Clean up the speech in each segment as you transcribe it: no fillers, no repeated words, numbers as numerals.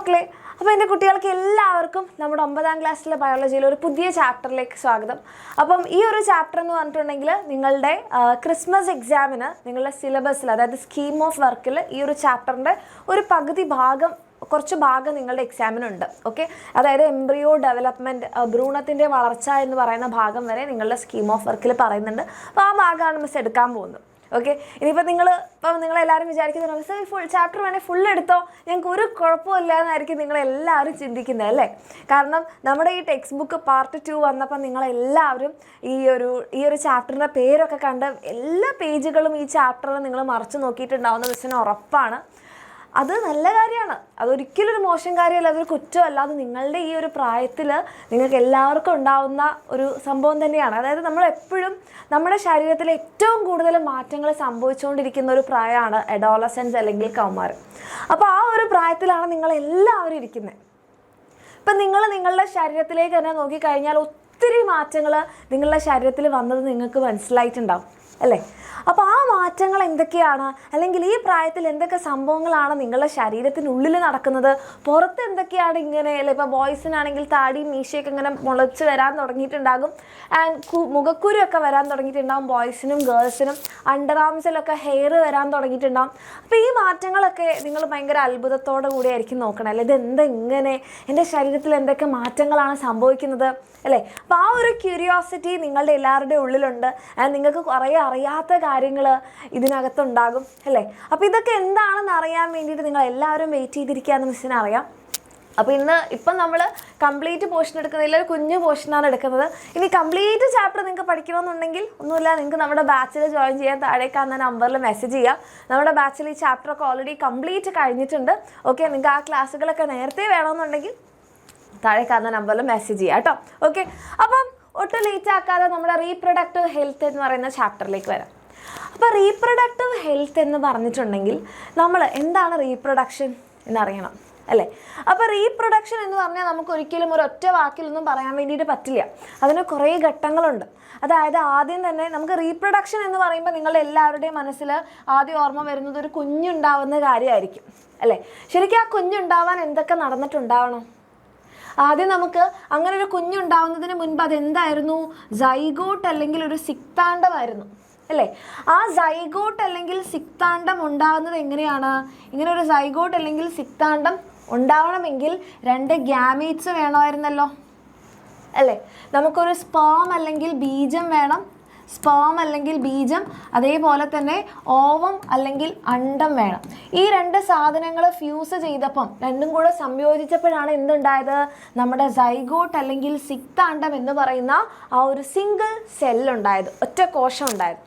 മക്കളെ, അപ്പോൾ എൻ്റെ കുട്ടികൾക്ക് എല്ലാവർക്കും നമ്മുടെ 9ാം ക്ലാസ്സിലെ ബയോളജിയിലെ ഒരു പുതിയ ചാപ്റ്ററിലേക്ക് സ്വാഗതം. അപ്പം ഈ ഒരു ചാപ്റ്റർ എന്ന് പറഞ്ഞിട്ടുണ്ടെങ്കിൽ നിങ്ങളുടെ ക്രിസ്മസ് എക്സാമിന് നിങ്ങളുടെ സിലബസിൽ, അതായത് സ്കീം ഓഫ് വർക്കിൽ ഈ ഒരു ചാപ്റ്ററിൻ്റെ ഒരു പകുതി ഭാഗം, കുറച്ച് ഭാഗം നിങ്ങളുടെ എക്സാമിനുണ്ട്. ഓക്കെ, അതായത് എംബ്രിയോ ഡെവലപ്മെൻറ്റ്, ഭ്രൂണത്തിൻ്റെ വളർച്ച എന്ന് പറയുന്ന ഭാഗം വരെ നിങ്ങളുടെ സ്കീം ഓഫ് വർക്കിൽ പറയുന്നുണ്ട്. അപ്പോൾ ആ ഭാഗമാണ് മിസ് എടുക്കാൻ പോകുന്നത്. ഓക്കെ, ഇനിയിപ്പോൾ നിങ്ങളെല്ലാവരും വിചാരിക്കുന്നുണ്ട് മിസ് ഈ ഫുൾ ചാപ്റ്റർ വേണേൽ ഫുൾ എടുത്തോ, ഞങ്ങൾക്ക് ഒരു കുഴപ്പമില്ല എന്നായിരിക്കും നിങ്ങളെല്ലാവരും ചിന്തിക്കുന്നത് അല്ലേ? കാരണം നമ്മുടെ ഈ ടെക്സ്റ്റ് ബുക്ക് പാർട്ട് 2 വന്നപ്പോൾ നിങ്ങളെല്ലാവരും ഈ ഒരു ചാപ്റ്ററിൻ്റെ പേരൊക്കെ കണ്ട് എല്ലാ പേജുകളും ഈ ചാപ്റ്ററിൽ നിങ്ങൾ മറിച്ച് നോക്കിയിട്ടുണ്ടാവുന്ന മിസ്സിന് ഉറപ്പാണ്. അത് നല്ല കാര്യമാണ്, അതൊരിക്കലും ഒരു മോശം കാര്യമല്ല, അതൊരു കുറ്റമല്ല. അത് നിങ്ങളുടെ ഈ ഒരു പ്രായത്തിൽ നിങ്ങൾക്ക് എല്ലാവർക്കും ഉണ്ടാവുന്ന ഒരു സംഭവം തന്നെയാണ്. അതായത് നമ്മളെപ്പോഴും നമ്മുടെ ശരീരത്തിൽ ഏറ്റവും കൂടുതൽ മാറ്റങ്ങൾ സംഭവിച്ചുകൊണ്ടിരിക്കുന്ന ഒരു പ്രായമാണ് അഡോളസൻസ് അല്ലെങ്കിൽ കൗമാരം. അപ്പോൾ ആ ഒരു പ്രായത്തിലാണ് നിങ്ങളെല്ലാവരും ഇരിക്കുന്നത്. ഇപ്പം നിങ്ങളുടെ ശരീരത്തിലേക്ക് തന്നെ നോക്കിക്കഴിഞ്ഞാൽ ഒത്തിരി മാറ്റങ്ങൾ നിങ്ങളുടെ ശരീരത്തിൽ വന്നത് നിങ്ങൾക്ക് മനസ്സിലായിട്ടുണ്ടാവും അല്ലേ? അപ്പോൾ ആ മാറ്റങ്ങൾ എന്തൊക്കെയാണ്, അല്ലെങ്കിൽ ഈ പ്രായത്തിൽ എന്തൊക്കെ സംഭവങ്ങളാണ് നിങ്ങളുടെ ശരീരത്തിനുള്ളിൽ നടക്കുന്നത്, പുറത്ത് എന്തൊക്കെയാണ് ഇങ്ങനെ അല്ലേ? ഇപ്പോൾ ബോയ്സിനാണെങ്കിൽ താടിയും മീശയൊക്കെ ഇങ്ങനെ മുളച്ച് വരാൻ തുടങ്ങിയിട്ടുണ്ടാകും, ആൻഡ് മുഖക്കുരുവൊക്കെ വരാൻ തുടങ്ങിയിട്ടുണ്ടാകും. ബോയ്സിനും ഗേൾസിനും അണ്ടർ ആംസിലൊക്കെ ഹെയർ വരാൻ തുടങ്ങിയിട്ടുണ്ടാകും. അപ്പോൾ ഈ മാറ്റങ്ങളൊക്കെ നിങ്ങൾ ഭയങ്കര അത്ഭുതത്തോടു കൂടിയായിരിക്കും നോക്കണം അല്ലേ? ഇതെന്താ ഇങ്ങനെ, എൻ്റെ ശരീരത്തിൽ എന്തൊക്കെ മാറ്റങ്ങളാണ് സംഭവിക്കുന്നത് അല്ലേ? അപ്പോൾ ആ ഒരു ക്യൂരിയോസിറ്റി നിങ്ങളുടെ എല്ലാവരുടെയും ഉള്ളിലുണ്ട്. ആൻഡ് നിങ്ങൾക്ക് കുറേ അറിയാത്ത കാര്യങ്ങൾ ഇതിനകത്തുണ്ടാകും അല്ലേ? അപ്പോൾ ഇതൊക്കെ എന്താണെന്ന് അറിയാൻ വേണ്ടിയിട്ട് നിങ്ങൾ എല്ലാവരും വെയിറ്റ് ചെയ്തിരിക്കുകയെന്ന് മിസ്സിന് അറിയാം. അപ്പോൾ ഇപ്പം നമ്മൾ കംപ്ലീറ്റ് പോർഷൻ എടുക്കുന്നില്ല, ഒരു കുഞ്ഞു പോർഷനാണ് എടുക്കുന്നത്. ഇനി കംപ്ലീറ്റ് ചാപ്റ്റർ നിങ്ങൾക്ക് പഠിക്കണമെന്നുണ്ടെങ്കിൽ ഒന്നുമില്ല, നിങ്ങൾക്ക് നമ്മുടെ ബാച്ചിൽ ജോയിൻ ചെയ്യാൻ താഴേക്ക് ആ നമ്പറിൽ മെസ്സേജ് ചെയ്യാം. നമ്മുടെ ബാച്ചിൽ ഈ ചാപ്റ്ററൊക്കെ ഓൾറെഡി കംപ്ലീറ്റ് കഴിഞ്ഞിട്ടുണ്ട്. ഓക്കെ, നിങ്ങൾക്ക് ആ ക്ലാസ്സുകളൊക്കെ നേരത്തെ വേണമെന്നുണ്ടെങ്കിൽ താഴെ കാണുന്ന നമ്പറിൽ മെസ്സേജ് ചെയ്യാം കേട്ടോ. ഓക്കെ, അപ്പം ഒട്ടും ലേറ്റ് ആക്കാതെ നമ്മുടെ റീപ്രൊഡക്റ്റീവ് ഹെൽത്ത് എന്ന് പറയുന്ന ചാപ്റ്ററിലേക്ക് വരാം. അപ്പോൾ റീപ്രൊഡക്റ്റീവ് ഹെൽത്ത് എന്ന് പറഞ്ഞിട്ടുണ്ടെങ്കിൽ നമ്മൾ എന്താണ് റീപ്രൊഡക്ഷൻ എന്നറിയണം അല്ലേ? അപ്പോൾ റീപ്രൊഡക്ഷൻ എന്ന് പറഞ്ഞാൽ നമുക്ക് ഒരിക്കലും ഒരൊറ്റ വാക്കിലൊന്നും പറയാൻ വേണ്ടിയിട്ട് പറ്റില്ല. അതിന് കുറേ ഘട്ടങ്ങളുണ്ട്. അതായത് ആദ്യം തന്നെ നമുക്ക് റീപ്രൊഡക്ഷൻ എന്ന് പറയുമ്പോൾ നിങ്ങളുടെ എല്ലാവരുടെയും മനസ്സിൽ ആദ്യം ഓർമ്മ വരുന്നത് ഒരു കുഞ്ഞുണ്ടാവുന്ന കാര്യമായിരിക്കും അല്ലേ? ശരിക്കും ആ കുഞ്ഞുണ്ടാവാൻ എന്തൊക്കെ നടന്നിട്ടുണ്ടാവണം? ആദ്യം നമുക്ക് അങ്ങനെ ഒരു കുഞ്ഞുണ്ടാവുന്നതിന് മുൻപ് അതെന്തായിരുന്നു? സൈഗോട്ട് അല്ലെങ്കിൽ ഒരു സിക്താണ്ഡമായിരുന്നു അല്ലേ? ആ സൈഗോട്ട് അല്ലെങ്കിൽ സിക്താണ്ഡം ഉണ്ടാകുന്നത് എങ്ങനെയാണ്? ഇങ്ങനെ ഒരു സൈഗോട്ട് അല്ലെങ്കിൽ സിക്താണ്ഡം ഉണ്ടാവണമെങ്കിൽ 2 ഗ്യാമീറ്റ്സ് വേണമായിരുന്നല്ലോ അല്ലേ? നമുക്കൊരു സ്പേം അല്ലെങ്കിൽ ബീജം വേണം, സ്പേം അല്ലെങ്കിൽ ബീജം, അതേപോലെ തന്നെ ഓവം അല്ലെങ്കിൽ അണ്ഡം വേണം. ഈ 2 സാധനങ്ങൾ ഫ്യൂസ് ചെയ്തപ്പം, രണ്ടും കൂടെ സംയോജിച്ചപ്പോഴാണ് എന്തുണ്ടായത്? നമ്മുടെ സൈഗോട്ട് അല്ലെങ്കിൽ സിക്താണ്ഡം എന്ന് പറയുന്ന ആ ഒരു സിംഗിൾ സെല്ലുണ്ടായത്, ഒറ്റ കോശം ഉണ്ടായത്.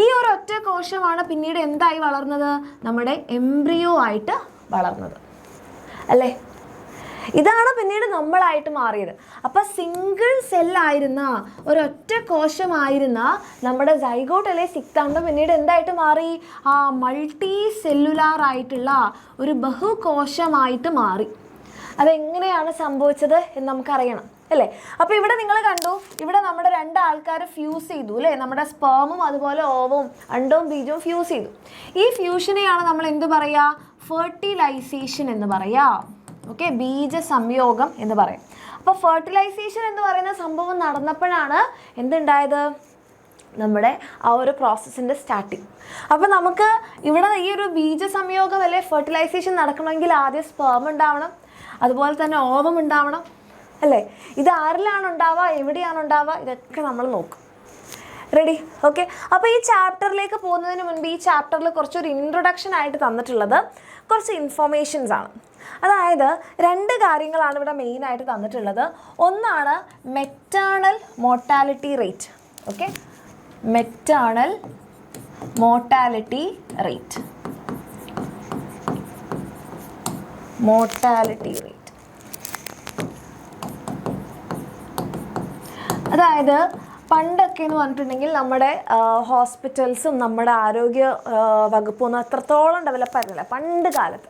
ഈ ഒരു ഒറ്റ കോശമാണ് പിന്നീട് എന്തായി വളർന്നത്? നമ്മുടെ എംബ്രിയോ ആയിട്ട് വളർന്നത് അല്ലേ? ഇതാണ് പിന്നീട് നമ്മളായിട്ട് മാറിയത്. അപ്പോൾ സിംഗിൾ സെല്ലായിരുന്ന ഒരൊറ്റ കോശമായിരുന്ന നമ്മുടെ സൈഗോട്ട് അല്ലെ സിക്താണ്ഡം പിന്നീട് എന്തായിട്ട് മാറി? ആ മൾട്ടി സെല്ലുലാർ ആയിട്ടുള്ള ഒരു ബഹുകോശമായിട്ട് മാറി. അതെങ്ങനെയാണ് സംഭവിച്ചത് എന്ന് നമുക്കറിയണം അല്ലേ? അപ്പോൾ ഇവിടെ നിങ്ങൾ കണ്ടു, ഇവിടെ നമ്മുടെ 2 ആൾക്കാർ ഫ്യൂസ് ചെയ്തു അല്ലേ? നമ്മുടെ സ്പേമും അതുപോലെ ഓവവും അണ്ടവും ബീജവും ഫ്യൂസ് ചെയ്തു. ഈ ഫ്യൂഷനെയാണ് നമ്മൾ എന്ത് പറയുക? ഫെർട്ടിലൈസേഷൻ എന്ന് പറയാം. ഓക്കെ, ബീജ സംയോഗം എന്ന് പറയും. അപ്പോൾ ഫെർട്ടിലൈസേഷൻ എന്ന് പറയുന്ന സംഭവം നടന്നപ്പോഴാണ് എന്തുണ്ടായത്? നമ്മുടെ ആ ഒരു പ്രോസസ്സിൻ്റെ സ്റ്റാർട്ടിങ്. അപ്പോൾ നമുക്ക് ഇവിടെ ഈ ഒരു ബീജ സംയോഗം അല്ലെ ഫെർട്ടിലൈസേഷൻ നടക്കണമെങ്കിൽ ആദ്യം സ്പേം ഉണ്ടാവണം, അതുപോലെ തന്നെ ഓവം ഉണ്ടാവണം അല്ലേ? ഇത് ആരിലാണ് ഉണ്ടാവുക, എവിടെയാണ് ഉണ്ടാവുക, ഇതൊക്കെ നമ്മൾ നോക്കും. റെഡി? ഓക്കെ, അപ്പോൾ ഈ ചാപ്റ്ററിലേക്ക് പോകുന്നതിന് മുൻപ് ഈ ചാപ്റ്ററിൽ കുറച്ചൊരു ഇൻട്രൊഡക്ഷൻ ആയിട്ട് തന്നിട്ടുള്ളത് കുറച്ച് ഇൻഫോർമേഷൻസ് ആണ്. അതായത് 2 കാര്യങ്ങളാണ് ഇവിടെ മെയിനായിട്ട് തന്നിട്ടുള്ളത്. ഒന്നാണ് maternal mortality rate. Okay, maternal mortality rate, mortality rate. അതായത് പണ്ടൊക്കെ എന്ന് പറഞ്ഞിട്ടുണ്ടെങ്കിൽ നമ്മുടെ ഹോസ്പിറ്റൽസും നമ്മുടെ ആരോഗ്യ വകുപ്പൊന്നും അത്രത്തോളം ഡെവലപ്പായിരുന്നില്ല പണ്ട് കാലത്ത്.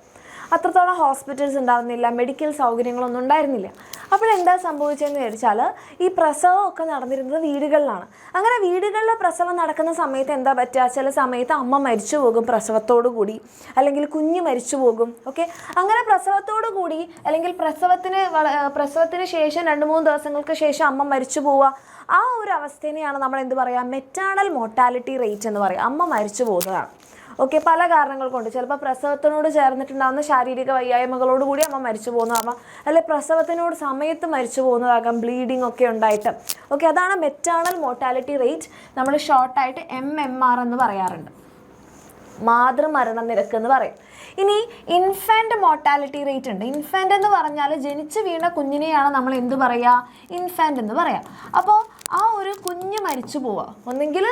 അത്രത്തോളം ഹോസ്പിറ്റൽസ് ഉണ്ടായിരുന്നില്ല, മെഡിക്കൽ സൗകര്യങ്ങളൊന്നും ഉണ്ടായിരുന്നില്ല. അപ്പോഴെന്താ സംഭവിച്ചതെന്ന് ചോദിച്ചാൽ ഈ പ്രസവമൊക്കെ നടന്നിരുന്നത് വീടുകളിലാണ്. അങ്ങനെ വീടുകളിൽ പ്രസവം നടക്കുന്ന സമയത്ത് എന്താ പറ്റുക, ചില സമയത്ത് അമ്മ മരിച്ചു പോകും പ്രസവത്തോടു കൂടി, അല്ലെങ്കിൽ കുഞ്ഞ് മരിച്ചു പോകും. ഓക്കെ, അങ്ങനെ പ്രസവത്തോടു കൂടി അല്ലെങ്കിൽ പ്രസവത്തിന് ശേഷം 2-3 ദിവസങ്ങൾക്ക് ശേഷം അമ്മ മരിച്ചു പോവുക, ആ ഒരു അവസ്ഥേനെയാണ് നമ്മൾ എന്ത് പറയുക, മെറ്റേണൽ മോർട്ടാലിറ്റി റേറ്റ് എന്ന് പറയുക. അമ്മ മരിച്ചു പോകുന്നതാണ്. ഓക്കെ, പല കാരണങ്ങൾ കൊണ്ട്, ചിലപ്പോൾ പ്രസവത്തിനോട് ചേർന്നിട്ടുണ്ടാകുന്ന ശാരീരിക വയ്യായ്മകളോട് കൂടി അമ്മ മരിച്ചു പോകുന്നതാകാം, അല്ലെങ്കിൽ പ്രസവത്തിനോട് സമയത്ത് മരിച്ചു പോകുന്നതാകാം, ബ്ലീഡിങ് ഒക്കെ ഉണ്ടായിട്ട്. ഓക്കെ, അതാണ് മെറ്റേണൽ മോർട്ടാലിറ്റി റേറ്റ്. നമ്മൾ ഷോർട്ടായിട്ട് MMR എന്ന് പറയാറുണ്ട്, മാതൃമരണ നിരക്ക് എന്ന് പറയും. ഇനി ഇൻഫാൻറ്റ് മോർട്ടാലിറ്റി റേറ്റ് ഉണ്ട്. ഇൻഫാൻറ്റ് എന്ന് പറഞ്ഞാൽ ജനിച്ചു വീണ കുഞ്ഞിനെയാണ് നമ്മൾ എന്ത് പറയുക, ഇൻഫാൻറ്റ് എന്ന് പറയാം. അപ്പോൾ ആ ഒരു കുഞ്ഞ് മരിച്ചു പോവുക, ഒന്നെങ്കിൽ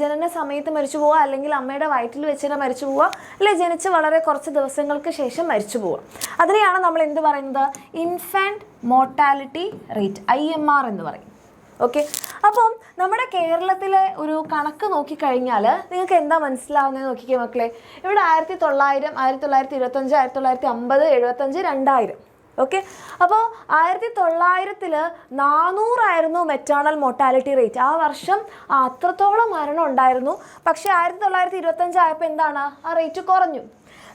ജനന സമയത്ത് മരിച്ചു പോവുക, അല്ലെങ്കിൽ അമ്മയുടെ വയറ്റിൽ വെച്ചിട്ട് മരിച്ചു പോവുക, അല്ലെങ്കിൽ ജനിച്ച് വളരെ കുറച്ച് ദിവസങ്ങൾക്ക് ശേഷം മരിച്ചു പോവുക. അതിനെയാണ് നമ്മൾ എന്ത് പറയുന്നത്, ഇൻഫാൻറ്റ് മോർട്ടാലിറ്റി റേറ്റ്, IMR എന്ന് പറയും. ഓക്കെ, അപ്പം നമ്മുടെ കേരളത്തിലെ ഒരു കണക്ക് നോക്കിക്കഴിഞ്ഞാൽ നിങ്ങൾക്ക് എന്താ മനസ്സിലാവുന്നത് നോക്കിക്കേ മക്കളെ. ഇവിടെ 1900, 1925, 1950, 75, 2000. ഓക്കെ, അപ്പോൾ 1900 400 മെറ്റേണൽ മോർട്ടാലിറ്റി റേറ്റ്. ആ വർഷം അത്രത്തോളം മരണം ഉണ്ടായിരുന്നു. പക്ഷേ 1925 ആയപ്പോൾ എന്താണ്, ആ റേറ്റ് കുറഞ്ഞു.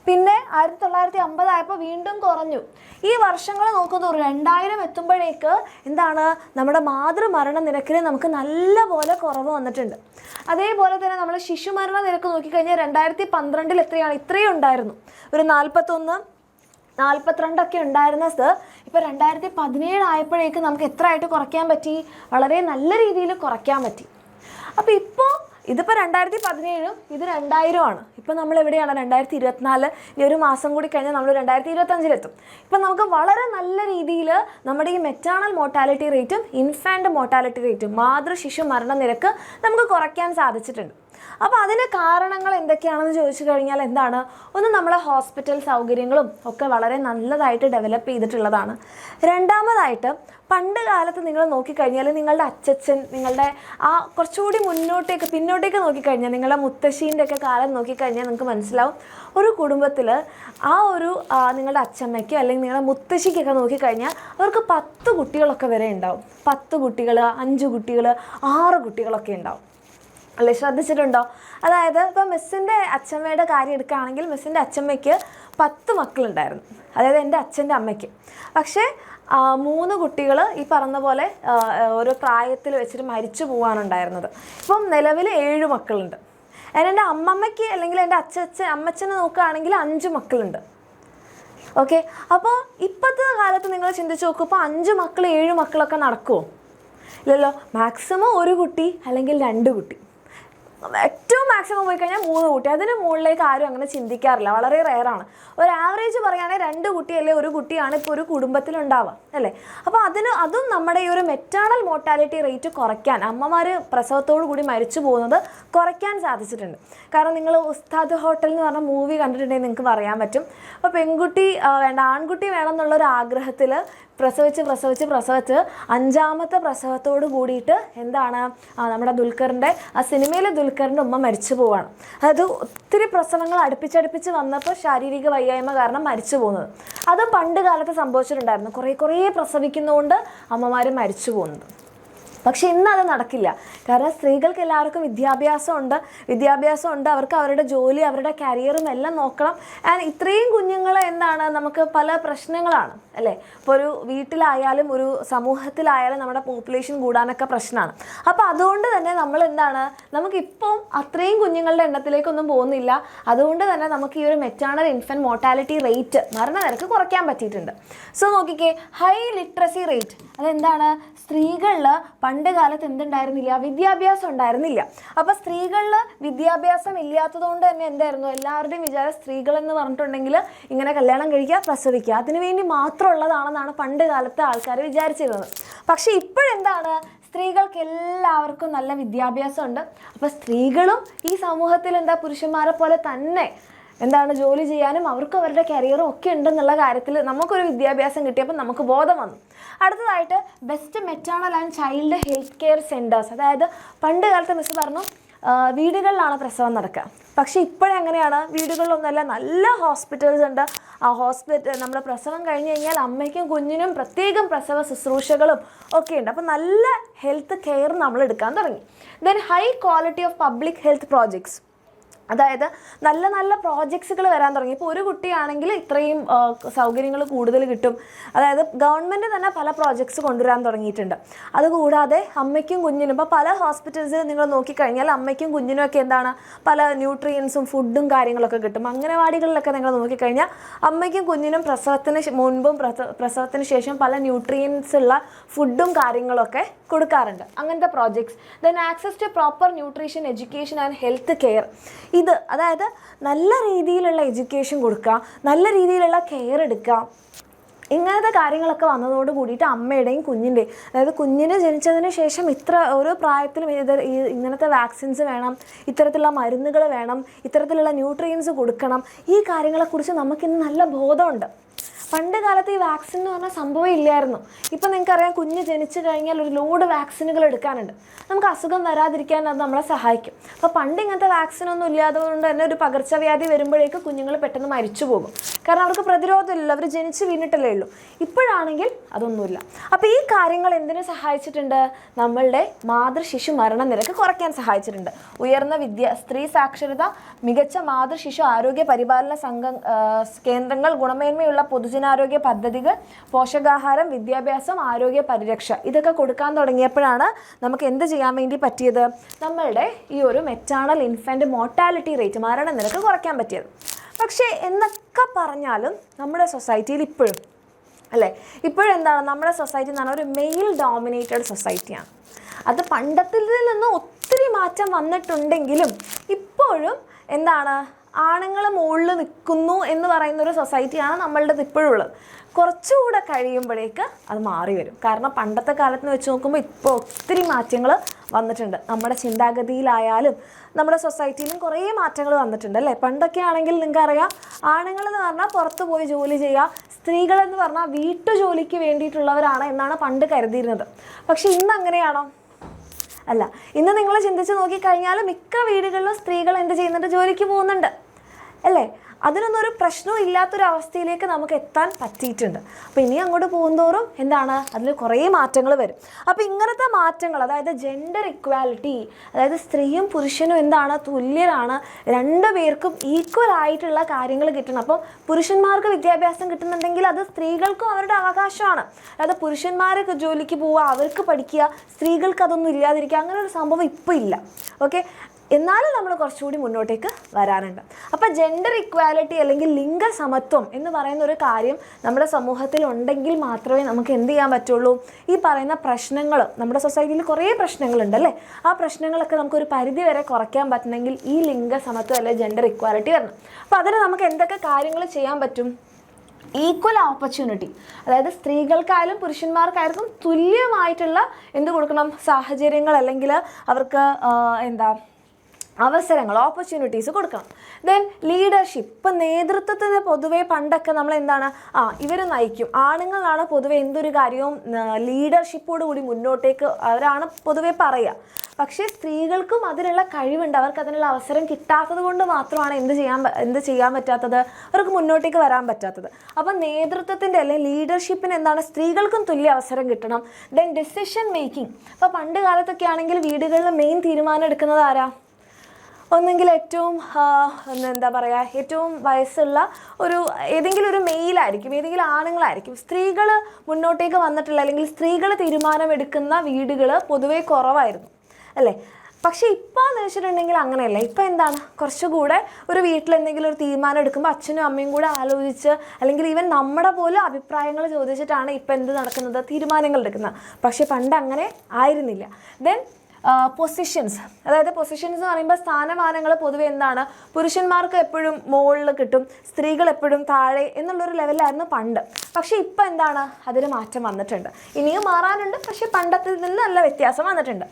പിന്നെ 1950 ആയപ്പോൾ വീണ്ടും കുറഞ്ഞു. ഈ വർഷങ്ങൾ നോക്കുമ്പോൾ 2000 എത്തുമ്പോഴേക്ക് എന്താണ്, നമ്മുടെ മാതൃമരണ നിരക്കിൽ നമുക്ക് നല്ലപോലെ കുറവ് വന്നിട്ടുണ്ട്. അതേപോലെ തന്നെ നമ്മൾ ശിശുമരണ നിരക്ക് നോക്കിക്കഴിഞ്ഞാൽ 2012 എത്രയാണ്, ഇത്രയും ഉണ്ടായിരുന്നു, ഒരു 41, 42 ഉണ്ടായിരുന്നത് ഇപ്പോൾ 2017 ആയപ്പോഴേക്ക് നമുക്ക് എത്ര ആയിട്ട് കുറയ്ക്കാൻ പറ്റി, വളരെ നല്ല രീതിയിൽ കുറയ്ക്കാൻ പറ്റി. അപ്പോൾ ഇപ്പോൾ ഇതിപ്പോൾ 2017, ഇത് 2000 ഇപ്പോൾ നമ്മൾ എവിടെയാണ്, 2024. ഈ ഒരു മാസം കൂടി കഴിഞ്ഞാൽ നമ്മൾ 2025 ഇപ്പം നമുക്ക് വളരെ നല്ല രീതിയിൽ നമ്മുടെ ഈ മെറ്റേണൽ മോർട്ടാലിറ്റി റേറ്റും ഇൻഫാൻറ്റ് മോർട്ടാലിറ്റി റേറ്റും, മാതൃശിശു മരണ നിരക്ക് നമുക്ക് കുറയ്ക്കാൻ സാധിച്ചിട്ടുണ്ട്. അപ്പോൾ അതിന് കാരണങ്ങൾ എന്തൊക്കെയാണെന്ന് ചോദിച്ചു കഴിഞ്ഞാൽ എന്താണ്, ഒന്ന് നമ്മളെ ഹോസ്പിറ്റൽ സൗകര്യങ്ങളും ഒക്കെ വളരെ നല്ലതായിട്ട് ഡെവലപ്പ് ചെയ്തിട്ടുള്ളതാണ്. രണ്ടാമതായിട്ട് പണ്ട് കാലത്ത് നിങ്ങൾ നോക്കിക്കഴിഞ്ഞാൽ നിങ്ങളുടെ അച്ചച്ചൻ, നിങ്ങളുടെ ആ കുറച്ചുകൂടി പിന്നോട്ടേക്ക് നോക്കിക്കഴിഞ്ഞാൽ നിങ്ങളുടെ മുത്തശ്ശീൻ്റെ ഒക്കെ കാലം നോക്കിക്കഴിഞ്ഞാൽ നിങ്ങൾക്ക് മനസ്സിലാവും, ഒരു കുടുംബത്തിൽ ആ ഒരു നിങ്ങളുടെ അച്ചമ്മയ്ക്കോ അല്ലെങ്കിൽ നിങ്ങളുടെ മുത്തശ്ശിക്കൊക്കെ നോക്കിക്കഴിഞ്ഞാൽ അവർക്ക് 10 കുട്ടികളൊക്കെ വരെ ഉണ്ടാവും. 10 കുട്ടികൾ, 5 കുട്ടികൾ, 6 കുട്ടികളൊക്കെ ഉണ്ടാവും അല്ലേ, ശ്രദ്ധിച്ചിട്ടുണ്ടോ? അതായത് ഇപ്പം മിസ്സിൻ്റെ അച്ചമ്മയുടെ കാര്യം എടുക്കുകയാണെങ്കിൽ മിസ്സിൻ്റെ അച്ചമ്മയ്ക്ക് 10 മക്കളുണ്ടായിരുന്നു, അതായത് എൻ്റെ അച്ഛൻ്റെ അമ്മയ്ക്ക്. പക്ഷേ 3 കുട്ടികൾ ഈ പറഞ്ഞ പോലെ ഓരോ പ്രായത്തിൽ വെച്ചിട്ട് മരിച്ചു പോകാനുണ്ടായിരുന്നത്. ഇപ്പം നിലവിൽ 7 മക്കളുണ്ട്. എൻ്റെ അമ്മമ്മയ്ക്ക് അല്ലെങ്കിൽ എൻ്റെ അമ്മച്ചനെ നോക്കുകയാണെങ്കിൽ 5 മക്കളുണ്ട്. ഓക്കെ, അപ്പോൾ ഇപ്പോഴത്തെ കാലത്ത് നിങ്ങൾ ചിന്തിച്ച് നോക്കും, ഇപ്പോൾ 5 മക്കൾ 7 മക്കളൊക്കെ നടക്കുമോ? ഇല്ലല്ലോ. മാക്സിമം 1 കുട്ടി അല്ലെങ്കിൽ 2 കുട്ടി, ഏറ്റവും മാക്സിമം പോയി കഴിഞ്ഞാൽ 3 കുട്ടി. അതിന് മുകളിലേക്ക് ആരും അങ്ങനെ ചിന്തിക്കാറില്ല, വളരെ റെയറാണ്. ഒരു ആവറേജ് പറയുകയാണെങ്കിൽ 2 കുട്ടി അല്ലെങ്കിൽ 1 കുട്ടിയാണ് ഇപ്പോൾ ഒരു കുടുംബത്തിലുണ്ടാവുക അല്ലേ. അപ്പോൾ അതും നമ്മുടെ ഈ ഒരു മെറ്റേണൽ മോർട്ടാലിറ്റി റേറ്റ് കുറയ്ക്കാൻ, അമ്മമാർ പ്രസവത്തോടു കൂടി മരിച്ചു പോകുന്നത് കുറയ്ക്കാൻ സാധിച്ചിട്ടുണ്ട്. കാരണം നിങ്ങൾ ഉസ്താദ് ഹോട്ടൽ എന്ന് പറഞ്ഞ മൂവി കണ്ടിട്ടുണ്ടെങ്കിൽ നിങ്ങൾക്ക് പറയാൻ പറ്റും. അപ്പോൾ പെൺകുട്ടി വേണ്ട ആൺകുട്ടി വേണം എന്നുള്ളൊരു ആഗ്രഹത്തിൽ പ്രസവിച്ച് 5ാമത്തെ പ്രസവത്തോട് കൂടിയിട്ട് എന്താണ്, നമ്മുടെ ദുൽഖറിൻ്റെ ആ സിനിമയിലെ ദുൽഖറിൻ്റെ ഉമ്മ മരിച്ചു പോവാണ്. അതായത് ഒത്തിരി പ്രസവങ്ങൾ അടുപ്പിച്ചടുപ്പിച്ച് വന്നപ്പോൾ ശാരീരിക വയ്യായ്മ കാരണം മരിച്ചു പോകുന്നത്. അതും പണ്ട് കാലത്ത് സംഭവിച്ചിട്ടുണ്ടായിരുന്നു, കുറേ പ്രസവിക്കുന്നതുകൊണ്ട് അമ്മമാർ മരിച്ചു പോകുന്നത്. പക്ഷെ ഇന്ന് അത് നടക്കില്ല. കാരണം സ്ത്രീകൾക്ക് എല്ലാവർക്കും വിദ്യാഭ്യാസമുണ്ട്, അവർക്ക് അവരുടെ ജോലി, അവരുടെ കരിയറും എല്ലാം നോക്കണം. ആൻഡ് ഇത്രയും കുഞ്ഞുങ്ങൾ എന്താണ്, നമുക്ക് പല പ്രശ്നങ്ങളാണ് അല്ലേ. ഇപ്പോൾ ഒരു വീട്ടിലായാലും ഒരു സമൂഹത്തിലായാലും നമ്മുടെ പോപ്പുലേഷൻ കൂടാനൊക്കെ പ്രശ്നമാണ്. അപ്പോൾ അതുകൊണ്ട് തന്നെ നമ്മൾ എന്താണ്, നമുക്കിപ്പം അത്രയും കുഞ്ഞുങ്ങളുടെ എണ്ണത്തിലേക്കൊന്നും പോകുന്നില്ല. അതുകൊണ്ട് തന്നെ നമുക്ക് ഈ ഒരു മെറ്റേണൽ ഇൻഫൻറ്റ് മോർട്ടാലിറ്റി റേറ്റ്, മരണനിരക്ക് കുറയ്ക്കാൻ പറ്റിയിട്ടുണ്ട്. സോ നോക്കിക്കേ, ഹൈ ലിറ്ററസി റേറ്റ്, അതെന്താണ്, സ്ത്രീകളിൽ പണ്ട് കാലത്ത് എന്തുണ്ടായിരുന്നില്ല, വിദ്യാഭ്യാസം ഉണ്ടായിരുന്നില്ല. അപ്പോൾ സ്ത്രീകളിൽ വിദ്യാഭ്യാസം ഇല്ലാത്തതുകൊണ്ട് തന്നെ എന്തായിരുന്നു, എല്ലാവരുടെയും വിചാരം സ്ത്രീകളെന്ന് പറഞ്ഞിട്ടുണ്ടെങ്കിൽ ഇങ്ങനെ കല്യാണം കഴിക്കുക, പ്രസവിക്കുക, അതിനുവേണ്ടി മാത്രമുള്ളതാണെന്നാണ് പണ്ട് കാലത്തെ ആൾക്കാർ വിചാരിച്ചിരുന്നത്. പക്ഷേ ഇപ്പോഴെന്താണ്, സ്ത്രീകൾക്ക് എല്ലാവർക്കും നല്ല വിദ്യാഭ്യാസമുണ്ട്. അപ്പോൾ സ്ത്രീകളും ഈ സമൂഹത്തിൽ പുരുഷന്മാരെ പോലെ തന്നെ ജോലി ചെയ്യാനും അവർക്ക് അവരുടെ കരിയറും ഒക്കെ ഉണ്ടെന്നുള്ള കാര്യത്തിൽ നമുക്കൊരു വിദ്യാഭ്യാസം കിട്ടിയപ്പോൾ നമുക്ക് ബോധം വന്നു. അടുത്തതായിട്ട് best maternal and child health care centres. അതായത് പണ്ട് കാലത്ത് മിസ് പറഞ്ഞു വീടുകളിലാണ് പ്രസവം നടക്കുക. പക്ഷേ ഇപ്പോഴെങ്ങനെയാണ്, വീടുകളിലൊന്നുമല്ല, നല്ല ഹോസ്പിറ്റൽസ് ഉണ്ട്. ആ നമ്മുടെ പ്രസവം കഴിഞ്ഞ് കഴിഞ്ഞാൽ അമ്മയ്ക്കും കുഞ്ഞിനും പ്രത്യേകം പ്രസവ ശുശ്രൂഷകളും ഒക്കെ ഉണ്ട്. അപ്പോൾ നല്ല ഹെൽത്ത് കെയർ നമ്മൾ എടുക്കാൻ തുടങ്ങി. Then high quality of public health projects, അതായത് നല്ല നല്ല പ്രോജക്ട്സുകൾ വരാൻ തുടങ്ങി. ഇപ്പോൾ ഒരു കുട്ടിയാണെങ്കിൽ ഇത്രയും സൗകര്യങ്ങൾ കൂടുതൽ കിട്ടും. അതായത് ഗവൺമെൻറ് തന്നെ പല പ്രോജക്ട്സ് കൊണ്ടുവരാൻ തുടങ്ങിയിട്ടുണ്ട്. അതുകൂടാതെ അമ്മയ്ക്കും കുഞ്ഞിനും, ഇപ്പോൾ പല ഹോസ്പിറ്റൽസിൽ നിങ്ങൾ നോക്കിക്കഴിഞ്ഞാൽ അമ്മയ്ക്കും കുഞ്ഞിനും ഒക്കെ എന്താണ് പല ന്യൂട്രിയൻസും ഫുഡും കാര്യങ്ങളൊക്കെ കിട്ടും. അംഗനവാടികളിലൊക്കെ നിങ്ങൾ നോക്കിക്കഴിഞ്ഞാൽ അമ്മയ്ക്കും കുഞ്ഞിനും പ്രസവത്തിന് മുൻപും പ്രസവത്തിന് ശേഷം പല ന്യൂട്രിയൻസ് ഉള്ള ഫുഡും കാര്യങ്ങളൊക്കെ കൊടുക്കാറുണ്ട്. അങ്ങനത്തെ projects. Then access to proper nutrition, education and health care. ഇത് അതായത് നല്ല രീതിയിലുള്ള എഡ്യൂക്കേഷൻ കൊടുക്കുക, നല്ല രീതിയിലുള്ള കെയർ എടുക്കുക. ഇങ്ങനത്തെ കാര്യങ്ങളൊക്കെ വന്നതോട് കൂടിയിട്ട് അമ്മയുടെയും കുഞ്ഞിൻ്റെയും, അതായത് കുഞ്ഞിന് ജനിച്ചതിന് ശേഷം ഓരോ പ്രായത്തിലും ഇങ്ങനത്തെ വാക്സിൻസ് വേണം, ഇത്തരത്തിലുള്ള മരുന്നുകൾ വേണം, ഇത്തരത്തിലുള്ള ന്യൂട്രിയൻസ് കൊടുക്കണം. ഈ കാര്യങ്ങളെക്കുറിച്ച് നമുക്കിന്ന് നല്ല ബോധമുണ്ട്. പണ്ട് കാലത്ത് ഈ വാക്സിൻ എന്ന് പറഞ്ഞാൽ സംഭവം ഇല്ലായിരുന്നു. ഇപ്പം നിങ്ങൾക്കറിയാം, കുഞ്ഞ് ജനിച്ചു കഴിഞ്ഞാൽ ഒരു ലോഡ് വാക്സിനുകൾ എടുക്കാനുണ്ട്. നമുക്ക് അസുഖം വരാതിരിക്കാൻ അത് നമ്മളെ സഹായിക്കും. അപ്പോൾ പണ്ട് ഇങ്ങനത്തെ വാക്സിനൊന്നും ഇല്ലാത്തതുകൊണ്ട് തന്നെ ഒരു പകർച്ചവ്യാധി വരുമ്പോഴേക്ക് കുഞ്ഞുങ്ങൾ പെട്ടെന്ന് മരിച്ചു പോകും. കാരണം അവർക്ക് പ്രതിരോധമില്ല, അവർ ജനിച്ച് വീണിട്ടല്ലേ ഉള്ളൂ. ഇപ്പോഴാണെങ്കിൽ അതൊന്നുമില്ല. അപ്പോൾ ഈ കാര്യങ്ങൾ എന്തിനു സഹായിച്ചിട്ടുണ്ട്? നമ്മളുടെ മാതൃശിശു മരണനിരക്ക് കുറയ്ക്കാൻ സഹായിച്ചിട്ടുണ്ട്. ഉയർന്ന സ്ത്രീ സാക്ഷരത, മികച്ച മാതൃശിശു ആരോഗ്യ പരിപാലന കേന്ദ്രങ്ങൾ, ഗുണമേന്മയുള്ള പൊതുജനാരോഗ്യ പദ്ധതികൾ, പോഷകാഹാരം, വിദ്യാഭ്യാസം, ആരോഗ്യ പരിരക്ഷ, ഇതൊക്കെ കൊടുക്കാൻ തുടങ്ങിയപ്പോഴാണ് നമുക്ക് എന്ത് ചെയ്യാൻ വേണ്ടി പറ്റിയത്? നമ്മളുടെ ഈ ഒരു മെറ്റേണൽ ഇൻഫൻറ്റ് മോർട്ടാലിറ്റി റേറ്റ്, മരണനിരക്ക് കുറയ്ക്കാൻ പറ്റിയത്. പക്ഷേ എന്നൊക്കെ പറഞ്ഞാലും നമ്മുടെ സൊസൈറ്റിയിൽ ഇപ്പോഴും ഇപ്പോഴെന്താണ്, നമ്മുടെ സൊസൈറ്റി എന്ന് പറഞ്ഞാൽ ഒരു മെയിൽ ഡോമിനേറ്റഡ് സൊസൈറ്റിയാണ്. അത് പണ്ടത്തിൽ നിന്ന് ഒത്തിരി മാറ്റം വന്നിട്ടുണ്ടെങ്കിലും ഇപ്പോഴും എന്താണ്, ആണുങ്ങൾ മുകളിൽ നിൽക്കുന്നു എന്ന് പറയുന്നൊരു സൊസൈറ്റിയാണ് നമ്മളുടെ ഇപ്പോഴും ഉള്ളത്. കുറച്ചുകൂടെ കഴിയുമ്പോഴേക്ക് അത് മാറി വരും. കാരണം പണ്ടത്തെ കാലത്ത് വെച്ച് നോക്കുമ്പോൾ ഇപ്പോൾ ഒത്തിരി മാറ്റങ്ങൾ വന്നിട്ടുണ്ട്. നമ്മുടെ ചിന്താഗതിയിലായാലും നമ്മുടെ സൊസൈറ്റിയിലും കുറേ മാറ്റങ്ങൾ വന്നിട്ടുണ്ട് അല്ലേ. പണ്ടൊക്കെ ആണെങ്കിൽ നിങ്ങൾക്കറിയാം, ആണുങ്ങളെന്ന് പറഞ്ഞാൽ പുറത്ത് പോയി ജോലി ചെയ്യുക, സ്ത്രീകളെന്ന് പറഞ്ഞാൽ വീട്ടുജോലിക്ക് വേണ്ടിയിട്ടുള്ളവരാണ് എന്നാണ് പണ്ട് കരുതിയിരുന്നത്. പക്ഷേ ഇന്ന് അങ്ങനെയാണോ? അല്ല. ഇന്ന് നിങ്ങൾ ചിന്തിച്ച് നോക്കിക്കഴിഞ്ഞാൽ മിക്ക വീടുകളിലും സ്ത്രീകൾ എന്ത് ചെയ്യുന്നുണ്ട്? ജോലിക്ക് പോകുന്നുണ്ട് അല്ലേ. അതിനൊന്നും ഒരു പ്രശ്നവും ഇല്ലാത്തൊരവസ്ഥയിലേക്ക് നമുക്ക് എത്താൻ പറ്റിയിട്ടുണ്ട്. അപ്പോൾ ഇനി അങ്ങോട്ട് പോകുന്തോറും എന്താണ്, അതിൽ കുറേ മാറ്റങ്ങൾ വരും. അപ്പോൾ ഇങ്ങനത്തെ മാറ്റങ്ങൾ, അതായത് ജെൻഡർ ഇക്വാലിറ്റി, അതായത് സ്ത്രീയും പുരുഷനും എന്താണ്, തുല്യരാണ്, രണ്ടു പേർക്കും ഈക്വൽ ആയിട്ടുള്ള കാര്യങ്ങൾ കിട്ടണം. അപ്പോൾ പുരുഷന്മാർക്ക് വിദ്യാഭ്യാസം കിട്ടുന്നുണ്ടെങ്കിൽ അത് സ്ത്രീകൾക്കും അവരുടെ അവകാശമാണ്. അതായത് പുരുഷന്മാർക്ക് ജോലിക്ക് പോവുക, അവർക്ക് പഠിക്കുക, സ്ത്രീകൾക്ക് അതൊന്നും ഇല്ലാതിരിക്കുക, അങ്ങനെ ഒരു സംഭവം ഇപ്പോൾ ഇല്ല. ഓക്കെ, എന്നാലും നമ്മൾ കുറച്ചുകൂടി മുന്നോട്ടേക്ക് വരാനുണ്ട്. അപ്പോൾ ജെൻഡർ ഇക്വാലിറ്റി അല്ലെങ്കിൽ ലിംഗസമത്വം എന്ന് പറയുന്ന ഒരു കാര്യം നമ്മുടെ സമൂഹത്തിൽ ഉണ്ടെങ്കിൽ മാത്രമേ നമുക്ക് എന്ത് ചെയ്യാൻ പറ്റുള്ളൂ? ഈ പറയുന്ന പ്രശ്നങ്ങൾ, നമ്മുടെ സൊസൈറ്റിയിൽ കുറേ പ്രശ്നങ്ങളുണ്ട് അല്ലേ, ആ പ്രശ്നങ്ങളൊക്കെ നമുക്കൊരു പരിധി വരെ കുറയ്ക്കാൻ പറ്റണമെങ്കിൽ ഈ ലിംഗസമത്വം അല്ലെങ്കിൽ ജെൻഡർ ഇക്വാലിറ്റി വരണം. അപ്പോൾ അതിന് നമുക്ക് എന്തൊക്കെ കാര്യങ്ങൾ ചെയ്യാൻ പറ്റും? ഈക്വൽ ഓപ്പർച്യൂണിറ്റി, അതായത് സ്ത്രീകൾക്കായാലും പുരുഷന്മാർക്കായാലും തുല്യമായിട്ടുള്ള എന്ത് കൊടുക്കണം? സാഹചര്യങ്ങൾ, അല്ലെങ്കിൽ അവർക്ക് അവസരങ്ങൾ, ഓപ്പർച്യൂണിറ്റീസ് കൊടുക്കണം. Then leadership. ഇപ്പം നേതൃത്വത്തിന് പൊതുവേ പണ്ടൊക്കെ നമ്മൾ എന്താണ്, ഇവർ നയിക്കും, ആണുങ്ങളാണ് പൊതുവെ എന്തൊരു കാര്യവും ലീഡർഷിപ്പോട് കൂടി മുന്നോട്ടേക്ക് അവരാണ് പൊതുവെ പറയുക. പക്ഷേ സ്ത്രീകൾക്കും അതിനുള്ള കഴിവുണ്ട്, അവർക്ക് അതിനുള്ള അവസരം കിട്ടാത്തത് കൊണ്ട് മാത്രമാണ് എന്ത് ചെയ്യാൻ പറ്റാത്തത്, അവർക്ക് മുന്നോട്ടേക്ക് വരാൻ പറ്റാത്തത്. അപ്പം നേതൃത്വത്തിൻ്റെ അല്ലെങ്കിൽ ലീഡർഷിപ്പിന് എന്താണ്, സ്ത്രീകൾക്കും തുല്യ അവസരം കിട്ടണം. Then decision making. അപ്പോൾ പണ്ട് കാലത്തൊക്കെ ആണെങ്കിൽ വീടുകളിൽ മെയിൻ തീരുമാനം എടുക്കുന്നത് ആരാ? ഒന്നെങ്കിൽ ഏറ്റവും ഏറ്റവും വയസ്സുള്ള ഏതെങ്കിലും ഒരു മെയിലായിരിക്കും, ഏതെങ്കിലും ആണുങ്ങളായിരിക്കും. സ്ത്രീകൾ മുന്നോട്ടേക്ക് വന്നിട്ടില്ല, അല്ലെങ്കിൽ സ്ത്രീകൾ തീരുമാനമെടുക്കുന്ന വീടുകൾ പൊതുവേ കുറവായിരുന്നു അല്ലേ. പക്ഷേ ഇപ്പോൾ എന്ന് വെച്ചിട്ടുണ്ടെങ്കിൽ അങ്ങനെയല്ല. ഇപ്പോൾ എന്താണ്, കുറച്ചുകൂടെ ഒരു വീട്ടിൽ എന്തെങ്കിലും ഒരു തീരുമാനം എടുക്കുമ്പോൾ അച്ഛനും അമ്മയും കൂടെ ആലോചിച്ച്, അല്ലെങ്കിൽ ഈവൻ നമ്മുടെ പോലും അഭിപ്രായങ്ങൾ ചോദിച്ചിട്ടാണ് ഇപ്പോൾ എന്ത് നടക്കുന്നത്, തീരുമാനങ്ങൾ എടുക്കുന്നത്. പക്ഷേ പണ്ട് അങ്ങനെ ആയിരുന്നില്ല. ദെൻ പൊസിഷൻസ്, അതായത് പൊസിഷൻസ് എന്ന് പറയുമ്പോൾ സ്ഥാനമാനങ്ങൾ പൊതുവെ എന്താണ്, പുരുഷന്മാർക്ക് എപ്പോഴും മുകളിൽ കിട്ടും, സ്ത്രീകൾ എപ്പോഴും താഴെ എന്നുള്ളൊരു ലെവലിലായിരുന്നു പണ്ട്. പക്ഷേ ഇപ്പോൾ എന്താണ്, അതിന് മാറ്റം വന്നിട്ടുണ്ട്. ഇനിയും മാറാനുണ്ട്, പക്ഷേ പണ്ടത്തിൽ നിന്ന് നല്ല വ്യത്യാസം വന്നിട്ടുണ്ട്.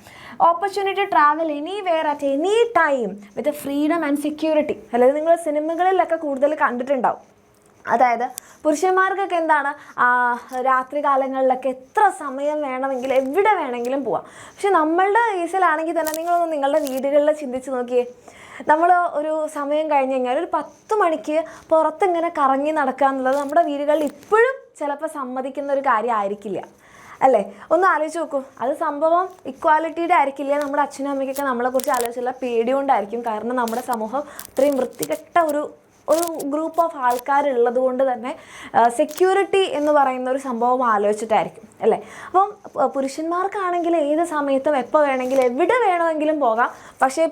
Opportunity travel anywhere at any time with freedom and security. അതായത് നിങ്ങൾ സിനിമകളിലൊക്കെ കൂടുതൽ കണ്ടിട്ടുണ്ടാവും. അതായത് പുരുഷന്മാർക്കൊക്കെ എന്താണ് രാത്രി കാലങ്ങളിലൊക്കെ എത്ര സമയം വേണമെങ്കിലും എവിടെ വേണമെങ്കിലും പോവാം. പക്ഷെ നമ്മളുടെ കേസിലാണെങ്കിൽ തന്നെ നിങ്ങളൊന്ന് നിങ്ങളുടെ വീടുകളിൽ ചിന്തിച്ച് നോക്കിയേ. നമ്മൾ ഒരു സമയം കഴിഞ്ഞ് കഴിഞ്ഞാൽ ഒരു 10 മണിക്ക് പുറത്തിങ്ങനെ കറങ്ങി നടക്കുക എന്നുള്ളത് നമ്മുടെ വീടുകളിൽ ഇപ്പോഴും ചിലപ്പോൾ സമ്മതിക്കുന്ന ഒരു കാര്യം ആയിരിക്കില്ല അല്ലേ? ഒന്ന് ആലോചിച്ച് നോക്കൂ. അത് സംഭവം ഇക്വാലിറ്റിയുടെ ആയിരിക്കില്ല. നമ്മുടെ അച്ഛനും അമ്മയ്ക്കൊക്കെ നമ്മളെക്കുറിച്ച് ആലോചിച്ചുള്ള പേടി കൊണ്ടായിരിക്കും. കാരണം നമ്മുടെ സമൂഹം അത്രയും വൃത്തികെട്ട ഒരു ഗ്രൂപ്പ് ഓഫ് ആൾക്കാരുള്ളത് കൊണ്ട് തന്നെ സെക്യൂരിറ്റി എന്ന് പറയുന്ന ഒരു സംഭവം ആലോചിച്ചിട്ടായിരിക്കും അല്ലേ? അപ്പം പുരുഷന്മാർക്കാണെങ്കിൽ ഏത് സമയത്തും എപ്പോൾ വേണമെങ്കിലും എവിടെ വേണമെങ്കിലും പോകാം. പക്ഷേ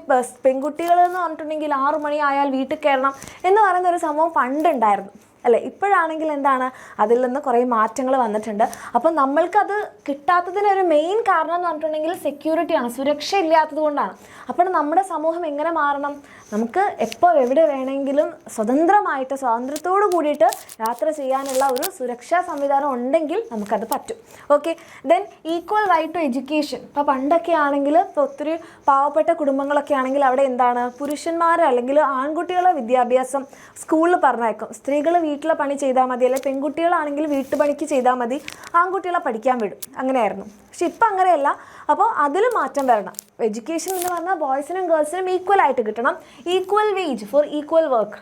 പെൺകുട്ടികളെന്ന് പറഞ്ഞിട്ടുണ്ടെങ്കിൽ 6 മണി ആയാൽ വീട്ടിൽ കയറണം എന്ന് പറയുന്ന ഒരു സംഭവം പണ്ടുണ്ടായിരുന്നു അല്ലേ? ഇപ്പോഴാണെങ്കിൽ എന്താണ്, അതിൽ നിന്ന് കുറേ മാറ്റങ്ങൾ വന്നിട്ടുണ്ട്. അപ്പം നമ്മൾക്കത് കിട്ടാത്തതിനൊരു മെയിൻ കാരണം എന്ന് പറഞ്ഞിട്ടുണ്ടെങ്കിൽ സെക്യൂരിറ്റിയാണ്, സുരക്ഷ ഇല്ലാത്തത് കൊണ്ടാണ്. അപ്പോൾ നമ്മുടെ സമൂഹം എങ്ങനെ മാറണം? നമുക്ക് എപ്പോൾ എവിടെ വേണമെങ്കിലും സ്വതന്ത്രമായിട്ട് സ്വാതന്ത്ര്യത്തോടു കൂടിയിട്ട് യാത്ര ചെയ്യാനുള്ള ഒരു സുരക്ഷാ സംവിധാനം ഉണ്ടെങ്കിൽ നമുക്കത് പറ്റും. Okay, then equal right to education. ഇപ്പോൾ പണ്ടൊക്കെ ആണെങ്കിൽ ഇപ്പോൾ ഒത്തിരി പാവപ്പെട്ട കുടുംബങ്ങളൊക്കെ ആണെങ്കിൽ അവിടെ എന്താണ്, പുരുഷന്മാർ അല്ലെങ്കിൽ ആൺകുട്ടികളെ വിദ്യാഭ്യാസം സ്കൂളിൽ പറഞ്ഞയക്കും. സ്ത്രീകൾ വീട്ടിലെ പണി ചെയ്താൽ മതി, അല്ലെങ്കിൽ പെൺകുട്ടികളാണെങ്കിൽ വീട്ടുപണിക്ക് ചെയ്താൽ മതി, ആൺകുട്ടികളെ പഠിക്കാൻ വിടും, അങ്ങനെയായിരുന്നു. പക്ഷെ ഇപ്പം അങ്ങനെയല്ല. അപ്പോൾ അതിൽ മാറ്റം വരണം. എഡ്യൂക്കേഷൻ എന്ന് പറഞ്ഞാൽ ബോയ്സിനും ഗേൾസിനും ഈക്വൽ ആയിട്ട് കിട്ടണം. Equal wage for equal work.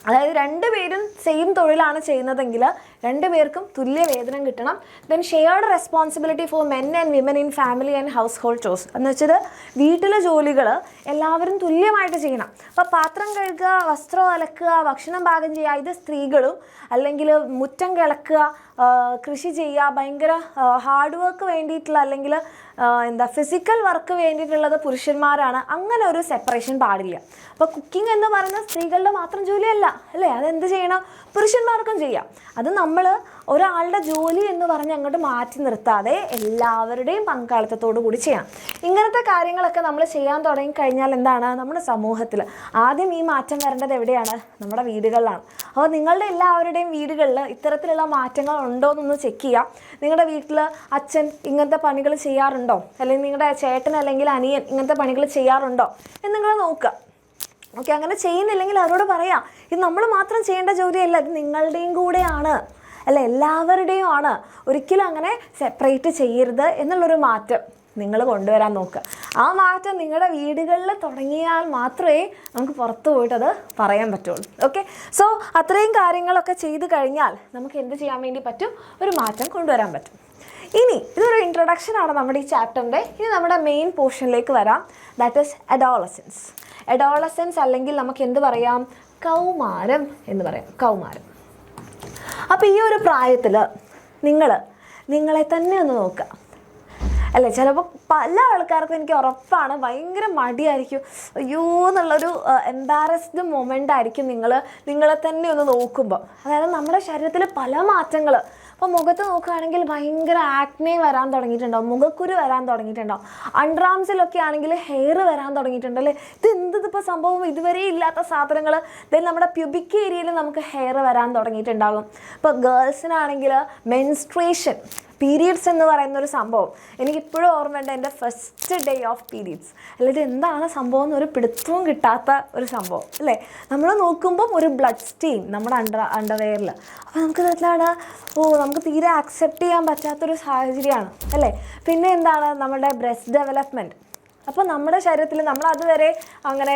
അതായത് 2 പേരും സെയിം തൊഴിലാണ് ചെയ്യുന്നതെങ്കിൽ 2 പേർക്കും തുല്യ വേതനം കിട്ടണം. Then shared responsibility for men and women in family and house hold chose എന്ന് വെച്ചത് വീട്ടിലെ ജോലികൾ എല്ലാവരും തുല്യമായിട്ട് ചെയ്യണം. അപ്പോൾ പാത്രം കഴുകുക, വസ്ത്രം അലക്കുക, ഭക്ഷണം പാകം ചെയ്യുക, ഇത് സ്ത്രീകളും, അല്ലെങ്കിൽ മുറ്റം കിളക്കുക, കൃഷി ചെയ്യുക, ഭയങ്കര ഹാർഡ് വർക്ക് വേണ്ടിയിട്ടുള്ള അല്ലെങ്കിൽ ഫിസിക്കൽ വർക്ക് വേണ്ടിയിട്ടുള്ളത് പുരുഷന്മാരാണ്. അങ്ങനെ ഒരു സെപ്പറേഷൻ പാടില്ല. അപ്പോൾ കുക്കിംഗ് എന്ന് പറയുന്ന സ്ത്രീകളുടെ മാത്രം ജോലിയല്ല അല്ലേ? അതെന്ത് ചെയ്യണം, പുരുഷന്മാർക്കും ചെയ്യാം. അത് നമ്മൾ ഒരാളുടെ ജോലി എന്ന് പറഞ്ഞ് അങ്ങോട്ട് മാറ്റി നിർത്താതെ എല്ലാവരുടെയും പങ്കാളിത്തത്തോടു കൂടി ചെയ്യണം. ഇങ്ങനത്തെ കാര്യങ്ങളൊക്കെ നമ്മൾ ചെയ്യാൻ തുടങ്ങിക്കഴിഞ്ഞാൽ എന്താണ്, നമ്മുടെ സമൂഹത്തിൽ ആദ്യം ഈ മാറ്റം വരേണ്ടത് എവിടെയാണ്, നമ്മുടെ വീടുകളിലാണ്. അപ്പോൾ നിങ്ങളുടെ എല്ലാവരുടെയും വീടുകളിൽ ഇത്തരത്തിലുള്ള മാറ്റങ്ങൾ ഉണ്ടോ എന്നൊന്ന് ചെക്ക് ചെയ്യാം. നിങ്ങളുടെ വീട്ടിൽ അച്ഛൻ ഇങ്ങനത്തെ പണികൾ ചെയ്യാറുണ്ടോ, അല്ലെങ്കിൽ നിങ്ങളുടെ ചേട്ടൻ അല്ലെങ്കിൽ അനിയൻ ഇങ്ങനത്തെ പണികൾ ചെയ്യാറുണ്ടോ എന്ന് നിങ്ങൾ നോക്കുക. ഓക്കെ, അങ്ങനെ ചെയ്യുന്നില്ലെങ്കിൽ അവരോട് പറയാം, ഇത് നമ്മൾ മാത്രം ചെയ്യേണ്ട ജോലിയല്ല, ഇത് നിങ്ങളുടെയും കൂടെയാണ് അല്ല, എല്ലാവരുടെയും ആണ്. ഒരിക്കലും അങ്ങനെ സെപ്പറേറ്റ് ചെയ്യരുത് എന്നുള്ളൊരു മാറ്റം നിങ്ങൾ കൊണ്ടുവരാൻ നോക്കുക. ആ മാറ്റം നിങ്ങളുടെ വീടുകളിൽ തുടങ്ങിയാൽ മാത്രമേ നമുക്ക് പുറത്ത് പോയിട്ടത് പറയാൻ പറ്റുള്ളൂ. ഓക്കെ, സോ അത്രയും കാര്യങ്ങളൊക്കെ ചെയ്ത് കഴിഞ്ഞാൽ നമുക്ക് എന്ത് ചെയ്യാൻ വേണ്ടി പറ്റും, ഒരു മാറ്റം കൊണ്ടുവരാൻ പറ്റും. ഇനി ഇതൊരു ഇൻട്രൊഡക്ഷനാണ് നമ്മുടെ ഈ ചാപ്റ്ററിൻ്റെ. ഇനി നമ്മുടെ മെയിൻ പോർഷനിലേക്ക് വരാം. That is adolescence. അഡോളസൻസ് അല്ലെങ്കിൽ നമുക്ക് എന്ത് പറയാം, കൗമാരം എന്ന് പറയാം. കൗമാരം. അപ്പോൾ ഈ ഒരു പ്രായത്തിൽ നിങ്ങളെ തന്നെ ഒന്ന് നോക്കുക അല്ലേ? ചിലപ്പോൾ പല ആൾക്കാർക്കും എനിക്ക് ഉറപ്പാണ് ഭയങ്കര മടിയായിരിക്കും, അയ്യോ എന്നുള്ളൊരു എംബാരസ്ഡ് മൊമെൻ്റ് ആയിരിക്കും നിങ്ങളെ തന്നെ ഒന്ന് നോക്കുമ്പോൾ. അതായത് നമ്മുടെ ശരീരത്തിൽ പല മാറ്റങ്ങൾ. അപ്പോൾ മുഖത്ത് നോക്കുകയാണെങ്കിൽ ഭയങ്കര ആക്നെ വരാൻ തുടങ്ങിയിട്ടുണ്ടാവും, മുഖക്കുരു വരാൻ തുടങ്ങിയിട്ടുണ്ടാവും, അണ്ടർആംസിലൊക്കെ ആണെങ്കിൽ ഹെയർ വരാൻ തുടങ്ങിയിട്ടുണ്ട് അല്ലേ? ഇതിപ്പോൾ സംഭവം ഇതുവരെ ഇല്ലാത്ത സാധനങ്ങൾ. ദെൻ നമ്മുടെ പ്യൂബിക് ഏരിയയിൽ നമുക്ക് ഹെയർ വരാൻ തുടങ്ങിയിട്ടുണ്ടാകും. ഇപ്പോൾ ഗേൾസിനാണെങ്കിൽ മെൻസ്ട്രേഷൻ, പീരീഡ്സ് എന്ന് പറയുന്നൊരു സംഭവം എനിക്കിപ്പോഴും ഓർമ്മയുണ്ട്. എൻ്റെ ഫസ്റ്റ് ഡേ ഓഫ് പീരീഡ്സ് അല്ലെങ്കിൽ എന്താണ് സംഭവം എന്നൊരു പിടുത്തവും കിട്ടാത്ത ഒരു സംഭവം അല്ലേ? നമ്മൾ നോക്കുമ്പം ഒരു ബ്ലഡ് സ്റ്റെയിൻ നമ്മുടെ അണ്ടർവെയറിൽ. അപ്പോൾ നമുക്ക് എന്താണ്, നമുക്ക് തീരെ അക്സെപ്റ്റ് ചെയ്യാൻ പറ്റാത്തൊരു സാഹചര്യമാണ് അല്ലേ? പിന്നെ എന്താണ് നമ്മുടെ ബ്രസ്റ്റ് ഡെവലപ്മെൻറ്റ്. അപ്പോൾ നമ്മുടെ ശരീരത്തിൽ നമ്മൾ അതുവരെ അങ്ങനെ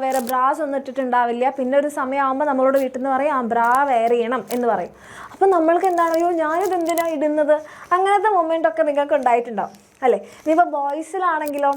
വേറെ ബ്രാസ് ഒന്നും ഇട്ടിട്ടുണ്ടാവില്ല. പിന്നെ ഒരു സമയമാകുമ്പോൾ നമ്മളോട് വീട്ടിൽ നിന്ന് പറയും, ബ്രാ വെയർ ചെയ്യണം എന്ന് പറയും. അപ്പം നമ്മൾക്ക് എന്താണ്, അയ്യോ ഞാനിത് എന്തിനാണ് ഇടുന്നത്, അങ്ങനത്തെ മൊമെൻ്റൊക്കെ നിങ്ങൾക്ക് ഉണ്ടായിട്ടുണ്ടാവും അല്ലേ? ഇനിയിപ്പോൾ ബോയ്സിലാണെങ്കിലോ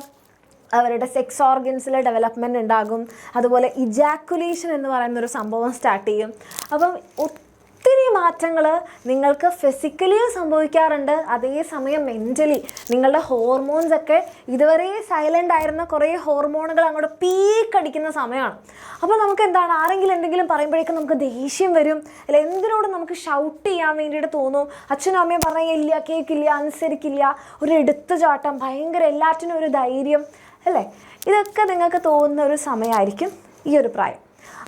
അവരുടെ സെക്സ് ഓർഗൻസിൽ ഡെവലപ്മെൻറ്റ് ഉണ്ടാകും. അതുപോലെ ഇജാക്കുലേഷൻ എന്ന് പറയുന്നൊരു സംഭവം സ്റ്റാർട്ട് ചെയ്യും. അപ്പം ഒത്തിരി മാറ്റങ്ങൾ നിങ്ങൾക്ക് ഫിസിക്കലിയും സംഭവിക്കാറുണ്ട്. അതേസമയം മെൻ്റലി നിങ്ങളുടെ ഹോർമോൺസൊക്കെ ഇതുവരെ സൈലൻ്റ് ആയിരുന്ന കുറേ ഹോർമോണുകൾ അങ്ങോട്ട് പീക്കടിക്കുന്ന സമയമാണ്. അപ്പോൾ നമുക്ക് എന്താണ്, ആരെങ്കിലും എന്തെങ്കിലും പറയുമ്പോഴേക്കും നമുക്ക് ദേഷ്യം വരും അല്ല, എന്തിനോടും നമുക്ക് ഷൗട്ട് ചെയ്യാൻ വേണ്ടിയിട്ട് തോന്നും. അച്ഛനും അമ്മയും പറഞ്ഞാൽ ഇല്ല, കേൾക്കില്ല, അനുസരിക്കില്ല, ഒരു എടുത്തുചാട്ടം, ഭയങ്കര എല്ലാറ്റിനും ഒരു ധൈര്യം അല്ലേ? ഇതൊക്കെ നിങ്ങൾക്ക് തോന്നുന്ന ഒരു സമയമായിരിക്കും ഈ ഒരു പ്രായം.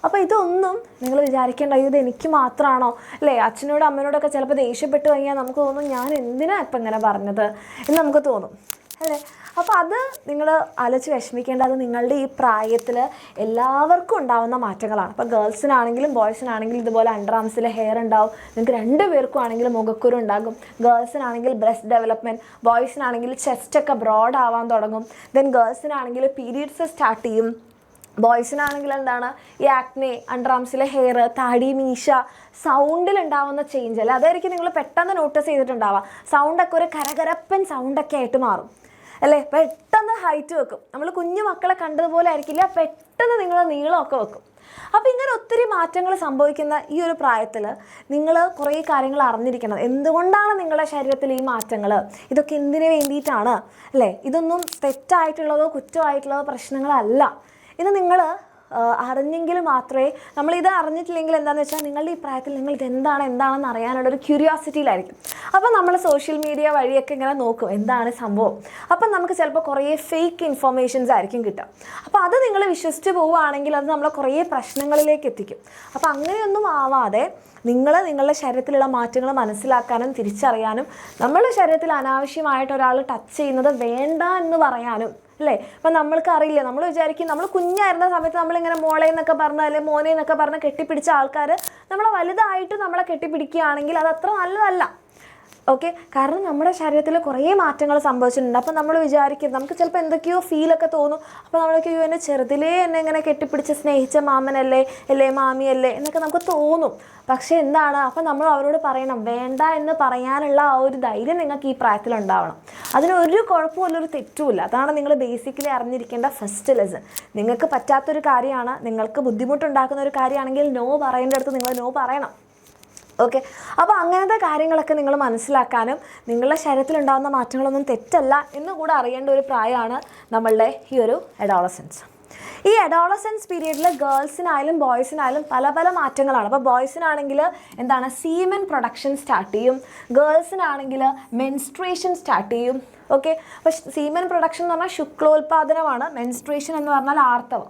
അപ്പോൾ ഇതൊന്നും നിങ്ങൾ വിചാരിക്കേണ്ട, ഇത് എനിക്ക് മാത്രമാണോ അല്ലേ? അച്ഛനോടും അമ്മയോടൊക്കെ ചിലപ്പോൾ ദേഷ്യപ്പെട്ട് കഴിഞ്ഞാൽ നമുക്ക് തോന്നും, ഞാൻ എന്തിനാണ് ഇപ്പം ഇങ്ങനെ പറഞ്ഞത് എന്ന് നമുക്ക് തോന്നും അല്ലേ? അപ്പോൾ അത് നിങ്ങൾ ആലോചിച്ച് വിഷമിക്കേണ്ട, അത് നിങ്ങളുടെ ഈ പ്രായത്തിൽ എല്ലാവർക്കും ഉണ്ടാകുന്ന മാറ്റങ്ങളാണ്. അപ്പോൾ ഗേൾസിനാണെങ്കിലും ബോയ്സിനാണെങ്കിലും ഇതുപോലെ അണ്ടർ ആംസിൽ ഹെയർ ഉണ്ടാവും. നിങ്ങൾക്ക് 2 പേർക്കും ആണെങ്കിലും മുഖക്കുരു ഉണ്ടാകും. ഗേൾസിനാണെങ്കിൽ ബ്രസ്റ്റ് ഡെവലപ്മെൻറ്റ്, ബോയ്സിനാണെങ്കിൽ ചെസ്റ്റൊക്കെ ബ്രോഡ് ആവാൻ തുടങ്ങും. ദെൻ ഗേൾസിനാണെങ്കിൽ പീരിയഡ്സ് സ്റ്റാർട്ട് ചെയ്യും. ബോയ്സിനാണെങ്കിൽ എന്താണ് ഈ ആക്നെ, അണ്ടർ ആംസിലെ ഹെയർ, താടി, മീശ, സൗണ്ടിലുണ്ടാവുന്ന ചേഞ്ച് അല്ലേ, അതായിരിക്കും നിങ്ങൾ പെട്ടെന്ന് നോട്ടീസ് ചെയ്തിട്ടുണ്ടാവുക. സൗണ്ടൊക്കെ ഒരു കരകരപ്പൻ സൗണ്ടൊക്കെ ആയിട്ട് മാറും അല്ലേ? പെട്ടെന്ന് ഹൈറ്റ് വെക്കും. നമ്മൾ കുഞ്ഞു മക്കളെ കണ്ടതുപോലെ ആയിരിക്കില്ല, പെട്ടെന്ന് നിങ്ങൾ നീളമൊക്കെ വെക്കും. അപ്പോൾ ഇങ്ങനെ ഒത്തിരി മാറ്റങ്ങൾ സംഭവിക്കുന്ന ഈ ഒരു പ്രായത്തിൽ നിങ്ങൾ കുറേ കാര്യങ്ങൾ അറിഞ്ഞിരിക്കണം. എന്തുകൊണ്ടാണ് നിങ്ങളുടെ ശരീരത്തിൽ ഈ മാറ്റങ്ങൾ, ഇതൊക്കെ എന്തിനു വേണ്ടിയിട്ടാണ് അല്ലേ? ഇതൊന്നും തെറ്റായിട്ടുള്ളതോ കുറ്റമായിട്ടുള്ളതോ പ്രശ്നങ്ങളല്ല. ഇത് നിങ്ങൾ അറിഞ്ഞെങ്കിൽ മാത്രമേ, നമ്മളിത് അറിഞ്ഞിട്ടില്ലെങ്കിൽ എന്താണെന്ന് വെച്ചാൽ നിങ്ങളുടെ ഈ പ്രായത്തിൽ നിങ്ങൾ എന്താണെന്ന് അറിയാനുള്ളൊരു ക്യൂരിയോസിറ്റിയിലായിരിക്കും. അപ്പോൾ നമ്മൾ സോഷ്യൽ മീഡിയ വഴിയൊക്കെ ഇങ്ങനെ നോക്കും എന്താണ് സംഭവം. അപ്പം നമുക്ക് ചിലപ്പോൾ കുറേ ഫേക്ക് ഇൻഫർമേഷൻസ് ആയിരിക്കും കിട്ടുക. അപ്പോൾ അത് നിങ്ങൾ വിശ്വസിച്ച് പോവുകയാണെങ്കിൽ അത് നമ്മളെ കുറേ പ്രശ്നങ്ങളിലേക്ക് എത്തിക്കും. അപ്പോൾ അങ്ങനെയൊന്നും ആവാതെ നിങ്ങളുടെ ശരീരത്തിലുള്ള മാറ്റങ്ങൾ മനസ്സിലാക്കാനും തിരിച്ചറിയാനും, നമ്മളുടെ ശരീരത്തിൽ അനാവശ്യമായിട്ട് ഒരാൾ ടച്ച് ചെയ്യുന്നത് വേണ്ട എന്ന് പറയാനും അല്ലേ? അപ്പം നമ്മൾക്ക് അറിയില്ല, നമ്മൾ വിചാരിക്കും നമ്മൾ കുഞ്ഞായിരുന്ന സമയത്ത് നമ്മളിങ്ങനെ മോളെ എന്നൊക്കെ പറഞ്ഞ അല്ലെങ്കിൽ മോനെ എന്നൊക്കെ പറഞ്ഞ് കെട്ടിപ്പിടിച്ച ആൾക്കാർ നമ്മളെ വലുതായിട്ട് നമ്മളെ കെട്ടിപ്പിടിക്കുകയാണെങ്കിൽ അത് അത്ര നല്ലതല്ല. ഓക്കെ, കാരണം നമ്മുടെ ശരീരത്തിൽ കുറേ മാറ്റങ്ങൾ സംഭവിച്ചിട്ടുണ്ട്. അപ്പോൾ നമ്മൾ വിചാരിക്കും, നമുക്ക് ചിലപ്പോൾ എന്തൊക്കെയോ ഫീലൊക്കെ തോന്നും. അപ്പോൾ നമ്മളൊക്കെ എന്നെ ചെറുതിലേ എന്നെ ഇങ്ങനെ കെട്ടിപ്പിടിച്ച് സ്നേഹിച്ച മാമനല്ലേ അല്ലേ മാമിയല്ലേ എന്നൊക്കെ നമുക്ക് തോന്നും. പക്ഷേ എന്താണ്, അപ്പോൾ നമ്മൾ അവരോട് പറയണം, വേണ്ട എന്ന് പറയാനുള്ള ആ ഒരു ധൈര്യം നിങ്ങൾക്ക് ഈ പ്രായത്തിലുണ്ടാവണം. അതിനൊരു കുഴപ്പമില്ല, ഒരു തെറ്റുമില്ല. അതാണ് നിങ്ങൾ ബേസിക്കലി അറിഞ്ഞിരിക്കേണ്ട ഫസ്റ്റ് ലെസൺ. നിങ്ങൾക്ക് പറ്റാത്തൊരു കാര്യമാണ്, നിങ്ങൾക്ക് ബുദ്ധിമുട്ടുണ്ടാക്കുന്ന ഒരു കാര്യമാണെങ്കിൽ നോ പറയേണ്ടടുത്ത് നിങ്ങൾ നോ പറയണം. ഓക്കെ, അപ്പോൾ അങ്ങനത്തെ കാര്യങ്ങളൊക്കെ നിങ്ങൾ മനസ്സിലാക്കാനും നിങ്ങളുടെ ശരീരത്തിലുണ്ടാകുന്ന മാറ്റങ്ങളൊന്നും തെറ്റല്ല എന്നുകൂടെ അറിയേണ്ട ഒരു പ്രായമാണ് നമ്മളുടെ ഈ ഒരു അഡോളസൻസ്. ഈ അഡോളസൻസ് പീരീഡിൽ ഗേൾസിനായാലും ബോയ്സിനായാലും പല പല മാറ്റങ്ങളാണ്. അപ്പോൾ ബോയ്സിനാണെങ്കിൽ എന്താണ്, സീമൻ പ്രൊഡക്ഷൻ സ്റ്റാർട്ട് ചെയ്യും. ഗേൾസിനാണെങ്കിൽ മെൻസ്ട്രേഷൻ സ്റ്റാർട്ട് ചെയ്യും. ഓക്കെ, അപ്പോൾ സീമൻ പ്രൊഡക്ഷൻ എന്ന് പറഞ്ഞാൽ ശുക്ലോത്പാദനമാണ്, മെൻസ്ട്രേഷൻ എന്ന് പറഞ്ഞാൽ ആർത്തവം.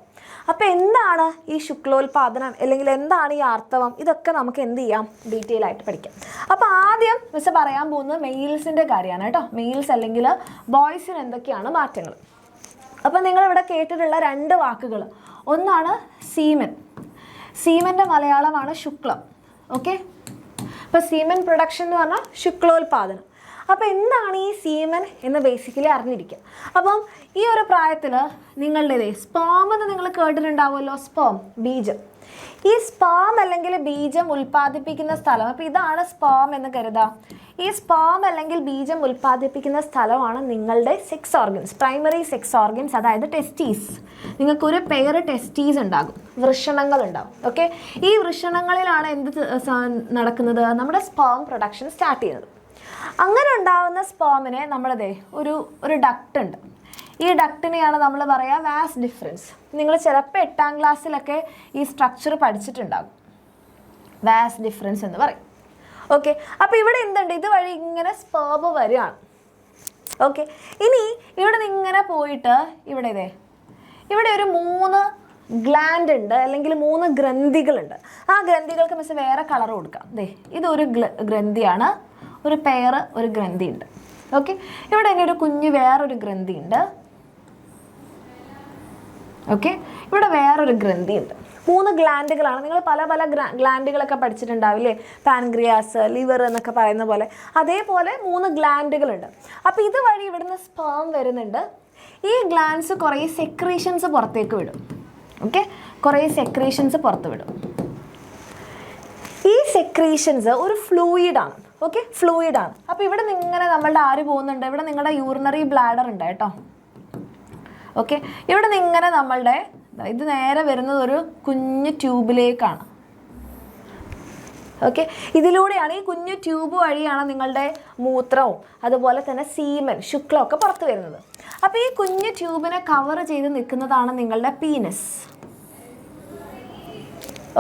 അപ്പോൾ എന്താണ് ഈ ശുക്ലോത്പാദനം അല്ലെങ്കിൽ എന്താണ് ഈ ആർത്തവം, ഇതൊക്കെ നമുക്ക് എന്ത് ചെയ്യാം, ഡീറ്റെയിൽ ആയിട്ട് പഠിക്കാം. അപ്പോൾ ആദ്യം മിസ് പറയാൻ പോകുന്നത് മെയിൽസിൻ്റെ കാര്യമാണ് കേട്ടോ. മെയിൽസ് അല്ലെങ്കിൽ ബോയ്സിന് എന്തൊക്കെയാണ് മാറ്റങ്ങൾ. അപ്പോൾ നിങ്ങളിവിടെ കേട്ടിട്ടുള്ള 2 വാക്കുകൾ, ഒന്നാണ് സീമൻ. സീമൻ്റെ മലയാളമാണ് ശുക്ലം. ഓക്കെ, അപ്പോൾ സീമൻ പ്രൊഡക്ഷൻ എന്ന് പറഞ്ഞാൽ ശുക്ലോത്പാദനം. അപ്പോൾ എന്താണ് ഈ സീമൻ എന്ന് ബേസിക്കലി അറിഞ്ഞിരിക്കുക. അപ്പം ഈ ഒരു പ്രായത്തിൽ നിങ്ങളുടേത് സ്പേം എന്ന് നിങ്ങൾ കേട്ടിട്ടുണ്ടാവുമല്ലോ, സ്പേം, ബീജം. ഈ സ്പേം അല്ലെങ്കിൽ ബീജം ഉൽപ്പാദിപ്പിക്കുന്ന സ്ഥലം, അപ്പോൾ ഇതാണ് സ്പേം എന്ന് കരുതുക. ഈ സ്പേം അല്ലെങ്കിൽ ബീജം ഉൽപ്പാദിപ്പിക്കുന്ന സ്ഥലമാണ് നിങ്ങളുടെ sex organs, primary sex organs, അതായത് ടെസ്റ്റീസ്. നിങ്ങൾക്കൊരു പെയർ ടെസ്റ്റീസ് ഉണ്ടാകും, വൃഷണങ്ങൾ ഉണ്ടാകും. ഓക്കെ, ഈ വൃഷണങ്ങളിലാണ് എന്ത് നടക്കുന്നത്, നമ്മുടെ സ്പേം പ്രൊഡക്ഷൻ സ്റ്റാർട്ട് ചെയ്യുന്നത്. അങ്ങനെ ഉണ്ടാകുന്ന സ്പേമിനെ നമ്മളതേ ഒരു ഡക്റ്റ് ഉണ്ട്. ഈ ഡക്റ്റിനെയാണ് നമ്മൾ പറയുക വാസ് ഡിഫറൻസ്. നിങ്ങൾ ചിലപ്പോൾ 8ാം ക്ലാസ്സിലൊക്കെ ഈ സ്ട്രക്ചർ പഠിച്ചിട്ടുണ്ടാകും, വാസ് ഡിഫറൻസ് എന്ന് പറയും. ഓക്കെ, അപ്പോൾ ഇവിടെ എന്തുണ്ട്, ഇതുവഴി ഇങ്ങനെ സ്പേം വരികയാണ്. ഓക്കെ, ഇനി ഇവിടെ നിന്ന് ഇങ്ങനെ പോയിട്ട് ഇവിടെ ഒരു 3 ഗ്ലാൻഡ് ഉണ്ട് അല്ലെങ്കിൽ 3 ഗ്രന്ഥികളുണ്ട്. ആ ഗ്രന്ഥികൾക്ക് മിസ് വേറെ കളർ കൊടുക്കാം. ഇതൊരു ഗ്രന്ഥിയാണ്, ഒരു പെയർ ഒരു ഗ്രന്ഥി ഉണ്ട്. ഓക്കെ, ഇവിടെ ഇനി ഒരു കുഞ്ഞ് വേറൊരു ഗ്രന്ഥി ഉണ്ട്. ഓക്കെ, ഇവിടെ വേറൊരു ഗ്രന്ഥി ഉണ്ട്. 3 ഗ്ലാൻഡുകളാണ്. നിങ്ങൾ പല പല ഗ്ലാൻഡുകളൊക്കെ പഠിച്ചിട്ടുണ്ടാവില്ലേ, പാൻക്രിയാസ്, ലിവർ എന്നൊക്കെ പറയുന്ന പോലെ. അതേപോലെ 3 ഗ്ലാൻഡുകളുണ്ട്. അപ്പോൾ ഇതുവഴി ഇവിടുന്ന് സ്പേം വരുന്നുണ്ട്. ഈ ഗ്ലാൻഡ്സ് കുറേ സെക്രീഷൻസ് പുറത്തേക്ക് വിടും. ഓക്കെ, കുറേ സെക്രീഷൻസ് പുറത്ത് വിടും. ഈ സെക്രീഷൻസ് ഒരു ഫ്ലൂയിഡാണ്. ഓക്കെ, ഫ്ലൂയിഡാണ്. അപ്പോൾ ഇവിടെ നിങ്ങനെ നമ്മളുടെ ആര് പോകുന്നുണ്ട്, ഇവിടെ നിങ്ങളുടെ യൂറിനറി ബ്ലാഡർ ഉണ്ട് കേട്ടോ. ഓക്കെ, ഇവിടെ നിങ്ങനെ നമ്മളുടെ ഇത് നേരെ വരുന്നത് ഒരു കുഞ്ഞു ട്യൂബിലേക്കാണ്. ഓക്കെ, ഇതിലൂടെയാണ്, ഈ കുഞ്ഞു ട്യൂബ് വഴിയാണ് നിങ്ങളുടെ മൂത്രവും അതുപോലെ തന്നെ സീമൻ, ശുക്ലമൊക്കെ പുറത്ത് വരുന്നത്. അപ്പോൾ ഈ കുഞ്ഞു ട്യൂബിനെ കവർ ചെയ്ത് നിൽക്കുന്നതാണ് നിങ്ങളുടെ പീനസ്.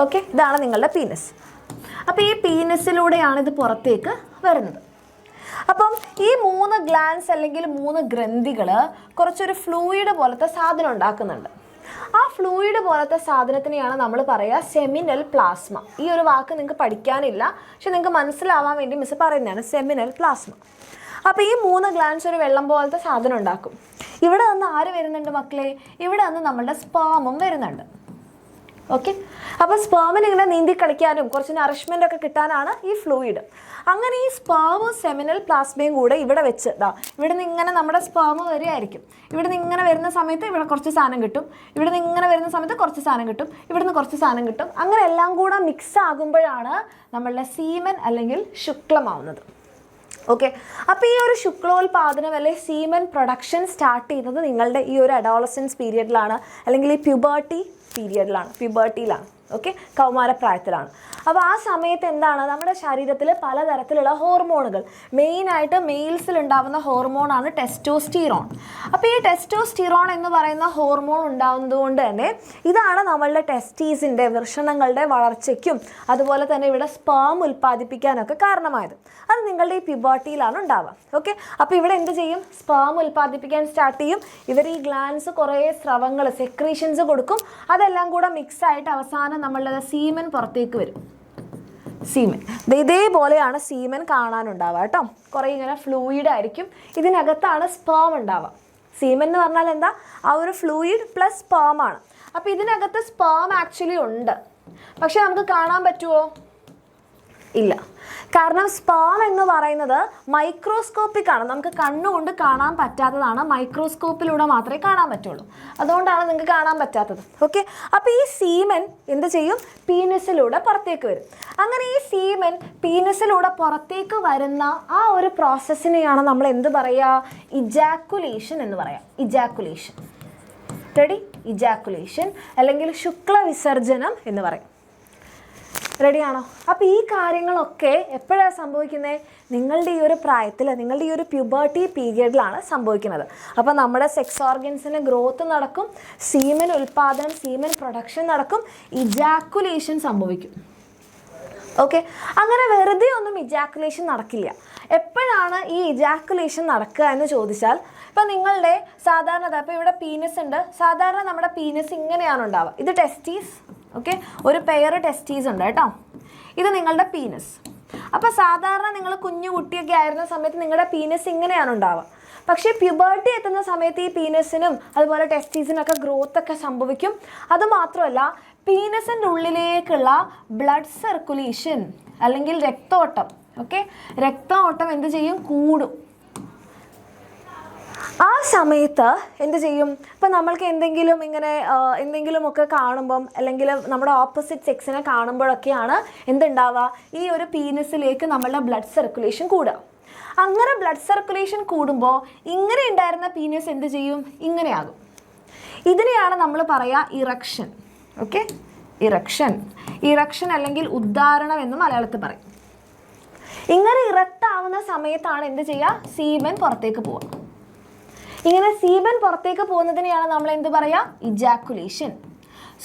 ഓക്കെ, ഇതാണ് നിങ്ങളുടെ പീനസ്. അപ്പോൾ ഈ പീനസിലൂടെയാണ് ഇത് പുറത്തേക്ക് വരുന്നത്. അപ്പം ഈ 3 ഗ്ലാൻഡ്സ് അല്ലെങ്കിൽ 3 ഗ്രന്ഥികൾ കുറച്ചൊരു ഫ്ലൂയിഡ് പോലത്തെ സാധനം ഉണ്ടാക്കുന്നുണ്ട്. ആ ഫ്ലൂയിഡ് പോലത്തെ സാധനത്തിനെയാണ് നമ്മൾ പറയുക സെമിനൽ പ്ലാസ്മ. ഈ ഒരു വാക്ക് നിങ്ങൾക്ക് പഠിക്കാനില്ല, പക്ഷെ നിങ്ങൾക്ക് മനസ്സിലാവാൻ വേണ്ടി മിസ് പറയുന്നതാണ് സെമിനൽ പ്ലാസ്മ. അപ്പോൾ ഈ 3 ഗ്ലാൻസ് ഒരു വെള്ളം പോലത്തെ സാധനം ഉണ്ടാക്കും. ഇവിടെ നിന്ന് ആര് വരുന്നുണ്ട് മക്കളെ? ഇവിടെ നിന്ന് നമ്മളുടെ സ്പേമും വരുന്നുണ്ട്. ഓക്കെ, അപ്പോൾ സ്പേമിന് ഇങ്ങനെ നീന്തി കളിക്കാനും കുറച്ച് നറിഷ്മെൻ്റ് ഒക്കെ കിട്ടാനാണ് ഈ ഫ്ലൂയിഡ്. അങ്ങനെ ഈ സ്പേമും സെമിനൽ പ്ലാസ്മയും കൂടെ ഇവിടെ വെച്ച് ഇവിടെ നിന്ന് ഇങ്ങനെ നമ്മുടെ സ്പേം വരികയായിരിക്കും. ഇവിടെ നിന്ന് ഇങ്ങനെ വരുന്ന സമയത്ത് ഇവിടെ കുറച്ച് സാധനം കിട്ടും, ഇവിടെ നിന്ന് ഇങ്ങനെ വരുന്ന സമയത്ത് കുറച്ച് സാധനം കിട്ടും, ഇവിടെ നിന്ന് കുറച്ച് സാധനം കിട്ടും. അങ്ങനെ എല്ലാം കൂടെ മിക്സ് ആകുമ്പോഴാണ് നമ്മളുടെ സീമൻ അല്ലെങ്കിൽ ശുക്ലമാവുന്നത്. ഓക്കെ, അപ്പോൾ ഈ ഒരു ശുക്ലോത്പാദനം അല്ലെങ്കിൽ സീമൻ പ്രൊഡക്ഷൻ സ്റ്റാർട്ട് ചെയ്യുന്നത് നിങ്ങളുടെ ഈ ഒരു അഡോളസൻസ് പീരിയഡിലാണ്, അല്ലെങ്കിൽ ഈ പ്യൂബർട്ടിയിലാണ്. ഓക്കെ, കൗമാരപ്രായത്തിലാണ്. അപ്പോൾ ആ സമയത്ത് എന്താണ്, നമ്മുടെ ശരീരത്തിൽ പലതരത്തിലുള്ള ഹോർമോണുകൾ, മെയിനായിട്ട് മെയിൽസിൽ ഉണ്ടാകുന്ന ഹോർമോണാണ് ടെസ്റ്റോസ്റ്റിറോൺ. അപ്പോൾ ഈ ടെസ്റ്റോസ്റ്റിറോൺ എന്ന് പറയുന്ന ഹോർമോൺ ഉണ്ടാകുന്നത് കൊണ്ട് തന്നെ ഇതാണ് നമ്മളുടെ ടെസ്റ്റീസിൻ്റെ വൃഷണങ്ങളുടെ വളർച്ചയ്ക്കും അതുപോലെ തന്നെ ഇവിടെ സ്പേം ഉൽപ്പാദിപ്പിക്കാനൊക്കെ കാരണമായത്. അത് നിങ്ങളുടെ ഈ പ്യൂബർട്ടിയിലാണ് ഉണ്ടാവുക. ഓക്കെ, അപ്പോൾ ഇവിടെ എന്ത് ചെയ്യും, സ്പേം ഉൽപ്പാദിപ്പിക്കാൻ സ്റ്റാർട്ട് ചെയ്യും. ഇവർ ഈ ഗ്ലാൻസ് കുറേ സ്രവങ്ങൾ സെക്രീഷൻസ് കൊടുക്കും. അതെല്ലാം കൂടെ മിക്സ് ആയിട്ട് അവസാനം നമ്മളുടെ സീമൻ പുറത്തേക്ക് വരും. സീമൻ ഇതേപോലെയാണ് സീമൻ കാണാനുണ്ടാവുക കേട്ടോ. കുറേ ഇങ്ങനെ ഫ്ലൂയിഡ് ആയിരിക്കും. ഇതിനകത്താണ് സ്പേം ഉണ്ടാവുക. സീമൻ എന്ന് പറഞ്ഞാൽ എന്താ, ആ ഒരു ഫ്ലൂയിഡ് പ്ലസ് സ്പേം ആണ്. അപ്പോൾ ഇതിനകത്ത് സ്പേം ആക്ച്വലി ഉണ്ട്, പക്ഷെ നമുക്ക് കാണാൻ പറ്റുമോ? ഇല്ല. കാരണം സ്പേം എന്ന് പറയുന്നത് മൈക്രോസ്കോപ്പിക് ആണ്, നമുക്ക് കണ്ണുകൊണ്ട് കാണാൻ പറ്റാത്തതാണ്, മൈക്രോസ്കോപ്പിലൂടെ മാത്രമേ കാണാൻ പറ്റുള്ളൂ. അതുകൊണ്ടാണ് നിങ്ങൾക്ക് കാണാൻ പറ്റാത്തത്. ഓക്കെ, അപ്പോൾ ഈ സീമൻ എന്ത് ചെയ്യും, പീനസിലൂടെ പുറത്തേക്ക് വരും. അങ്ങനെ ഈ സീമൻ പീനസിലൂടെ പുറത്തേക്ക് വരുന്ന ആ ഒരു പ്രോസസ്സിനെയാണ് നമ്മൾ എന്ത് പറയുക, ഇജാക്കുലേഷൻ എന്ന് പറയാം. Ejaculation, ready? ഇജാക്കുലേഷൻ അല്ലെങ്കിൽ ശുക്ലവിസർജനം എന്ന് പറയും. റെഡിയാണോ? അപ്പോൾ ഈ കാര്യങ്ങളൊക്കെ എപ്പോഴാണ് സംഭവിക്കുന്നത്, നിങ്ങളുടെ ഈ ഒരു പ്രായത്തിൽ, നിങ്ങളുടെ ഈ ഒരു പ്യൂബർട്ടി പീരിയഡിലാണ് സംഭവിക്കുന്നത്. അപ്പോൾ നമ്മുടെ സെക്സ് ഓർഗൻസിന് ഗ്രോത്ത് നടക്കും, സീമൻ ഉൽപ്പാദനം, സീമൻ പ്രൊഡക്ഷൻ നടക്കും, ഇജാക്കുലേഷൻ സംഭവിക്കും. ഓക്കെ, അങ്ങനെ വെറുതെ ഒന്നും ഇജാക്കുലേഷൻ നടക്കില്ല. എപ്പോഴാണ് ഈ ഇജാക്കുലേഷൻ നടക്കുക എന്ന് ചോദിച്ചാൽ, ഇപ്പോൾ നിങ്ങളുടെ സാധാരണ ഇപ്പോൾ ഇവിടെ പീനസ് ഉണ്ട്. സാധാരണ നമ്മുടെ പീനസ് ഇങ്ങനെയാണ് ഉണ്ടാവുക. ഇത് ടെസ്റ്റീസ്. ഓക്കെ, ഒരു പെയർ ടെസ്റ്റീസ് ഉണ്ട് കേട്ടോ. ഇത് നിങ്ങളുടെ പീനസ്. അപ്പോൾ സാധാരണ നിങ്ങൾ കുഞ്ഞു കുട്ടിയൊക്കെ ആയിരുന്ന സമയത്ത് നിങ്ങളുടെ പീനസ് ഇങ്ങനെയാണ് ഉണ്ടാവുക. പക്ഷേ പ്യൂബർട്ടി എത്തുന്ന സമയത്ത് ഈ പീനസിനും അതുപോലെ ടെസ്റ്റീസിനൊക്കെ ഗ്രോത്ത് ഒക്കെ സംഭവിക്കും. അതുമാത്രമല്ല, പീനസിൻ്റെ ഉള്ളിലേക്കുള്ള ബ്ലഡ് സർക്കുലേഷൻ അല്ലെങ്കിൽ രക്തോട്ടം, ഓക്കെ, രക്തോട്ടം എന്ത് ചെയ്യും, കൂടും. ആ സമയത്ത് എന്ത് ചെയ്യും, ഇപ്പം നമ്മൾക്ക് എന്തെങ്കിലുമൊക്കെ കാണുമ്പം അല്ലെങ്കിൽ നമ്മുടെ ഓപ്പോസിറ്റ് സെക്സിനെ കാണുമ്പോഴൊക്കെയാണ് എന്തുണ്ടാവുക, ഈ ഒരു പീനസിലേക്ക് നമ്മളുടെ ബ്ലഡ് സർക്കുലേഷൻ കൂടുക. അങ്ങനെ ബ്ലഡ് സർക്കുലേഷൻ കൂടുമ്പോൾ ഇങ്ങനെ ഉണ്ടായിരുന്ന പീനസ് എന്ത് ചെയ്യും, ഇങ്ങനെയാകും. ഇതിനെയാണ് നമ്മൾ പറയുക ഇറക്ഷൻ. ഓക്കെ, ഇറക്ഷൻ അല്ലെങ്കിൽ ഉദ്ധാരണം എന്ന് മലയാളത്തിൽ പറയും. ഇങ്ങനെ ഇറക്റ്റ് ആവുന്ന സമയത്താണ് എന്ത് ചെയ്യുക, സീമൻ പുറത്തേക്ക് പോവുക. ഇങ്ങനെ സീമൻ പുറത്തേക്ക് പോകുന്നതിനെയാണ് നമ്മൾ എന്ത് പറയുക, ഇജാക്കുലേഷൻ.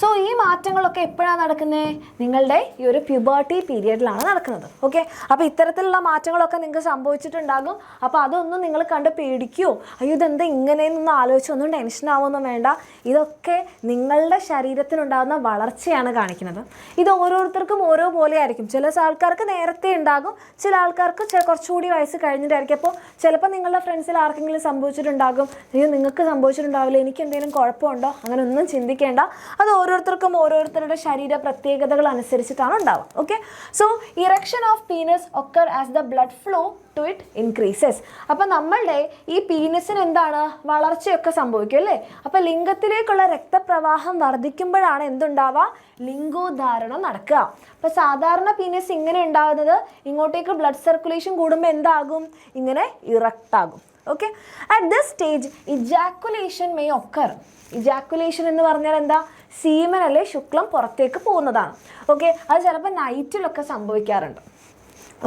സോ ഈ മാറ്റങ്ങളൊക്കെ എപ്പോഴാണ് നടക്കുന്നത്, നിങ്ങളുടെ ഈ ഒരു പ്യൂബർട്ടി പീരിയഡിലാണ് നടക്കുന്നത്. ഓക്കെ, അപ്പോൾ ഇത്തരത്തിലുള്ള മാറ്റങ്ങളൊക്കെ നിങ്ങൾക്ക് സംഭവിച്ചിട്ടുണ്ടാകും. അപ്പോൾ അതൊന്നും നിങ്ങൾ കണ്ട് പേടിക്കുകയോ അയ്യോ ഇതെന്താ ഇങ്ങനെയെന്നൊന്നും ആലോചിച്ചൊന്നും ടെൻഷൻ ആവുമൊന്നും വേണ്ട. ഇതൊക്കെ നിങ്ങളുടെ ശരീരത്തിനുണ്ടാകുന്ന വളർച്ചയാണ് കാണിക്കുന്നത്. ഇത് ഓരോരുത്തർക്കും ഓരോ പോലെ ആയിരിക്കും. ചില ആൾക്കാർക്ക് നേരത്തെ ഉണ്ടാകും, ചില ആൾക്കാർക്ക് കുറച്ചുകൂടി വയസ്സ് കഴിഞ്ഞിട്ടായിരിക്കും. അപ്പോൾ ചിലപ്പോൾ നിങ്ങളുടെ ഫ്രണ്ട്സിൽ ആർക്കെങ്കിലും സംഭവിച്ചിട്ടുണ്ടാകും, അയ്യോ നിങ്ങൾക്ക് സംഭവിച്ചിട്ടുണ്ടാവില്ല, എനിക്ക് എന്തെങ്കിലും കുഴപ്പമുണ്ടോ, അങ്ങനെ ഒന്നും ചിന്തിക്കേണ്ട. അത് ഓരോരുത്തർക്കും ഓരോരുത്തരുടെ ശരീര പ്രത്യേകതകൾ അനുസരിച്ചിട്ടാണ് ഉണ്ടാവുക. Okay, so erection of penis occur as the blood flow to it increases. അപ്പം നമ്മളുടെ ഈ പീനസിന് എന്താണ്, വളർച്ചയൊക്കെ സംഭവിക്കും അല്ലേ. അപ്പം ലിംഗത്തിലേക്കുള്ള രക്തപ്രവാഹം വർദ്ധിക്കുമ്പോഴാണ് എന്തുണ്ടാവുക, ലിംഗോദ്ധാരണം നടക്കുക. അപ്പം സാധാരണ പീനസ് ഇങ്ങനെ ഉണ്ടാകുന്നത്, ഇങ്ങോട്ടേക്ക് ബ്ലഡ് സർക്കുലേഷൻ കൂടുമ്പോൾ എന്താകും, ഇങ്ങനെ ഇറക്റ്റ് ആകും. Okay, at this stage ejaculation may occur. Ejaculation എന്ന് പറഞ്ഞാൽ എന്താ, സീമൻ അല്ലെ ശുക്ലം പുറത്തേക്ക് പോകുന്നതാണ്. ഓക്കെ, അത് ചിലപ്പോൾ നൈറ്റിലൊക്കെ സംഭവിക്കാറുണ്ട്.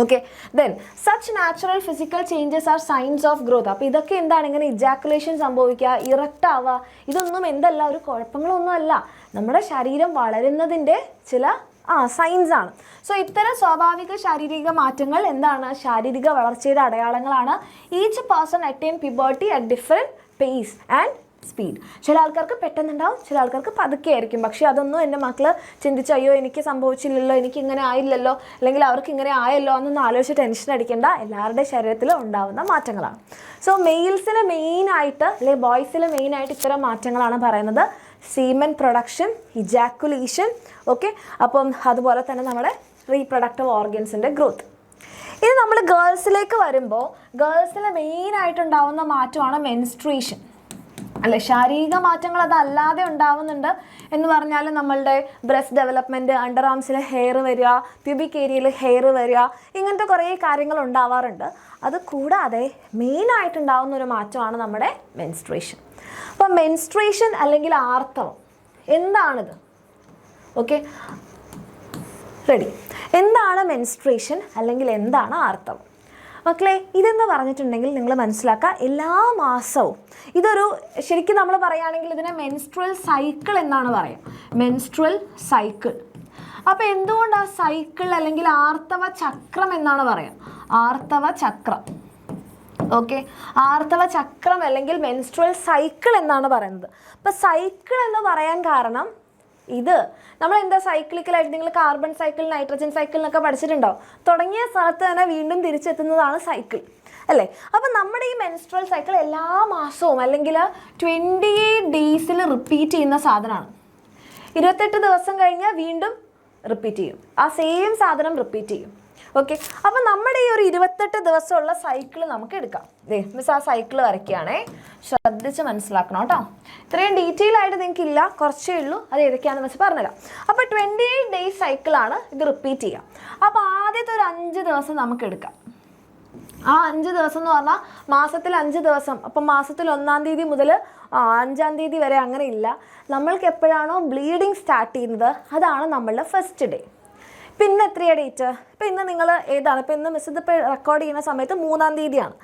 Okay, then such natural physical changes are signs of growth. അപ്പോൾ ഇതൊക്കെ എന്താണ്, ഇങ്ങനെ ഇജാക്കുലേഷൻ സംഭവിക്കുക, ഇറക്റ്റ് ആവുക, ഇതൊന്നും എന്തല്ല, ഒരു കുഴപ്പങ്ങളൊന്നും അല്ല, നമ്മുടെ ശരീരം വളരുന്നതിൻ്റെ ചില സൈൻസ് ആണ്. സോ ഇത്തരം സ്വാഭാവിക ശാരീരിക മാറ്റങ്ങൾ എന്താണ്, ശാരീരിക വളർച്ചയുടെ അടയാളങ്ങളാണ്. Each person attain puberty at different pace and speed. ചില ആൾക്കാർക്ക് പെട്ടെന്നുണ്ടാവും, ചില ആൾക്കാർക്ക് പതുക്കെ ആയിരിക്കും. പക്ഷേ അതൊന്നും എൻ്റെ മക്കൾ ചിന്തിച്ച് അയ്യോ എനിക്ക് സംഭവിച്ചില്ലല്ലോ, എനിക്ക് ഇങ്ങനെ ആയില്ലല്ലോ, അല്ലെങ്കിൽ അവർക്ക് ഇങ്ങനെ ആയല്ലോ എന്നൊന്നും ആലോചിച്ച് ടെൻഷൻ അടിക്കേണ്ട. എല്ലാവരുടെ ശരീരത്തിൽ ഉണ്ടാകുന്ന മാറ്റങ്ങളാണ്. സോ മെയിൽസിന് മെയിനായിട്ട് അല്ലെങ്കിൽ ബോയ്സിൽ മെയിനായിട്ട് ഇത്തരം മാറ്റങ്ങളാണ് പറയുന്നത്. Semen production, ejaculation, okay. അപ്പം അതുപോലെ തന്നെ നമ്മുടെ റീപ്രൊഡക്റ്റീവ് ഓർഗൻസിൻ്റെ ഗ്രോത്ത്. ഇനി നമ്മൾ ഗേൾസിലേക്ക് വരുമ്പോൾ ഗേൾസിൽ മെയിനായിട്ടുണ്ടാവുന്ന മാറ്റമാണ് മെൻസ്ട്രേഷൻ, അല്ലെ? ശാരീരിക മാറ്റങ്ങൾ അതല്ലാതെ ഉണ്ടാവുന്നുണ്ട് എന്ന് പറഞ്ഞാൽ നമ്മളുടെ ബ്രസ്റ്റ് ഡെവലപ്മെൻറ്റ്, അണ്ടർ ആംസിൽ ഹെയർ വരിക, പ്യൂബിക് ഏരിയയിൽ ഹെയർ വരിക, ഇങ്ങനത്തെ കുറേ കാര്യങ്ങൾ ഉണ്ടാവാറുണ്ട്. അത് കൂടാതെ മെയിനായിട്ടുണ്ടാവുന്ന ഒരു മാറ്റമാണ് നമ്മുടെ മെൻസ്ട്രേഷൻ. അപ്പോൾ മെൻസ്ട്രേഷൻ അല്ലെങ്കിൽ ആർത്തവം എന്താണിത്? Okay, ready. എന്താണ് മെൻസ്ട്രേഷൻ അല്ലെങ്കിൽ എന്താണ് ആർത്തവം? മക്കളെ, ഇതെന്ന് പറഞ്ഞിട്ടുണ്ടെങ്കിൽ നിങ്ങൾ മനസ്സിലാക്കുക, എല്ലാ മാസവും ഇതൊരു ശരിക്കും നമ്മൾ പറയുകയാണെങ്കിൽ ഇതിനെ മെൻസ്ട്രൽ സൈക്കിൾ എന്നാണ് പറയുക. Menstrual cycle. അപ്പോൾ എന്തുകൊണ്ടാണ് സൈക്കിൾ അല്ലെങ്കിൽ ആർത്തവ ചക്രം എന്നാണ് പറയുക? ആർത്തവ ചക്രം. ഓക്കെ, ആർത്തവ ചക്രം അല്ലെങ്കിൽ മെൻസ്ട്രൽ സൈക്കിൾ എന്നാണ് പറയുന്നത്. അപ്പോൾ സൈക്കിൾ എന്ന് പറയാൻ കാരണം ഇത് നമ്മൾ എന്താ സൈക്ലിക്കലായിട്ട് നിങ്ങൾ കാർബൺ സൈക്കിൾ, നൈട്രജൻ സൈക്കിൾ എന്നൊക്കെ പഠിച്ചിട്ടുണ്ടോ? തുടങ്ങിയ സ്ഥലത്ത് തന്നെ വീണ്ടും തിരിച്ചെത്തുന്നതാണ് സൈക്കിൾ, അല്ലേ? അപ്പം നമ്മുടെ ഈ മെൻസ്ട്രൽ സൈക്കിൾ എല്ലാ മാസവും അല്ലെങ്കിൽ 28 ഡേയ്സിൽ റിപ്പീറ്റ് ചെയ്യുന്ന സാധനമാണ്. 28 ദിവസം കഴിഞ്ഞാൽ വീണ്ടും റിപ്പീറ്റ് ചെയ്യും, ആ സെയിം സാധനം റിപ്പീറ്റ് ചെയ്യും. ഓക്കെ, അപ്പം നമ്മുടെ ഈ ഒരു 28 ദിവസമുള്ള സൈക്കിൾ നമുക്ക് എടുക്കാം. മിസ് ആ സൈക്കിൾ വരയ്ക്കുകയാണേ, ശ്രദ്ധിച്ച് മനസ്സിലാക്കണം കേട്ടോ. ഇത്രയും ഡീറ്റെയിൽ ആയിട്ട് നിങ്ങൾക്ക് ഇല്ല, കുറച്ചേ ഉള്ളൂ. അത് ഏതൊക്കെയാണെന്ന് വെച്ച് പറഞ്ഞുതരാം. അപ്പോൾ 28 ഡേയ്സ് സൈക്കിളാണ് ഇത് റിപ്പീറ്റ് ചെയ്യുക. അപ്പോൾ ആദ്യത്തെ ഒരു 5 ദിവസം നമുക്ക് എടുക്കാം. ആ 5 ദിവസം എന്ന് പറഞ്ഞാൽ മാസത്തിൽ 5 ദിവസം. അപ്പം മാസത്തിൽ 1-ാം തീയതി മുതൽ 5-ാം തീയതി വരെ അങ്ങനെ ഇല്ല. നമ്മൾക്ക് എപ്പോഴാണോ ബ്ലീഡിങ് സ്റ്റാർട്ട് ചെയ്യുന്നത് അതാണ് നമ്മളുടെ ഫസ്റ്റ് ഡേ. പിന്നെ എത്രയാണ് ഡേറ്റ്? ഇപ്പോൾ ഇന്ന് നിങ്ങൾ ഏതാണ്? ഇപ്പോൾ ഇന്ന് മിസ് ഇതിപ്പോൾ റെക്കോർഡ് ചെയ്യുന്ന സമയത്ത് 3-ാം തീയതിയാണ്.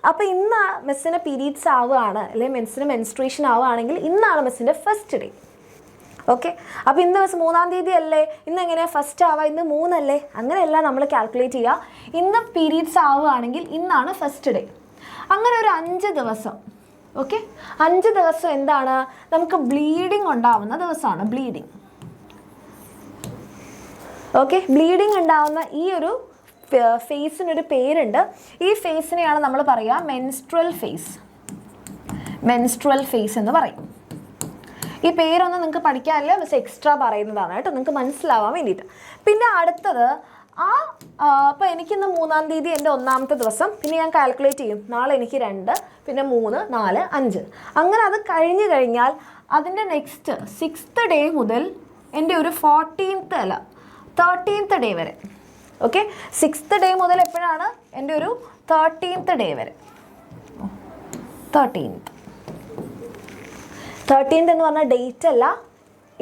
അപ്പോൾ ഇന്ന് മിസ്സിന് പീരീഡ്സ് ആവുകയാണ്, അല്ലെങ്കിൽ മിസ്സിന് മെൻസ്ട്രേഷൻ ആവുകയാണെങ്കിൽ ഇന്നാണ് മിസ്സിൻ്റെ ഫസ്റ്റ് ഡേ. ഓക്കെ, അപ്പോൾ ഇന്ന് മിസ് 3-ാം തീയതി അല്ലേ, ഇന്ന് എങ്ങനെയാണ് ഫസ്റ്റ് ആവുക? ഇന്ന് 3 അല്ലേ? അങ്ങനെയല്ല നമ്മൾ കാൽക്കുലേറ്റ് ചെയ്യുക. ഇന്ന് പീരീഡ്സ് ആവുകയാണെങ്കിൽ ഇന്നാണ് ഫസ്റ്റ് ഡേ. അങ്ങനെ ഒരു 5 ദിവസം. ഓക്കെ, 5 ദിവസം എന്താണ്? നമുക്ക് ബ്ലീഡിങ് ഉണ്ടാവുന്ന ദിവസമാണ് ബ്ലീഡിങ്. ഓക്കെ, ബ്ലീഡിങ് ഉണ്ടാവുന്ന ഈ ഒരു ഫേസിനൊരു പേരുണ്ട്. ഈ ഫേസിനെയാണ് നമ്മൾ പറയുക മെൻസ്ട്രൽ ഫേസ്. മെൻസ്ട്രൽ ഫേസ് എന്ന് പറയും. ഈ പേരൊന്നും നിങ്ങൾക്ക് പഠിക്കാനില്ല, മിസ് എക്സ്ട്രാ പറയുന്നതാണ് കേട്ടോ, നിങ്ങൾക്ക് മനസ്സിലാവാൻ വേണ്ടിയിട്ട്. പിന്നെ അടുത്തത് അപ്പോൾ എനിക്കിന്ന് 3-ാം തീയതി എൻ്റെ 1-ാമത്തെ ദിവസം. പിന്നെ ഞാൻ കാൽക്കുലേറ്റ് ചെയ്യും, നാളെ എനിക്ക് 2, പിന്നെ 3, 4, 5. അങ്ങനെ അത് കഴിഞ്ഞ് കഴിഞ്ഞാൽ അതിൻ്റെ നെക്സ്റ്റ് 6th ഡേ മുതൽ എൻ്റെ ഒരു 13th ഡേ വരെ. ഓക്കെ, 6th ഡേ മുതൽ എപ്പോഴാണ്? എൻ്റെ ഒരു 13th ഡേ വരെ. 13th എന്ന് പറഞ്ഞാൽ ഡേറ്റ് അല്ല.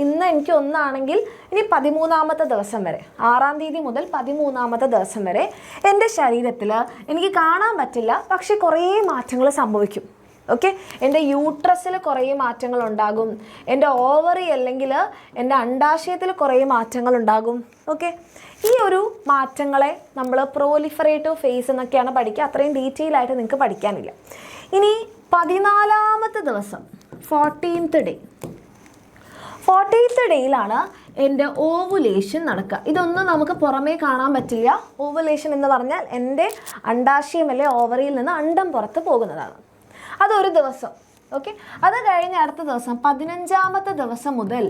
ഇന്ന് എനിക്ക് 1 ആണെങ്കിൽ ഇനി 13ാമത്തെ ദിവസം വരെ, 6-ാം തീയതി മുതൽ 13ാമത്തെ ദിവസം വരെ എൻ്റെ ശരീരത്തിൽ എനിക്ക് കാണാൻ പറ്റില്ല, പക്ഷേ കുറേ മാറ്റങ്ങൾ സംഭവിക്കും. ഓക്കെ, എൻ്റെ യൂട്രസിൽ കുറേ മാറ്റങ്ങൾ ഉണ്ടാകും, എൻ്റെ ഓവറി അല്ലെങ്കിൽ എൻ്റെ അണ്ഡാശയത്തിൽ കുറേ മാറ്റങ്ങൾ ഉണ്ടാകും. ഓക്കെ, ഈ ഒരു മാറ്റങ്ങളെ നമ്മൾ പ്രോലിഫറേറ്റീവ് ഫേസ് എന്നൊക്കെയാണ് പഠിക്കുക. അത്രയും ഡീറ്റെയിൽ ആയിട്ട് നിങ്ങൾക്ക് പഠിക്കാനില്ല. ഇനി 14ാമത്തെ ദിവസം 14th ഡേ. 14th ഡേയിലാണ് എൻ്റെ ഓവുലേഷൻ നടക്കുക. ഇതൊന്നും നമുക്ക് പുറമേ കാണാൻ പറ്റില്ല. ഓവുലേഷൻ എന്ന് പറഞ്ഞാൽ എൻ്റെ അണ്ഡാശയം അല്ലെ ഓവറിയിൽ നിന്ന് അണ്ഡം പുറത്ത് പോകുന്നതാണ്. അതൊരു ദിവസം. ഓക്കെ, അത് കഴിഞ്ഞ് അടുത്ത ദിവസം 15ാമത്തെ ദിവസം മുതൽ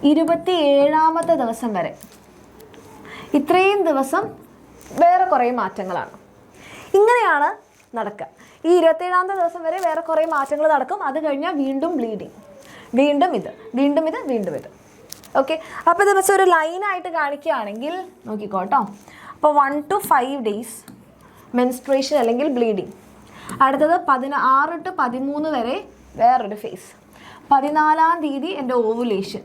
27ാമത്തെ ദിവസം വരെ, ഇത്രയും ദിവസം വേറെ കുറേ മാറ്റങ്ങളാണ്. ഇങ്ങനെയാണ് നടക്കുക. ഈ 27ാമത്തെ ദിവസം വരെ വേറെ കുറേ മാറ്റങ്ങൾ നടക്കും. അത് കഴിഞ്ഞാൽ വീണ്ടും ബ്ലീഡിങ്, വീണ്ടും ഇത്. ഓക്കെ, അപ്പോൾ ഇത് വെച്ച് ഒരു ലൈനായിട്ട് കാണിക്കുകയാണെങ്കിൽ നോക്കിക്കോട്ടോ. അപ്പോൾ 1 to 5 days മെൻസ്ട്രേഷൻ അല്ലെങ്കിൽ ബ്ലീഡിങ്. അടുത്തത് 16 to 13 വരെ വേറൊരു ഫേസ്. 14ാം തീയതി എൻ്റെ ഓവുലേഷൻ.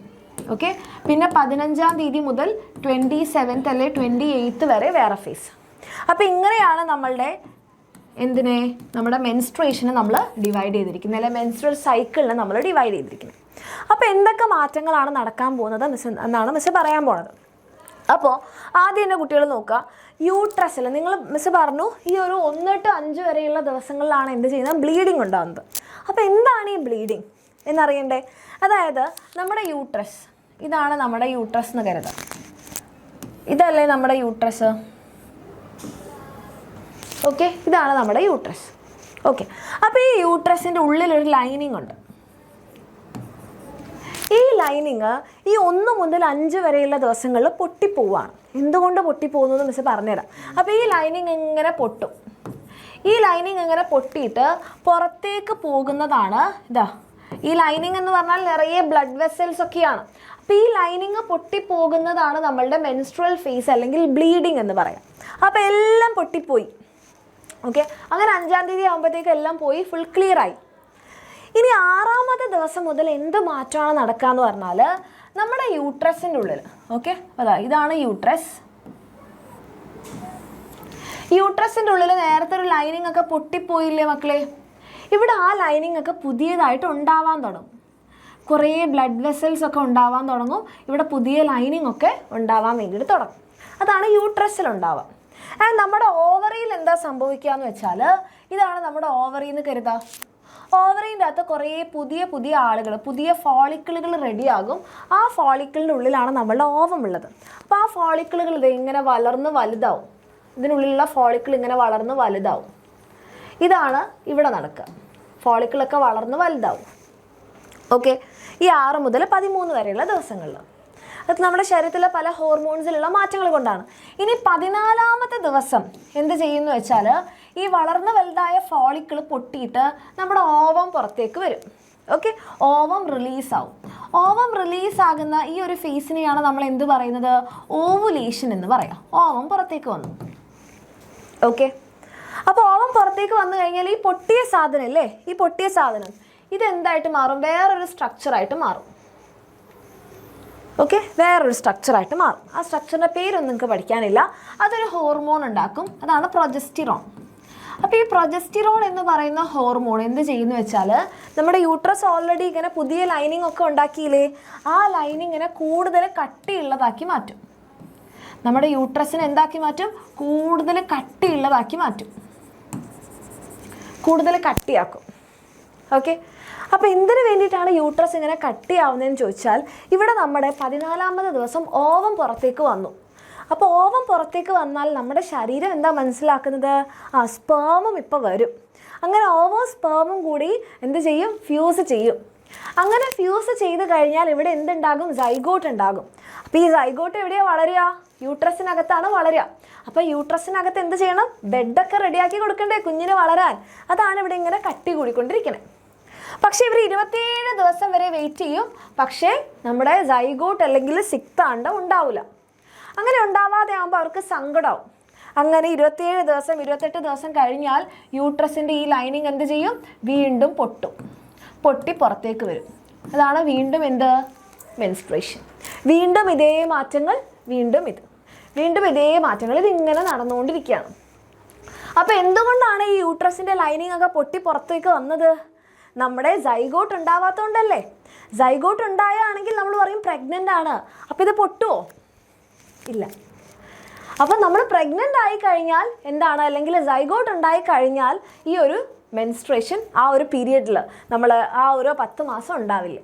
ഓക്കെ, പിന്നെ 15ാം തീയതി മുതൽ 27th അല്ലെ 28th വരെ വേറെ ഫേസ്. അപ്പോൾ ഇങ്ങനെയാണ് നമ്മുടെ മെൻസ്ട്രേഷനെ നമ്മൾ ഡിവൈഡ് ചെയ്തിരിക്കുന്നത്, അല്ലെങ്കിൽ മെൻസ്ട്രൽ സൈക്കിളിനെ നമ്മൾ ഡിവൈഡ് ചെയ്തിരിക്കുന്നത്. അപ്പോൾ എന്തൊക്കെ മാറ്റങ്ങളാണ് നടക്കാൻ പോകുന്നത് എന്നാണ് മിസ് പറയാൻ പോകുന്നത്. അപ്പോൾ ആദ്യം എൻ്റെ കുട്ടികൾ നോക്കുക, യൂട്രസിൽ നിങ്ങൾ മിസ് പറഞ്ഞു ഈ ഒരു 1 to 5 വരെയുള്ള ദിവസങ്ങളിലാണ് എന്ത് ചെയ്യുന്നത്? ബ്ലീഡിങ് ഉണ്ടാകുന്നത്. അപ്പോൾ എന്താണ് ഈ ബ്ലീഡിങ് എന്നറിയണ്ടേ? അതായത് നമ്മുടെ യൂട്രസ്, ഇതാണ് നമ്മുടെ യൂട്രസ് എന്ന് കരുതാം. ഇതല്ലേ നമ്മുടെ യൂട്രസ്. ഓക്കെ, ഇതാണ് നമ്മുടെ യൂട്രസ്. ഓക്കെ, അപ്പോൾ ഈ യൂട്രസിൻ്റെ ഉള്ളിലൊരു ലൈനിങ് ഉണ്ട്. ഈ ലൈനിങ് ഈ 1 മുതൽ 5 വരെയുള്ള ദിവസങ്ങളിൽ പൊട്ടിപ്പോവാണ്. എന്തുകൊണ്ട് പൊട്ടിപ്പോകുന്നു എന്ന് മിസ് പറഞ്ഞുതരാം. അപ്പോൾ ഈ ലൈനിങ് ഇങ്ങനെ പൊട്ടും. ഈ ലൈനിങ് ഇങ്ങനെ പൊട്ടിയിട്ട് പുറത്തേക്ക് പോകുന്നതാണ് ഇതാ. ഈ ലൈനിങ് എന്ന് പറഞ്ഞാൽ നിറയെ ബ്ലഡ് വെസൽസ് ഒക്കെയാണ്. അപ്പോൾ ഈ ലൈനിങ് പൊട്ടിപ്പോകുന്നതാണ് നമ്മളുടെ മെൻസ്ട്രൽ ഫേസ് അല്ലെങ്കിൽ ബ്ലീഡിങ് എന്ന് പറയാം. അപ്പോൾ എല്ലാം പൊട്ടിപ്പോയി. ഓക്കെ, അങ്ങനെ 5-ാം തീയതി ആകുമ്പോഴത്തേക്ക് എല്ലാം പോയി, ഫുൾ ക്ലിയർ ആയി. ഇനി 6ാമത്തെ ദിവസം മുതൽ എന്ത് മാറ്റമാണ് നടക്കുക എന്ന് പറഞ്ഞാൽ നമ്മുടെ യൂട്രസിൻ്റെ ഉള്ളിൽ, ഓക്കെ, അതാ ഇതാണ് യൂട്രസ്. യൂട്രസിൻ്റെ ഉള്ളിൽ നേരത്തെ ഒരു ലൈനിങ് ഒക്കെ പൊട്ടിപ്പോയില്ലേ മക്കളെ? ഇവിടെ ആ ലൈനിങ് ഒക്കെ പുതിയതായിട്ട് ഉണ്ടാവാൻ തുടങ്ങും. കുറേ ബ്ലഡ് വെസൽസ് ഒക്കെ ഉണ്ടാവാൻ തുടങ്ങും. ഇവിടെ പുതിയ ലൈനിങ് ഒക്കെ ഉണ്ടാവാൻ വേണ്ടിയിട്ട് തുടങ്ങും. അതാണ് യൂട്രസിൽ ഉണ്ടാവുക. ആൻഡ് നമ്മുടെ ഓവറിയിൽ എന്താ സംഭവിക്കുക എന്ന് വെച്ചാൽ, ഇതാണ് നമ്മുടെ ഓവറി എന്ന് കരുതാം. ഓവറിൻ്റെ അകത്ത് കുറേ പുതിയ ആളുകൾ, പുതിയ ഫോളിക്കിളുകൾ റെഡിയാകും. ആ ഫോളിക്കിളിൻ്റെ ഉള്ളിലാണ് നമ്മളുടെ ഓവം ഉള്ളത്. അപ്പോൾ ആ ഫോളിക്കിളുകൾ ഇത് ഇങ്ങനെ വളർന്ന് വലുതാവും. ഇതിനുള്ളിലുള്ള ഫോളിക്കിൾ ഇങ്ങനെ വളർന്ന് വലുതാവും. ഇതാണ് ഇവിടെ നടക്കുക. ഫോളിക്കിളൊക്കെ വളർന്ന് വലുതാവും. ഓക്കെ, ഈ 6 മുതൽ 13 വരെയുള്ള ദിവസങ്ങളിൽ. അത് നമ്മുടെ ശരീരത്തിലെ പല ഹോർമോൺസിലുള്ള മാറ്റങ്ങൾ കൊണ്ടാണ്. ഇനി 14ാമത്തെ ദിവസം എന്ത് ചെയ്യുന്നു വെച്ചാൽ, ഈ വളർന്ന് വലുതായ ഫോളിക്കിൾ പൊട്ടിയിട്ട് നമ്മുടെ ഓവം പുറത്തേക്ക് വരും. ഓക്കെ, ഓവം റിലീസാവും. ഓവം റിലീസാകുന്ന ഈ ഒരു ഫേസിനെയാണ് നമ്മൾ എന്ത് പറയുന്നത്? ഓവുലേഷൻ എന്ന് പറയാം. ഓവം പുറത്തേക്ക് വന്നു. ഓക്കെ, അപ്പോൾ ഓവം പുറത്തേക്ക് വന്നു കഴിഞ്ഞാൽ ഈ പൊട്ടിയ സാധനം അല്ലേ, ഈ പൊട്ടിയ സാധനം ഇതെന്തായിട്ട് മാറും? വേറൊരു സ്ട്രക്ചറായിട്ട് മാറും. ഓക്കെ, വേറൊരു സ്ട്രക്ചറായിട്ട് മാറും. ആ സ്ട്രക്ചറിൻ്റെ പേരൊന്നും നിങ്ങൾക്ക് പഠിക്കാനില്ല. അതൊരു ഹോർമോൺ ഉണ്ടാക്കും. അതാണ് പ്രൊജസ്റ്റിറോൺ. അപ്പോൾ ഈ പ്രൊജസ്റ്റിറോൺ എന്ന് പറയുന്ന ഹോർമോൺ എന്ത് ചെയ്യുന്നു വെച്ചാൽ, നമ്മുടെ യൂട്രസ് ഓൾറെഡി ഇങ്ങനെ പുതിയ ലൈനിങ് ഒക്കെ ഉണ്ടാക്കിയില്ലേ, ആ ലൈനിങ്ങിനെ കൂടുതൽ കട്ടിയുള്ളതാക്കി മാറ്റും. നമ്മുടെ യൂട്രസിനെ എന്താക്കി മാറ്റും? കൂടുതൽ കട്ടിയുള്ളതാക്കി മാറ്റും, കൂടുതൽ കട്ടിയാക്കും. ഓക്കെ, അപ്പോൾ എന്തിനു വേണ്ടിയിട്ടാണ് യൂട്രസ് ഇങ്ങനെ കട്ടിയാവുന്നതെന്ന് ചോദിച്ചാൽ, ഇവിടെ നമ്മുടെ 14ാമത്തെ ദിവസം ഓവം പുറത്തേക്ക് വന്നു. അപ്പോൾ ഓവം പുറത്തേക്ക് വന്നാൽ നമ്മുടെ ശരീരം എന്താ മനസ്സിലാക്കുന്നത്? സ്പേമും ഇപ്പോൾ വരും. അങ്ങനെ ഓവവും സ്പേമും കൂടി എന്ത് ചെയ്യും? ഫ്യൂസ് ചെയ്യും. അങ്ങനെ ഫ്യൂസ് ചെയ്ത് കഴിഞ്ഞാൽ ഇവിടെ എന്തുണ്ടാകും? സൈഗോട്ട് ഉണ്ടാകും. അപ്പോൾ ഈ സൈഗോട്ട് എവിടെയാണ് വളരുക? യൂട്രസിനകത്താണ് വളരുക. അപ്പോൾ യൂട്രസിനകത്ത് എന്ത് ചെയ്യണം? ബെഡൊക്കെ റെഡിയാക്കി കൊടുക്കണ്ടേ കുഞ്ഞിന് വളരാൻ? അതാണ് ഇവിടെ ഇങ്ങനെ കട്ടി കൂടിക്കൊണ്ടിരിക്കുന്നത്. പക്ഷേ ഇവർ 27 ദിവസം വരെ വെയിറ്റ് ചെയ്യും. പക്ഷേ നമ്മുടെ സൈഗോട്ട് അല്ലെങ്കിൽ സിക്താണ്ഡം ഉണ്ടാവില്ല. അങ്ങനെ ഉണ്ടാവാതെ ആകുമ്പോൾ അവർക്ക് സങ്കടമാവും. അങ്ങനെ 27 ദിവസം 28 ദിവസം കഴിഞ്ഞാൽ യൂട്രസിൻ്റെ ഈ ലൈനിങ് എന്ത് ചെയ്യും? വീണ്ടും പൊട്ടി പുറത്തേക്ക് വരും. അതാണ് വീണ്ടും എന്ത്? മെൻസ്ട്രേഷൻ. വീണ്ടും ഇതേ മാറ്റങ്ങൾ, വീണ്ടും ഇതേ മാറ്റങ്ങൾ, ഇതിങ്ങനെ നടന്നുകൊണ്ടിരിക്കുകയാണ്. അപ്പോൾ എന്തുകൊണ്ടാണ് ഈ യൂട്രസിൻ്റെ ലൈനിങ് ഒക്കെ പൊട്ടി പുറത്തേക്ക് വന്നത്? നമ്മുടെ സൈഗോട്ട് ഉണ്ടാവാത്തതുകൊണ്ടല്ലേ. സൈഗോട്ട് ഉണ്ടായാണെങ്കിൽ നമ്മൾ പറയും പ്രഗ്നൻ്റ് ആണ്. അപ്പോൾ ഇത് പൊട്ടുമോ? ഇല്ല. അപ്പോൾ നമ്മൾ പ്രഗ്നൻ്റ് ആയി കഴിഞ്ഞാൽ എന്താണ്, അല്ലെങ്കിൽ സൈഗോട്ട് ഉണ്ടായി കഴിഞ്ഞാൽ ഈ ഒരു മെൻസ്ട്രേഷൻ ആ ഒരു പീരിയഡിൽ നമ്മൾ ആ ഓരോ 10 മാസം ഉണ്ടാവില്ല.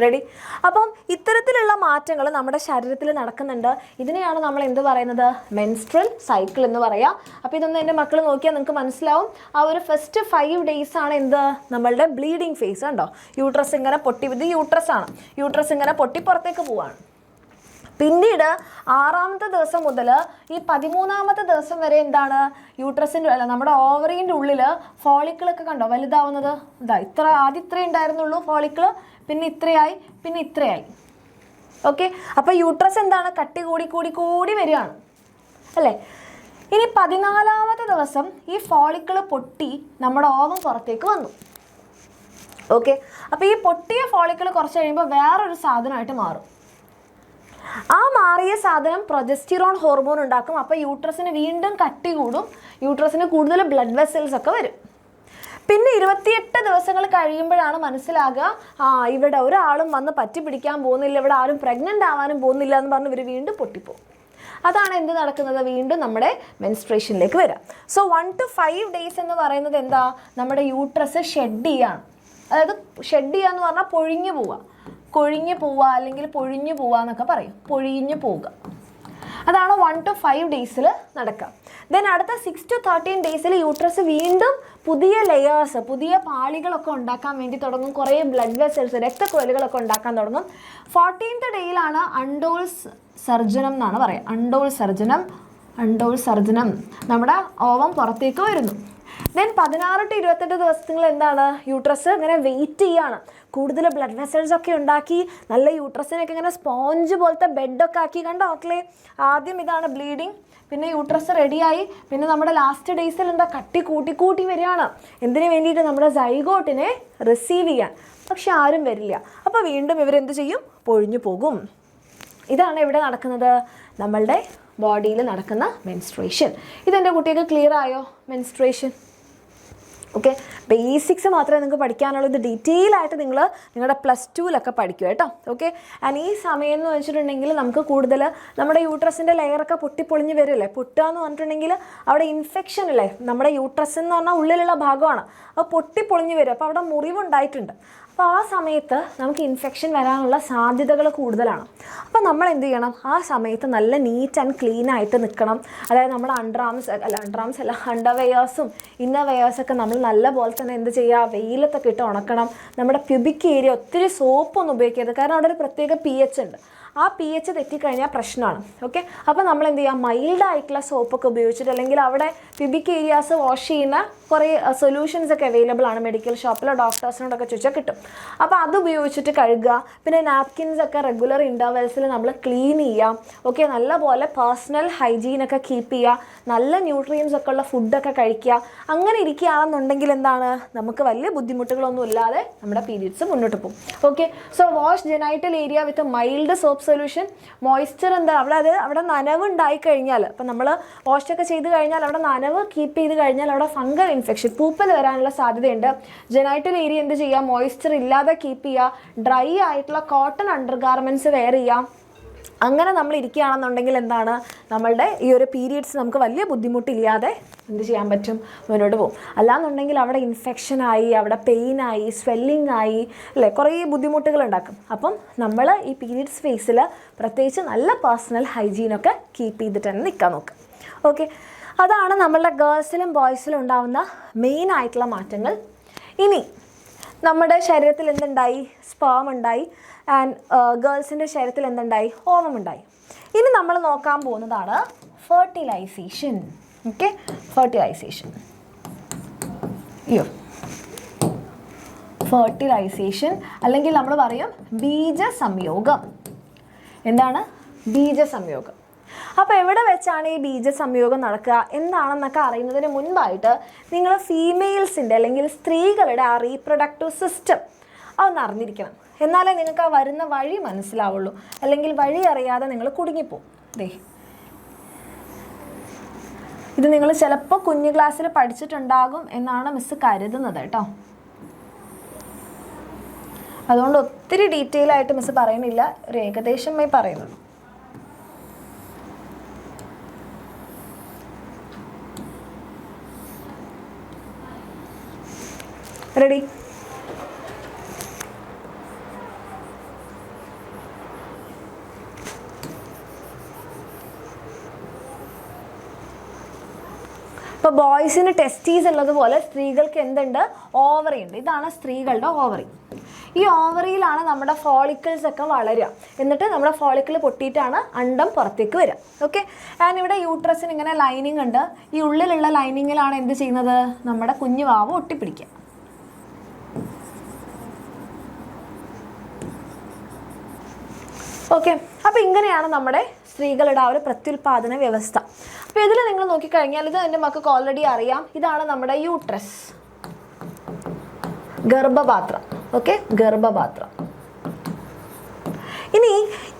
റെഡി? അപ്പം ഇത്തരത്തിലുള്ള മാറ്റങ്ങൾ നമ്മുടെ ശരീരത്തിൽ നടക്കുന്നുണ്ട്. ഇതിനെയാണ് നമ്മൾ എന്ത് പറയുന്നത്? മെൻസ്ട്രൽ സൈക്കിൾ എന്ന് പറയാം. അപ്പോൾ ഇതൊന്നും എൻ്റെ മക്കൾ നോക്കിയാൽ നിങ്ങൾക്ക് മനസ്സിലാവും. ആ ഒരു ഫസ്റ്റ് 5 days ആണ് എന്ത്? നമ്മളുടെ ബ്ലീഡിങ് ഫേസ്. കണ്ടോ? യൂട്രസ് ഇങ്ങനെ പൊട്ടി, ഇത് യൂട്രസാണ്. യൂട്രസ് ഇങ്ങനെ പൊട്ടി പുറത്തേക്ക് പോവാണ്. പിന്നീട് 6ാമത്തെ ദിവസം മുതൽ ഈ 13ാമത്തെ ദിവസം വരെ എന്താണ്? യൂട്രസിൻ്റെ അല്ല, നമ്മുടെ ഓവറീൻ്റെ ഉള്ളിൽ ഫോളിക്കിളൊക്കെ കണ്ടോ വലുതാവുന്നത്? ഇതാ, ആദ്യം ഇത്രേ ഉണ്ടായിരുന്നുള്ളൂ ഫോളിക്കിൾ, പിന്നെ ഇത്രയായി, പിന്നെ ഇത്രയായി. ഓക്കെ, അപ്പോൾ യൂട്രസ് എന്താണ്? കട്ടി കൂടി വരികയാണ് അല്ലേ? ഇനി 14ാമത്തെ ദിവസം ഈ ഫോളിക്കിൾ പൊട്ടി നമ്മുടെ ഓവം പുറത്തേക്ക് വന്നു. ഓക്കെ, അപ്പോൾ ഈ പൊട്ടിയ ഫോളിക്കിൾ കുറച്ച് കഴിയുമ്പോൾ വേറൊരു സാധനമായിട്ട് മാറും. ആ മാറിയ സാധനം പ്രൊജസ്റ്റിറോൺ ഹോർമോൺ ഉണ്ടാക്കും. അപ്പോൾ യൂട്രസിന് വീണ്ടും കട്ടി കൂടും, യൂട്രസിന് കൂടുതൽ ബ്ലഡ് വെസൽസ് ഒക്കെ വരും. പിന്നെ 28 ദിവസങ്ങൾ കഴിയുമ്പോഴാണ് മനസ്സിലാകുക, ഇവിടെ ഒരാളും വന്ന് പറ്റി പിടിക്കാൻ പോകുന്നില്ല, ഇവിടെ ആരും പ്രഗ്നൻ്റ് ആവാനും പോകുന്നില്ല എന്ന് പറഞ്ഞ് ഇവർ വീണ്ടും പൊട്ടിപ്പോകും. അതാണ് എന്ത് നടക്കുന്നത്, വീണ്ടും നമ്മുടെ മെൻസ്ട്രേഷനിലേക്ക് വരിക. സോ 1 to 5 days എന്ന് പറയുന്നത് എന്താ, നമ്മുടെ യൂട്രസ് ഷെഡ് ചെയ്യാണ്. അതായത് ഷെഡ് ചെയ്യുക എന്ന് പറഞ്ഞാൽ പൊഴിഞ്ഞു പോവുക, കൊഴിഞ്ഞു പോവുക, അല്ലെങ്കിൽ പൊഴിഞ്ഞു പോവുക എന്നൊക്കെ പറയും, പൊഴിഞ്ഞു പോവുക. അതാണ് 1 to 5 days നടക്കുക. ദെൻ അടുത്ത 6 to 13 days യൂട്രസ് വീണ്ടും പുതിയ ലെയേഴ്സ്, പുതിയ പാളികളൊക്കെ ഉണ്ടാക്കാൻ വേണ്ടി തുടങ്ങും. കുറേ ബ്ലഡ് വെസൽസ്, രക്തക്കുഴലുകളൊക്കെ ഉണ്ടാക്കാൻ തുടങ്ങും. 14th ഡേയിലാണ് അണ്ടോൾ സർജനം എന്നാണ് പറയുക. അണ്ടോൾ സർജനം നമ്മുടെ ഓവം പുറത്തേക്ക് വരുന്നു. ദെൻ 16 to 28 ദിവസങ്ങൾ എന്താണ്, യൂട്രസ് ഇങ്ങനെ വെയിറ്റ് ചെയ്യാണ്. കൂടുതൽ ബ്ലഡ് വെസൽസ് ഒക്കെ ഉണ്ടാക്കി നല്ല യൂട്രസിനൊക്കെ ഇങ്ങനെ സ്പോഞ്ച് പോലത്തെ ബെഡൊക്കെ ആക്കി. കണ്ടോ മക്കളെ, ആദ്യം ഇതാണ് ബ്ലീഡിങ്, പിന്നെ യൂട്രസ് റെഡിയായി, പിന്നെ നമ്മുടെ ലാസ്റ്റ് ഡേയ്സിൽ എന്താ കട്ടി കൂട്ടി വരികയാണ്. എന്തിനു വേണ്ടിയിട്ട്, നമ്മുടെ സൈഗോട്ടിനെ റിസീവ് ചെയ്യാൻ. പക്ഷെ ആരും വരില്ല. അപ്പോൾ വീണ്ടും ഇവരെന്ത് ചെയ്യും, പൊഴിഞ്ഞു പോകും. ഇതാണ് ഇവിടെ നടക്കുന്നത്, നമ്മളുടെ ബോഡിയിൽ നടക്കുന്ന മെൻസ്ട്രേഷൻ. ഇതെൻ്റെ കുട്ടികൾക്ക് ക്ലിയർ ആയോ മെൻസ്ട്രേഷൻ? ഓക്കെ, ബേസിക്സ് മാത്രമേ നിങ്ങൾക്ക് പഠിക്കാനുള്ളൂ. ഇത് ഡീറ്റെയിൽ ആയിട്ട് നിങ്ങൾ നിങ്ങളുടെ +2 പഠിക്കുക കേട്ടോ. ഓക്കെ, ആൻഡ് ഈ സമയം എന്ന് വെച്ചിട്ടുണ്ടെങ്കിൽ നമുക്ക് കൂടുതൽ നമ്മുടെ യൂട്രസിൻ്റെ ലെയറൊക്കെ പൊട്ടിപ്പൊളിഞ്ഞ് വരില്ലേ. പൊട്ടുക എന്ന് പറഞ്ഞിട്ടുണ്ടെങ്കിൽ അവിടെ ഇൻഫെക്ഷൻ അല്ലേ, നമ്മുടെ യൂട്രസ് എന്ന് പറഞ്ഞാൽ ഉള്ളിലുള്ള ഭാഗമാണ്, അത് പൊട്ടിപ്പൊളിഞ്ഞ് വരും. അപ്പോൾ അവിടെ മുറിവുണ്ടായിട്ടുണ്ട്. അപ്പോൾ ആ സമയത്ത് നമുക്ക് ഇൻഫെക്ഷൻ വരാനുള്ള സാധ്യതകൾ കൂടുതലാണ്. അപ്പോൾ നമ്മൾ എന്ത് ചെയ്യണം, ആ സമയത്ത് നല്ല നീറ്റ് ആൻഡ് ക്ലീൻ ആയിട്ട് നിൽക്കണം. അതായത് നമ്മുടെ അണ്ടർവെയേഴ്സും ഇന്നർ വെയേഴ്സൊക്കെ നമ്മൾ നല്ല പോലെ തന്നെ എന്ത് ചെയ്യുക, വെയിലത്തൊക്കെ ഇട്ട് ഉണക്കണം. നമ്മുടെ പ്യൂബിക് ഏരിയ ഒത്തിരി സോപ്പൊന്നും ഉപയോഗിക്കരുത്, കാരണം അവിടെ ഒരു പ്രത്യേക pH ഉണ്ട്. ആ pH തെറ്റിക്കഴിഞ്ഞാൽ പ്രശ്നമാണ്. ഓക്കെ, അപ്പോൾ നമ്മൾ എന്ത് ചെയ്യുക, മൈൽഡ് ആയിട്ടുള്ള സോപ്പൊക്കെ ഉപയോഗിച്ചിട്ട്, അല്ലെങ്കിൽ അവിടെ പ്യൂബിക് ഏരിയാസ് വാഷ് ചെയ്യുന്ന കുറേ സൊല്യൂഷൻസ് ഒക്കെ അവൈലബിൾ ആണ് മെഡിക്കൽ ഷോപ്പിലോ ഡോക്ടേഴ്സിനോടൊക്കെ ചോദിച്ചാൽ കിട്ടും. അപ്പോൾ അത് ഉപയോഗിച്ചിട്ട് കഴുകുക. പിന്നെ നാപ്കിൻസ് ഒക്കെ റെഗുലർ ഇൻ്റർവെൽസിൽ നമ്മൾ ക്ലീൻ ചെയ്യാം. ഓക്കെ, നല്ലപോലെ പേഴ്സണൽ ഹൈജീനൊക്കെ കീപ്പ് ചെയ്യുക, നല്ല ന്യൂട്രിയൻസ് ഒക്കെ ഉള്ള ഫുഡൊക്കെ കഴിക്കുക. അങ്ങനെ ഇരിക്കുകയാണെന്നുണ്ടെങ്കിൽ എന്താണ്, നമുക്ക് വലിയ ബുദ്ധിമുട്ടുകളൊന്നും ഇല്ലാതെ നമ്മുടെ പീരീഡ്സ് മുന്നോട്ട് പോകും. Okay, so wash genital area with mild soap solution. Moisture എന്താ, അവിടെ നനവ് ഉണ്ടായി കഴിഞ്ഞാൽ, ഇപ്പം നമ്മൾ വാഷൊക്കെ ചെയ്ത് കഴിഞ്ഞാൽ അവിടെ നനവ് കീപ്പ് ചെയ്ത് കഴിഞ്ഞാൽ അവിടെ ഫംഗൽ ഇൻഫെക്ഷൻ, പൂപ്പൽ വരാനുള്ള സാധ്യതയുണ്ട്. ജെനൈറ്റൽ ഏരിയ എന്ത് ചെയ്യുക, മോയ്സ്ചർ ഇല്ലാതെ കീപ്പ് ചെയ്യുക. ഡ്രൈ ആയിട്ടുള്ള കോട്ടൺ അണ്ടർ ഗാർമെൻറ്റ്സ് വെയർ ചെയ്യാം. അങ്ങനെ നമ്മൾ ഇരിക്കുകയാണെന്നുണ്ടെങ്കിൽ എന്താണ്, നമ്മളുടെ ഈ ഒരു പീരീഡ്സ് നമുക്ക് വലിയ ബുദ്ധിമുട്ടില്ലാതെ എന്ത് ചെയ്യാൻ പറ്റും, മുന്നോട്ട് പോകും. അല്ലാന്നുണ്ടെങ്കിൽ അവിടെ ഇൻഫെക്ഷനായി, അവിടെ പെയിനായി, സ്വെല്ലിംഗ് ആയി അല്ലേ, കുറേ ബുദ്ധിമുട്ടുകൾ ഉണ്ടാക്കും. അപ്പം നമ്മൾ ഈ പീരീഡ്സ് ഫേസിൽ പ്രത്യേകിച്ച് നല്ല പേഴ്സണൽ ഹൈജീനൊക്കെ കീപ്പ് ചെയ്തിട്ട് തന്നെ നിൽക്കാൻ നോക്കുക. ഓക്കെ, അതാണ് നമ്മളുടെ ഗേൾസിലും ബോയ്സിലും ഉണ്ടാകുന്ന മെയിൻ ആയിട്ടുള്ള മാറ്റങ്ങൾ. ഇനി നമ്മുടെ ശരീരത്തിൽ എന്തുണ്ടായി, സ്പേം ഉണ്ടായി. ആൻഡ് ഗേൾസിൻ്റെ ശരീരത്തിൽ എന്തുണ്ടായി, ഓവം ഉണ്ടായി. ഇനി നമ്മൾ നോക്കാൻ പോകുന്നതാണ് ഫെർട്ടിലൈസേഷൻ. ഓക്കെ, ഫെർട്ടിലൈസേഷൻ അല്ലെങ്കിൽ നമ്മൾ പറയും ബീജസംയോഗം. എന്താണ് ബീജസംയോഗം? അപ്പോൾ എവിടെ വെച്ചാണ് ഈ ബീജസംയോഗം നടക്കുക എന്താണെന്നൊക്കെ അറിയുന്നതിന് മുൻപായിട്ട് നിങ്ങൾ ഫീമെയിൽസിൻ്റെ അല്ലെങ്കിൽ സ്ത്രീകളുടെ ആ റീപ്രൊഡക്റ്റീവ് സിസ്റ്റം അതൊന്ന് അറിഞ്ഞിരിക്കണം. എന്നാലേ നിങ്ങൾക്ക് ആ വരുന്ന വഴി മനസ്സിലാവുള്ളൂ. അല്ലെങ്കിൽ വഴി അറിയാതെ നിങ്ങൾ കുടുങ്ങിപ്പോവും. ഇത് നിങ്ങൾ ചിലപ്പോൾ കുഞ്ഞു ക്ലാസ്സിൽ പഠിച്ചിട്ടുണ്ടാകും എന്നാണ് മിസ് കരുതുന്നത് കേട്ടോ. അതുകൊണ്ട് ഒത്തിരി ഡീറ്റെയിൽ ആയിട്ട് മിസ് പറയുന്നില്ല, ഒരു ഏകദേശമായി പറയുന്നുള്ളൂ. റെഡി? ഇപ്പോൾ ബോയ്സിന് ടെസ്റ്റീസ് ഉള്ളതുപോലെ സ്ത്രീകൾക്ക് എന്തുണ്ട്, ഓവറി ഉണ്ട്. ഇതാണ് സ്ത്രീകളുടെ ഓവറി. ഈ ഓവറിയിലാണ് നമ്മുടെ ഫോളിക്കിൾസ് ഒക്കെ വളരുക. എന്നിട്ട് നമ്മുടെ ഫോളിക്കിൾ പൊട്ടിയിട്ടാണ് അണ്ടം പുറത്തേക്ക് വരിക. ഓക്കെ, ആൻഡ് ഇവിടെ യൂട്രസിന് ഇങ്ങനെ ലൈനിങ് ഉണ്ട്. ഈ ഉള്ളിലുള്ള ലൈനിങ്ങിലാണ് എന്ത് ചെയ്യുന്നത്, നമ്മുടെ കുഞ്ഞു വാവ് ഒട്ടിപ്പിടിക്കുക. ഓക്കെ, അപ്പോൾ ഇങ്ങനെയാണ് നമ്മുടെ സ്ത്രീകളുടെ ആ ഒരു പ്രത്യുൽപാദന വ്യവസ്ഥ. അപ്പോൾ ഇതിൽ നിങ്ങൾ നോക്കിക്കഴിഞ്ഞാൽ ഇത് എൻ്റെ മക്കൾക്ക് ഓൾറെഡി അറിയാം. ഇതാണ് നമ്മുടെ യൂട്രസ്, ഗർഭപാത്രം. ഓക്കെ, ഗർഭപാത്രം. ഇനി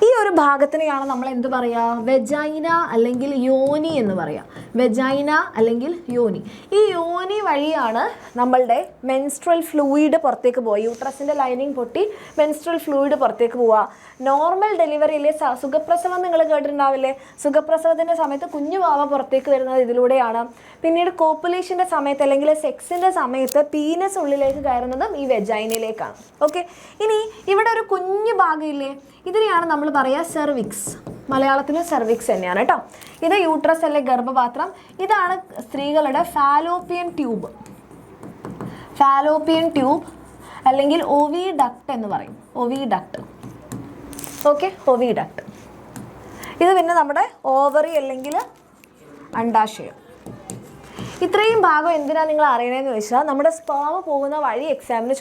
ഈ ഒരു ഭാഗത്തിനെയാണ് നമ്മൾ എന്ത് പറയുക, വെജൈന അല്ലെങ്കിൽ യോനി എന്ന് പറയുക. വെജൈന അല്ലെങ്കിൽ യോനി. ഈ യോനി വഴിയാണ് നമ്മളുടെ മെൻസ്ട്രൽ ഫ്ലൂയിഡ് പുറത്തേക്ക് പോവുക. യൂട്രസിൻ്റെ ലൈനിങ് പൊട്ടി മെൻസ്ട്രൽ ഫ്ലൂയിഡ് പുറത്തേക്ക് പോവുക. നോർമൽ ഡെലിവറിയിലെ സുഖപ്രസവം നിങ്ങൾ കേട്ടിട്ടുണ്ടാവില്ലേ? സുഖപ്രസവത്തിൻ്റെ സമയത്ത് കുഞ്ഞു വാവ പുറത്തേക്ക് വരുന്നത് ഇതിലൂടെയാണ്. പിന്നീട് കോപ്പുലേഷൻ്റെ സമയത്ത് അല്ലെങ്കിൽ സെക്സിൻ്റെ സമയത്ത് പീനസ് ഉള്ളിലേക്ക് കയറുന്നതും ഈ വെജൈനയിലേക്കാണ്. ഓക്കെ, ഇനി ഇവിടെ ഒരു കുഞ്ഞു ഭാഗമില്ലേ, ഇതിനെയാണ് നമ്മൾ പറയുക സെർവിക്സ്. മലയാളത്തിൽ സെർവിക്സ് തന്നെയാണ് കേട്ടോ. ഇത് യൂട്രസ് അല്ലെ ഗർഭപാത്രം. ഇതാണ് സ്ത്രീകളുടെ ഫാലോപ്പിയൻ ട്യൂബ്. ഫാലോപ്പിയൻ ട്യൂബ് അല്ലെങ്കിൽ ഒവിഡക്ട് എന്ന് പറയും. ഒവിഡക്ട്. ഓക്കെ, ഒവിഡക്ട്. ഇത് പിന്നെ നമ്മുടെ ഓവറി അല്ലെങ്കിൽ അണ്ഡാശയം. ഇത്രയും ഭാഗം എന്തിനാണ് നിങ്ങൾ അറിയണമെന്ന് ചോദിച്ചാൽ നമ്മുടെ സ്പേം പോകുന്ന വഴി എക്സാമിന്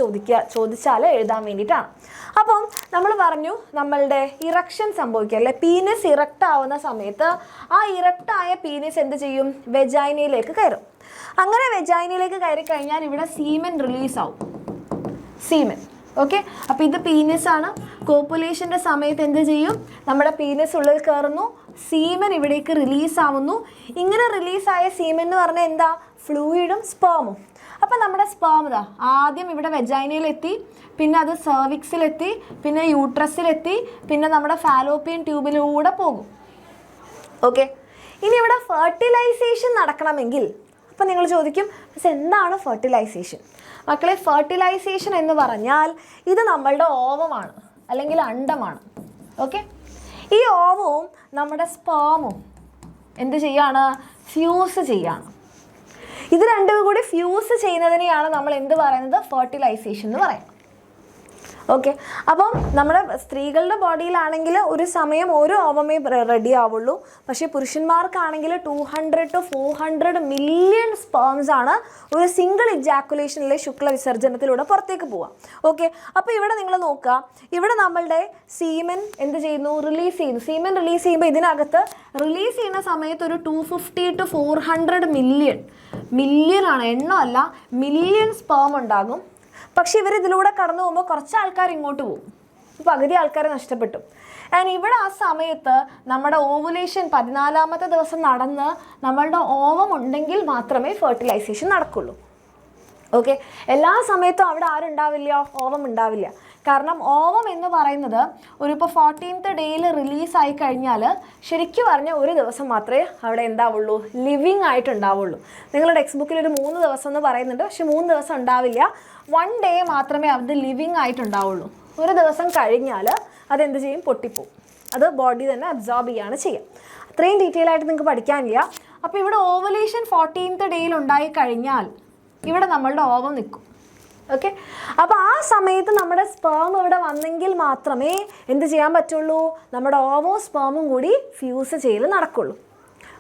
ചോദിച്ചാൽ എഴുതാൻ വേണ്ടിയിട്ടാണ്. അപ്പം നമ്മൾ പറഞ്ഞു നമ്മളുടെ ഇറക്ഷൻ സംഭവിക്കുക അല്ലെ, പീനസ് ഇറക്റ്റ് ആവുന്ന സമയത്ത് ആ ഇറക്റ്റായ പീനസ് എന്ത് ചെയ്യും? വെജൈനയിലേക്ക് കയറും. അങ്ങനെ വെജൈനയിലേക്ക് കയറി കഴിഞ്ഞാൽ ഇവിടെ സീമൻ റിലീസ് ആവും. സീമൻ. ഓക്കെ, അപ്പോൾ ഇത് പീനസ് ആണ്. കോപ്പുലേഷൻ്റെ സമയത്ത് എന്ത് ചെയ്യും? നമ്മുടെ പീനസ് ഉള്ളിൽ കയറുന്നു, സീമൻ ഇവിടേക്ക് റിലീസ് ആവുന്നു. ഇങ്ങനെ റിലീസായ സീമൻ എന്ന് പറഞ്ഞാൽ എന്താ? ഫ്ലൂയിഡും സ്പേമും. അപ്പം നമ്മുടെ സ്പേം ഇതാ ആദ്യം ഇവിടെ വെജൈനയിലെത്തി, പിന്നെ അത് സെർവിക്സിലെത്തി, പിന്നെ യൂട്രസിലെത്തി, പിന്നെ നമ്മുടെ ഫാലോപ്പിയൻ ട്യൂബിലൂടെ പോകും. ഓക്കെ, ഇനി ഇവിടെ ഫെർട്ടിലൈസേഷൻ നടക്കണമെങ്കിൽ അപ്പം നിങ്ങൾ ചോദിക്കും, പക്ഷെ എന്താണ് ഫെർട്ടിലൈസേഷൻ? മക്കളെ, ഫെർട്ടിലൈസേഷൻ എന്ന് പറഞ്ഞാൽ ഇത് നമ്മളുടെ ഓവമാണ് അല്ലെങ്കിൽ അണ്ടമാണ്. ഓക്കെ, ഈ ഓവവും നമ്മുടെ സ്പേമും എന്ത് ചെയ്യാണ്? ഫ്യൂസ് ചെയ്യാണ്. ഇത് രണ്ടും കൂടി ഫ്യൂസ് ചെയ്യുന്നതിനെയാണ് നമ്മൾ എന്ത് പറയുന്നത്? ഫെർട്ടിലൈസേഷൻ എന്ന് പറയാം. ഓക്കെ, അപ്പം നമ്മുടെ സ്ത്രീകളുടെ ബോഡിയിലാണെങ്കിൽ ഒരു സമയം ഓരോ ഓവമേ റെഡി ആവുള്ളൂ. പക്ഷേ പുരുഷന്മാർക്കാണെങ്കിൽ 200 to 400 മില്യൺ സ്പേംസ് ആണ് ഒരു സിംഗിൾ ഇജാക്കുലേഷനിലെ ശുക്ല വിസർജനത്തിലൂടെ പുറത്തേക്ക് പോവുക. ഓക്കെ, അപ്പോൾ ഇവിടെ നിങ്ങൾ നോക്കുക, ഇവിടെ നമ്മളുടെ സീമൻ എന്ത് ചെയ്യുന്നു? റിലീസ് ചെയ്യുന്നു. സീമൻ റിലീസ് ചെയ്യുമ്പോൾ ഇതിനകത്ത് റിലീസ് ചെയ്യുന്ന സമയത്ത് ഒരു 250 to 400 മില്യൺ ആണ്, എണ്ണമല്ല, മില്യൺ സ്പേം ഉണ്ടാകും. പക്ഷെ ഇവരിതിലൂടെ കടന്നു പോകുമ്പോൾ കുറച്ച് ആൾക്കാർ ഇങ്ങോട്ട് പോകും, പകുതി ആൾക്കാർ നഷ്ടപ്പെട്ടു. ആൻഡ് ഇവിടെ ആ സമയത്ത് നമ്മുടെ ഓവുലേഷൻ 14ാമത്തെ ദിവസം നടന്ന് നമ്മളുടെ ഓവം ഉണ്ടെങ്കിൽ മാത്രമേ ഫെർട്ടിലൈസേഷൻ നടക്കുള്ളൂ. ഓക്കെ, എല്ലാ സമയത്തും അവിടെ ആരുണ്ടാവില്ല? ഓവം ഉണ്ടാവില്ല. കാരണം ഓവം എന്ന് പറയുന്നത് ഇപ്പോൾ 14th ഡേയിൽ റിലീസായി കഴിഞ്ഞാൽ ശരിക്കും പറഞ്ഞാൽ ഒരു ദിവസം മാത്രമേ അവിടെ എന്താവുള്ളൂ? ലിവിങ് ആയിട്ടുണ്ടാവുള്ളൂ. നിങ്ങളുടെ ടെക്സ്റ്റ് ബുക്കിൽ ഒരു 3 ദിവസം എന്ന് പറയുന്നുണ്ട്, പക്ഷെ 3 ദിവസം ഉണ്ടാവില്ല. 1 ഡേ മാത്രമേ അത് ലിവിങ് ആയിട്ടുണ്ടാവുള്ളൂ. ഒരു ദിവസം കഴിഞ്ഞാൽ അതെന്ത് ചെയ്യും? പൊട്ടിപ്പോവും. അത് ബോഡി തന്നെ അബ്സോർബ് ചെയ്യുകയാണ് ചെയ്യുക. അത്രയും ഡീറ്റെയിൽ ആയിട്ട് നിങ്ങൾക്ക് പഠിക്കാനില്ല. അപ്പോൾ ഇവിടെ ഓവുലേഷൻ 14th ഡേയിൽ ഉണ്ടായി കഴിഞ്ഞാൽ ഇവിടെ നമ്മളുടെ ഓവം നിൽക്കും. ഓക്കെ, അപ്പോൾ ആ സമയത്ത് നമ്മുടെ സ്പേം ഇവിടെ വന്നെങ്കിൽ മാത്രമേ എന്ത് ചെയ്യാൻ പറ്റുള്ളൂ? നമ്മുടെ ഓവോ സ്പേമും കൂടി ഫ്യൂസ് ചെയ്യൽ നടക്കുള്ളൂ.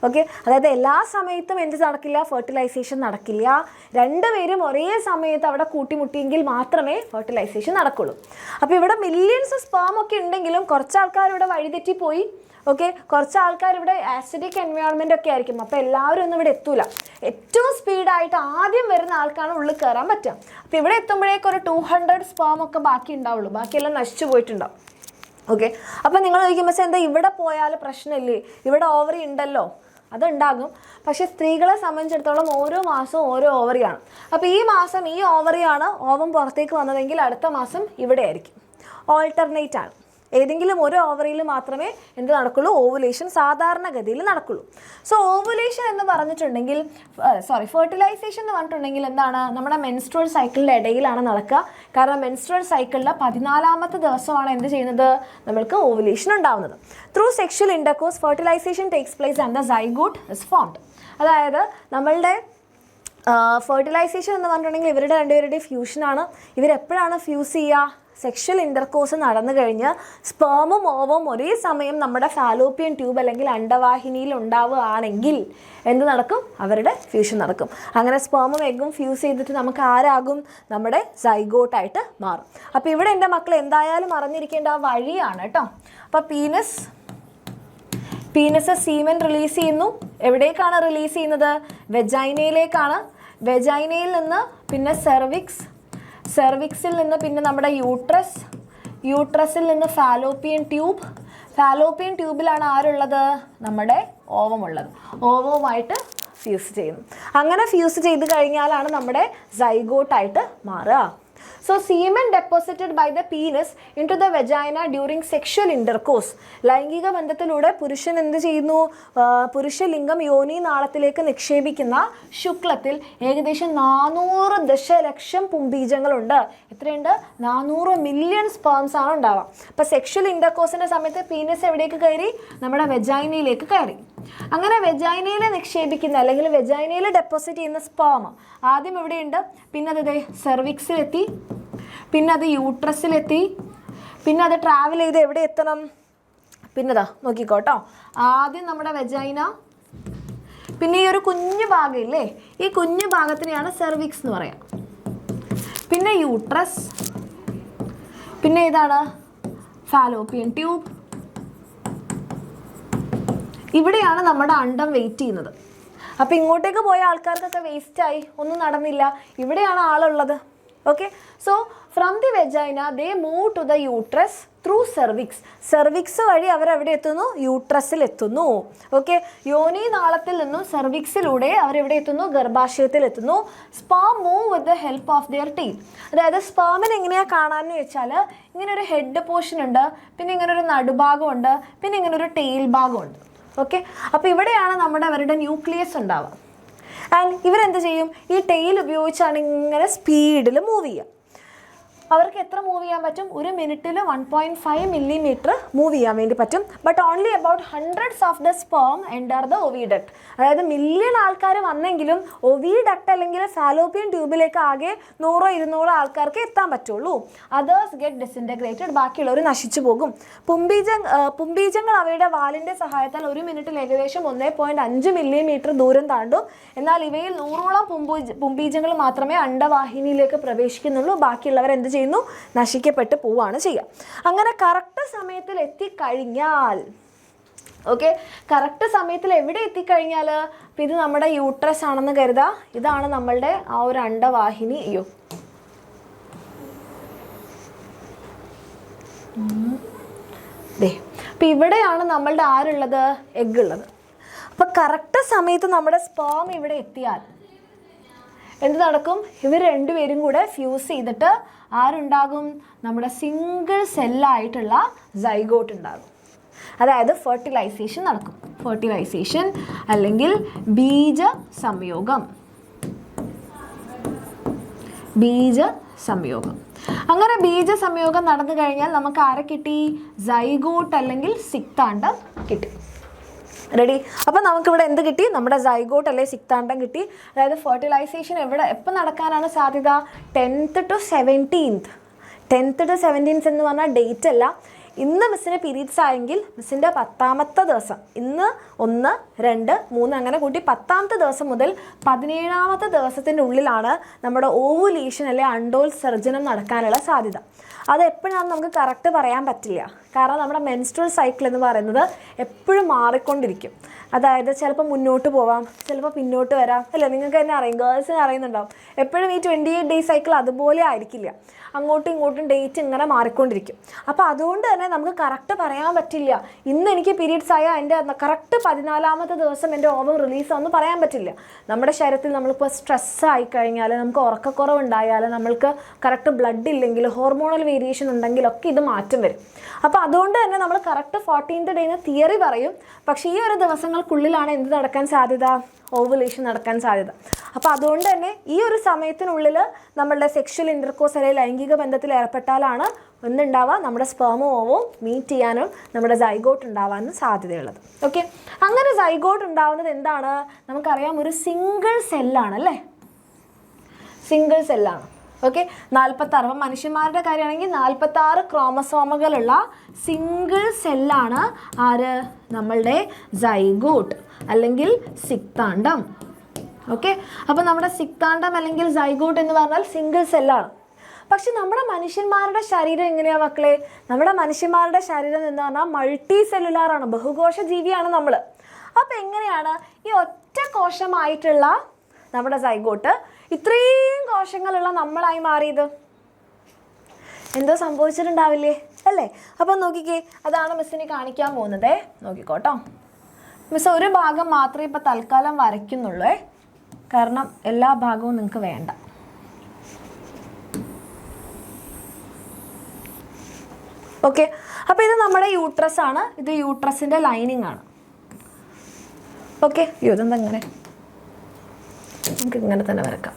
ഓക്കെ, അതായത് എല്ലാ സമയത്തും എന്ത് നടക്കില്ല? ഫെർട്ടിലൈസേഷൻ നടക്കില്ല. രണ്ടുപേരും ഒരേ സമയത്ത് അവിടെ കൂട്ടിമുട്ടിയെങ്കിൽ മാത്രമേ ഫെർട്ടിലൈസേഷൻ നടക്കുള്ളൂ. അപ്പോൾ ഇവിടെ മില്യൺസ് സ്പേം ഒക്കെ ഉണ്ടെങ്കിലും കുറച്ച് ആൾക്കാർ ഇവിടെ വഴിതെറ്റിപ്പോയി. ഓക്കെ, കുറച്ച് ആൾക്കാർ ഇവിടെ ആസിഡിക് എൻവയോൺമെൻ്റ് ഒക്കെ ആയിരിക്കും. അപ്പോൾ എല്ലാവരും ഒന്നും ഇവിടെ എത്തൂല. ഏറ്റവും സ്പീഡായിട്ട് ആദ്യം വരുന്ന ആൾക്കാണ് ഉള്ളിൽ കയറാൻ പറ്റുക. അപ്പോൾ ഇവിടെ എത്തുമ്പോഴേക്കും ഒരു 200 സ്പേം ഒക്കെ ബാക്കി ഉണ്ടാവുള്ളൂ, ബാക്കിയെല്ലാം നശിച്ചു പോയിട്ടുണ്ടാവും. ഓക്കെ, അപ്പോൾ നിങ്ങൾ ചോദിക്കുമ്പോൾ എന്താ ഇവിടെ പോയാൽ പ്രശ്നമില്ലേ? ഇവിടെ ഓവറി ഉണ്ടല്ലോ. അതുണ്ടാകും, പക്ഷേ സ്ത്രീകളെ സംബന്ധിച്ചിടത്തോളം ഓരോ മാസവും ഓരോ ഓവറിയാണ്. അപ്പോൾ ഈ മാസം ഈ ഓവറിയാണ് ഓവം പുറത്തേക്ക് വന്നതെങ്കിൽ അടുത്ത മാസം ഇവിടെ ആയിരിക്കും. ഓൾട്ടർനേറ്റ് ആണ്. ഏതെങ്കിലും ഒരു ഓവറിയിൽ മാത്രമേ എന്ത് നടക്കുള്ളൂ? ഓവുലേഷൻ സാധാരണഗതിയിൽ നടക്കുള്ളൂ. സോ ഓവുലേഷൻ എന്ന് പറഞ്ഞിട്ടുണ്ടെങ്കിൽ ഫെർട്ടിലൈസേഷൻ എന്ന് പറഞ്ഞിട്ടുണ്ടെങ്കിൽ എന്താണ്? നമ്മുടെ മെൻസ്ട്രുവൽ സൈക്കിളിൻ്റെ ഇടയിലാണ് നടക്കുക. കാരണം മെൻസ്ട്രുവൽ സൈക്കിളിലെ 14ാമത്തെ ദിവസമാണ് എന്ത് ചെയ്യുന്നത്? നമ്മൾക്ക് ഓവുലേഷൻ ഉണ്ടാവുന്നത്. Through sexual intercourse fertilisation takes place and the zygote is formed. അതായത് നമ്മളുടെ ഫെർട്ടിലൈസേഷൻ എന്ന് പറഞ്ഞിട്ടുണ്ടെങ്കിൽ ഇവരുടെ രണ്ടുപേരുടെയും ഫ്യൂഷനാണ്. ഇവരെപ്പോഴാണ് ഫ്യൂസ് ചെയ്യുക? സെക്ഷൽ ഇൻ്റർകോഴ്സ് നടന്നു കഴിഞ്ഞ് സ്പേമും ഓവവും ഒരേ സമയം നമ്മുടെ ഫാലോപ്പിയൻ ട്യൂബ് അല്ലെങ്കിൽ അണ്ടവാഹിനിയിൽ ഉണ്ടാവുകയാണെങ്കിൽ എന്ത് നടക്കും? അവരുടെ ഫ്യൂഷൻ നടക്കും. അങ്ങനെ സ്പേമും എഗ്ഗും ഫ്യൂസ് ചെയ്തിട്ട് നമുക്ക് ആരാകും? നമ്മുടെ സൈഗോട്ടായിട്ട് മാറും. അപ്പോൾ ഇവിടെ എൻ്റെ മക്കൾ എന്തായാലും അറിഞ്ഞിരിക്കേണ്ട ആ വഴിയാണ് കേട്ടോ. അപ്പോൾ പീനസ് സീമൻ റിലീസ് ചെയ്യുന്നു. എവിടേക്കാണ് റിലീസ് ചെയ്യുന്നത്? വെജൈനയിലേക്കാണ്. വെജൈനയിൽ നിന്ന് പിന്നെ സെർവിക്സിൽ നിന്ന് പിന്നെ നമ്മുടെ യൂട്രസിൽ നിന്ന് ഫാലോപ്പിയൻ ട്യൂബിലാണ് ആരുള്ളത്? നമ്മുടെ ഓവമുള്ളത്. ഓവവുമായിട്ട് ഫ്യൂസ് ചെയ്യുന്നു. അങ്ങനെ ഫ്യൂസ് ചെയ്ത് കഴിഞ്ഞാലാണ് നമ്മുടെ സൈഗോട്ടായിട്ട് മാറുക. So semen deposited by the penis into the vagina during sexual intercourse. ലൈംഗിക ബന്ധത്തിലൂടെ പുരുഷൻ എന്ത് ചെയ്യുന്നു? പുരുഷലിംഗം യോനി നാളത്തിലേക്ക് നിക്ഷേപിക്കുന്ന ശുക്ലത്തിൽ ഏകദേശം 400 ദശലക്ഷം പുംബീജങ്ങളുണ്ട്. എത്രയുണ്ട്? 400 മില്യൺ സ്പേംസ് ആണ് ഉണ്ടാവുക. അപ്പോൾ സെക്ഷൽ ഇൻ്റർകോഴ്സിൻ്റെ സമയത്ത് പീനസ് എവിടേക്ക് കയറി? നമ്മുടെ വെജൈനയിലേക്ക് കയറി. അങ്ങനെ വെജൈനയിൽ നിക്ഷേപിക്കുന്ന അല്ലെങ്കിൽ വെജൈനയിൽ ഡെപ്പോസിറ്റ് ചെയ്യുന്ന സ്പേം ആദ്യം എവിടെയുണ്ട്? പിന്നെ അത് സെർവിക്സിലെത്തി, പിന്നെ അത് യൂട്രസിലെത്തി, പിന്നെ അത് ട്രാവൽ ചെയ്ത് എവിടെ എത്തണം? പിന്നെതാ നോക്കിക്കോട്ടോ, ആദ്യം നമ്മുടെ വെജൈന, പിന്നെ ഈ ഒരു കുഞ്ഞു ഭാഗം ഇല്ലേ, ഈ കുഞ്ഞു ഭാഗത്തിനെയാണ് സെർവിക്സ് എന്ന് പറയാം. പിന്നെ യൂട്രസ്, പിന്നെ ഇതാണ് ഫാലോപ്പിയൻ ട്യൂബ്. ഇവിടെയാണ് നമ്മുടെ അണ്ടം വെയിറ്റ് ചെയ്യുന്നത്. അപ്പോൾ ഇങ്ങോട്ടേക്ക് പോയ ആൾക്കാർക്കൊക്കെ വേസ്റ്റായി, ഒന്നും നടന്നില്ല. ഇവിടെയാണ് ആളുള്ളത്. Okay, so from the vagina they move to the uterus through cervix. Cervix വഴി അവരെവിടെ എത്തുന്നു? യൂട്രസിൽ എത്തുന്നു. ഓക്കെ, യോനി നാളത്തിൽ നിന്നും സെർവിക്സിലൂടെ അവരെവിടെ എത്തുന്നു? ഗർഭാശയത്തിൽ എത്തുന്നു. Sperm move with the help of their tail. അതായത് സ്പേമിന് എങ്ങനെയാണ് കാണാമെന്ന് വെച്ചാൽ ഇങ്ങനെ ഒരു ഹെഡ് പോർഷൻ ഉണ്ട്, പിന്നെ ഇങ്ങനെ ഒരു നടുഭാഗമുണ്ട്, പിന്നെ ഇങ്ങനെ ഒരു ടെയിൽ ഭാഗമുണ്ട്. ഓക്കെ, അപ്പോൾ ഇവിടെയാണ് അവരുടെ ന്യൂക്ലിയസ് ഉണ്ടാവുക. ആൻഡ് ഇവരെന്ത് ചെയ്യും? ഈ ടെയിൽ ഉപയോഗിച്ചാണ് ഇങ്ങനെ സ്പീഡിൽ മൂവ് ചെയ്യുക. അവർക്ക് എത്ര മൂവ് ചെയ്യാൻ പറ്റും? ഒരു മിനിറ്റിൽ 1.5 മില്ലിമീറ്റർ മൂവ് ചെയ്യാൻ വേണ്ടി പറ്റും. But only about hundreds of the sperm enter the oviduct. അതായത് മില്യൺ ആൾക്കാർ വന്നെങ്കിലും ഒവിഡക്ട് അല്ലെങ്കിൽ ഫാലോപ്പിയൻ ട്യൂബിലേക്ക് ആകെ 100-200 ആൾക്കാർക്ക് എത്താൻ പറ്റുള്ളൂ. അതേഴ്സ് ഗെറ്റ് ഡിസിൻറ്റഗ്രേറ്റഡ്, ബാക്കിയുള്ളവർ നശിച്ചു പോകും. പുംബീജങ്ങൾ അവയുടെ വാലിൻ്റെ സഹായത്താൽ ഒരു മിനിറ്റിൽ ഏകദേശം 1.5 മില്ലിമീറ്റർ ദൂരം താണ്ടും. എന്നാൽ ഇവയിൽ 100ഓളം പുംബീജങ്ങൾ മാത്രമേ അണ്ടവാഹിനിയിലേക്ക് പ്രവേശിക്കുന്നുള്ളൂ. ബാക്കിയുള്ളവർ എന്ത് ചെയ്യുന്നു? നശിക്കപ്പെട്ട് പോവുകയാണ് ചെയ്യുക. അങ്ങനെ കറക്റ്റ് സമയത്തിൽ എത്തിക്കഴിഞ്ഞാൽ, ഓക്കെ, കറക്റ്റ് സമയത്തിൽ എവിടെ എത്തിക്കഴിഞ്ഞാൽ, ഇപ്പം ഇത് നമ്മുടെ യൂട്രസ് ആണെന്ന് കരുതുക, ഇതാണ് നമ്മളുടെ ആ ഒരു അണ്ടവാഹിനി. അയ്യോ, അപ്പം ഇവിടെയാണ് നമ്മളുടെ ആരുള്ളത്? എഗ്ഗ് ഉള്ളത്. അപ്പം കറക്റ്റ് സമയത്ത് നമ്മുടെ സ്പേം ഇവിടെ എത്തിയാൽ എന്ത് നടക്കും? ഇവർ രണ്ടുപേരും കൂടെ ഫ്യൂസ് ചെയ്തിട്ട് ആരുണ്ടാകും? നമ്മുടെ സിംഗിൾ സെല്ലായിട്ടുള്ള സൈഗോട്ട് ഉണ്ടാകും. അതായത് ഫെർട്ടിലൈസേഷൻ നടക്കും. ഫെർട്ടിലൈസേഷൻ അല്ലെങ്കിൽ ബീജസംയോഗം. അങ്ങനെ ബീജസംയോഗം നടന്നു കഴിഞ്ഞാൽ നമുക്ക് ആരെ കിട്ടി? സൈഗോട്ട് അല്ലെങ്കിൽ സിക്താണ്ഡം കിട്ടി. റെഡി? അപ്പം നമുക്കിവിടെ എന്ത് കിട്ടി? നമ്മുടെ സൈഗോട്ട് അല്ലെ സിക്താണ്ഡം കിട്ടി. അതായത് ഫെർട്ടിലൈസേഷൻ എപ്പോൾ നടക്കാനാണ് സാധ്യത? 10th to 17th. 10th to 17th എന്ന് പറഞ്ഞാൽ ഡേറ്റ് അല്ല. ഇന്ന് മിസ്സിന് പീരീഡ്സ് ആയെങ്കിൽ മിസ്സിൻ്റെ 10ാമത്തെ ദിവസം, ഇന്ന് 1, 2, 3 അങ്ങനെ കൂട്ടി 10ാമത്തെ ദിവസം മുതൽ 17ാമത്തെ ദിവസത്തിൻ്റെ ഉള്ളിലാണ് നമ്മുടെ ഓവുലേഷൻ അല്ലെ അണ്ടോത്സർജനം നടക്കാനുള്ള സാധ്യത. അത് എപ്പോഴാണെന്ന് നമുക്ക് കറക്റ്റ് പറയാൻ പറ്റില്ല. കാരണം നമ്മുടെ മെൻസ്ട്രൽ സൈക്കിൾ എന്ന് പറയുന്നത് എപ്പോഴും മാറിക്കൊണ്ടിരിക്കും. അതായത് ചിലപ്പോൾ മുന്നോട്ട് പോവാം, ചിലപ്പോൾ പിന്നോട്ട് വരാം. അല്ലേ, നിങ്ങൾക്ക് തന്നെ അറിയാം, ഗേൾസിന് അറിയുന്നുണ്ടാവും. എപ്പോഴും ഈ 28 ഡേ സൈക്കിൾ അതുപോലെ ആയിരിക്കില്ല. അങ്ങോട്ടും ഇങ്ങോട്ടും ഡേറ്റ് ഇങ്ങനെ മാറിക്കൊണ്ടിരിക്കും. അപ്പോൾ അതുകൊണ്ട് തന്നെ നമുക്ക് കറക്റ്റ് പറയാൻ പറ്റില്ല. ഇന്ന് എനിക്ക് പീരീഡ്സ് ആയാൽ എൻ്റെ കറക്റ്റ് 14ാമത്തെ ദിവസം എൻ്റെ ഓവം റിലീസാണെന്ന് പറയാൻ പറ്റില്ല. നമ്മുടെ ശരീരത്തിൽ നമ്മളിപ്പോൾ സ്ട്രെസ് ആയിക്കഴിഞ്ഞാൽ, നമുക്ക് ഉറക്കക്കുറവുണ്ടായാൽ, നമ്മൾക്ക് കറക്റ്റ് ബ്ലഡ് ഇല്ലെങ്കിൽ, ഹോർമോണൽ വേരിയേഷൻ ഉണ്ടെങ്കിലൊക്കെ ഇത് മാറ്റം വരും. അപ്പോൾ അതുകൊണ്ട് തന്നെ നമ്മൾ കറക്റ്റ് 14th ഡേന്ന് തിയറി പറയും. പക്ഷേ ഈ ഒരു ദിവസങ്ങൾക്കുള്ളിലാണ് എന്ത് നടക്കാൻ സാധ്യത? ഓവുലേഷൻ നടക്കാൻ സാധ്യത. അപ്പോൾ അതുകൊണ്ട് തന്നെ ഈ ഒരു സമയത്തിനുള്ളിൽ നമ്മളുടെ സെക്ഷൽ ഇൻ്റർകോഴ്സ് അല്ലെങ്കിൽ ലൈംഗിക ബന്ധത്തിൽ ഏർപ്പെട്ടാലാണ് എന്തുണ്ടാവുക? നമ്മുടെ സ്പേമും ഓവവും മീറ്റ് ചെയ്യാനും നമ്മുടെ സൈഗോട്ട് ഉണ്ടാവാനും സാധ്യതയുള്ളത്. ഓക്കെ, അങ്ങനെ സൈഗോട്ട് ഉണ്ടാവുന്നത് എന്താണ്? നമുക്കറിയാം, ഒരു സിംഗിൾ സെല്ലാണ് അല്ലേ? സിംഗിൾ സെല്ലാണ്. ഓക്കെ, 46. അപ്പം മനുഷ്യന്മാരുടെ കാര്യമാണെങ്കിൽ 46 ക്രോമസോമുകളുള്ള സിംഗിൾ സെല്ലാണ് ആര്? നമ്മളുടെ സൈഗോട്ട് അല്ലെങ്കിൽ സിക്താണ്ഡം. ഓക്കെ, അപ്പോൾ നമ്മുടെ സിക്താണ്ഡം അല്ലെങ്കിൽ സൈഗോട്ട് എന്ന് പറഞ്ഞാൽ സിംഗിൾ സെല്ലാണ്. പക്ഷെ നമ്മുടെ മനുഷ്യന്മാരുടെ ശരീരം എങ്ങനെയാണ് മക്കളെ? നമ്മുടെ മനുഷ്യന്മാരുടെ ശരീരം എന്ന് പറഞ്ഞാൽ മൾട്ടി സെല്ലുലാറാണ്, ബഹുകോശ ജീവിയാണ് നമ്മൾ. അപ്പോൾ എങ്ങനെയാണ് ഈ ഒറ്റ കോശമായിട്ടുള്ള നമ്മുടെ സൈഗോട്ട് ഇത്രയും കോശങ്ങളുള്ള നമ്മളായി മാറിയത്? എന്തോ സംഭവിച്ചിട്ടുണ്ടാവില്ലേ അല്ലേ? അപ്പം നോക്കിക്കേ, അതാണ് മിസ്സിനെ കാണിക്കാൻ പോകുന്നത്. നോക്കിക്കോട്ടോ, മിസ് ഒരു ഭാഗം മാത്രമേ ഇപ്പോൾ തൽക്കാലം വരയ്ക്കുന്നുള്ളൂ, കാരണം എല്ലാ ഭാഗവും നിങ്ങൾക്ക് വേണ്ട. ഓക്കെ, അപ്പോൾ ഇത് നമ്മുടെ യൂട്രസ് ആണ്, ഇത് യൂട്രസിൻ്റെ ലൈനിങ് ആണ്. ഓക്കെ, ഇതെന്താ ഇങ്ങനെ, നമുക്ക് ഇങ്ങനെ തന്നെ വരക്കാം.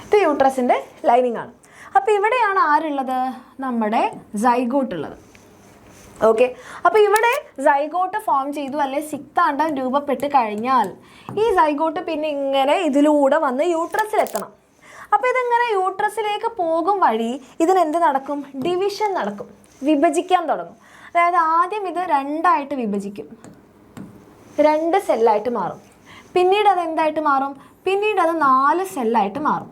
ഇത് യൂട്രസിൻ്റെ ലൈനിങ് ആണ്. അപ്പോൾ ഇവിടെയാണ് ആരുള്ളത്? നമ്മുടെ സൈഗോട്ട് ഉള്ളത്. ഓക്കെ, അപ്പോൾ ഇവിടെ സൈഗോട്ട് ഫോം ചെയ്തു അല്ലെ സിക്താണ്ഡം രൂപപ്പെട്ട് കഴിഞ്ഞാൽ ഈ സൈഗോട്ട് പിന്നെ ഇങ്ങനെ ഇതിലൂടെ വന്ന് യൂട്രസിലെത്തണം. അപ്പോൾ ഇതിങ്ങനെ യൂട്രസിലേക്ക് പോകും വഴി ഇതിനെന്ത് നടക്കും? ഡിവിഷൻ നടക്കും, വിഭജിക്കാൻ തുടങ്ങും. അതായത് ആദ്യം ഇത് രണ്ടായിട്ട് വിഭജിക്കും, 2 സെല്ലായിട്ട് മാറും. പിന്നീട് അത് എന്തായിട്ട് മാറും? പിന്നീട് അത് 4 സെല്ലായിട്ട് മാറും.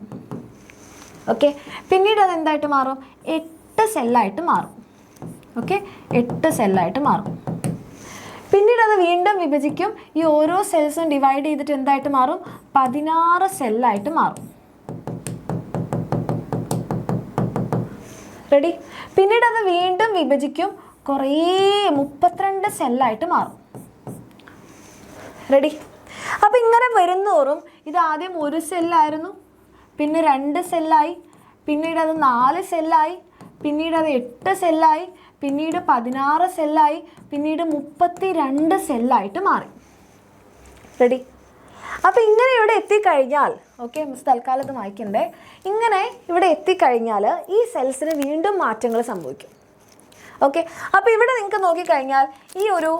ഓക്കെ, പിന്നീട് അത് എന്തായിട്ട് മാറും? 8 സെല്ലായിട്ട് മാറും. ഓക്കെ, 8 സെല്ലായിട്ട് മാറും. പിന്നീട് അത് വീണ്ടും വിഭജിക്കും. ഈ ഓരോ സെൽസും ഡിവൈഡ് ചെയ്തിട്ട് എന്തായിട്ട് മാറും? 16 സെല്ലായിട്ട് മാറും. റെഡി? പിന്നീട് അത് വീണ്ടും വിഭജിക്കും, കുറേ 32 സെല്ലായിട്ട് മാറും. റെഡി? അപ്പോൾ ഇങ്ങനെ വരുന്നോറും ഇത് ആദ്യം 1 സെല്ലായിരുന്നു, പിന്നെ 2 സെല്ലായി, പിന്നീട് അത് 4 സെല്ലായി, പിന്നീട് അത് 8 സെല്ലായി, പിന്നീട് 16 സെല്ലായി, പിന്നീട് 32 സെല്ലായിട്ട് മാറി. റെഡി? അപ്പോൾ ഇങ്ങനെ ഇവിടെ എത്തിക്കഴിഞ്ഞാൽ, ഓക്കെ മിസ് തൽക്കാലത്ത് വായിക്കണ്ടേ, ഇങ്ങനെ ഇവിടെ എത്തിക്കഴിഞ്ഞാൽ ഈ സെൽസിന് വീണ്ടും മാറ്റങ്ങൾ സംഭവിക്കും. ഓക്കെ, അപ്പോൾ ഇവിടെ നിങ്ങൾക്ക് നോക്കിക്കഴിഞ്ഞാൽ ഈ ഒരു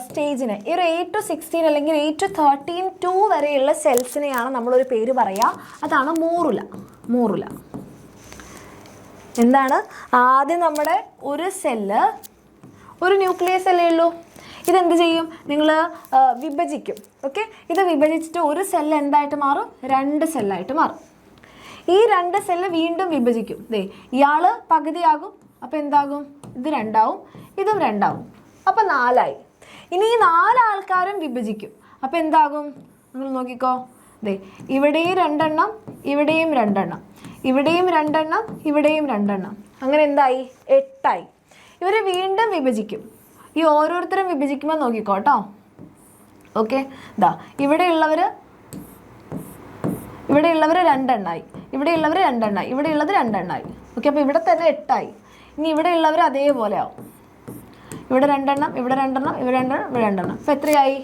സ്റ്റേജിന്, ഈ ഒരു 8 to 16 അല്ലെങ്കിൽ 8 to 13 2 വരെയുള്ള സെൽസിനെയാണ് നമ്മളൊരു പേര് പറയുക, അതാണ് മോറുല. മോറുല എന്താണ്? ആദ്യം നമ്മുടെ ഒരു സെല്ല്, ഒരു ന്യൂക്ലിയസ് അല്ലേ ഉള്ളൂ, ഇതെന്ത് ചെയ്യും? നിങ്ങൾ വിഭജിക്കും. ഓക്കെ, ഇത് വിഭജിച്ചിട്ട് ഒരു സെല്ല് എന്തായിട്ട് മാറും? 2 സെല്ലായിട്ട് മാറും. ഈ 2 സെല്ല് വീണ്ടും വിഭജിക്കും. ദേ ഇയാൾ പകുതിയാകും, അപ്പോൾ എന്താകും? ഇത് 2 ആവും, ഇതും 2 ആവും, അപ്പോൾ 4 ആയി. ഇനി ഈ 4 ആൾക്കാരും വിഭജിക്കും, അപ്പോൾ എന്താകും? നിങ്ങൾ നോക്കിക്കോ, ദേ ഇവിടെയും 2 എണ്ണം, ഇവിടെയും 2 എണ്ണം, ഇവിടെയും 2 എണ്ണം, ഇവിടെയും 2 എണ്ണം, അങ്ങനെ എന്തായി? 8 ആയി. ഇവർ വീണ്ടും വിഭജിക്കും. ഈ ഓരോരുത്തരും വിഭജിക്കുമ്പോൾ നോക്കിക്കോ കേട്ടോ. ഓക്കെ, ദാ ഇവിടെയുള്ളവർ 2 എണ്ണമായി, ഇവിടെയുള്ളവർ 2 എണ്ണമായി, ഇവിടെയുള്ളത് 2 എണ്ണമായി. ഓക്കെ, അപ്പോൾ ഇവിടെ തന്നെ 8 ആയി. ഇനി ഇവിടെയുള്ളവർ അതേപോലെ ആവും, ഇവിടെ 2 എണ്ണം, ഇവിടെ 2 എണ്ണം, ഇവിടെ 2 എണ്ണം, ഇവിടെ 2 എണ്ണം, അപ്പോൾ എത്രയായി?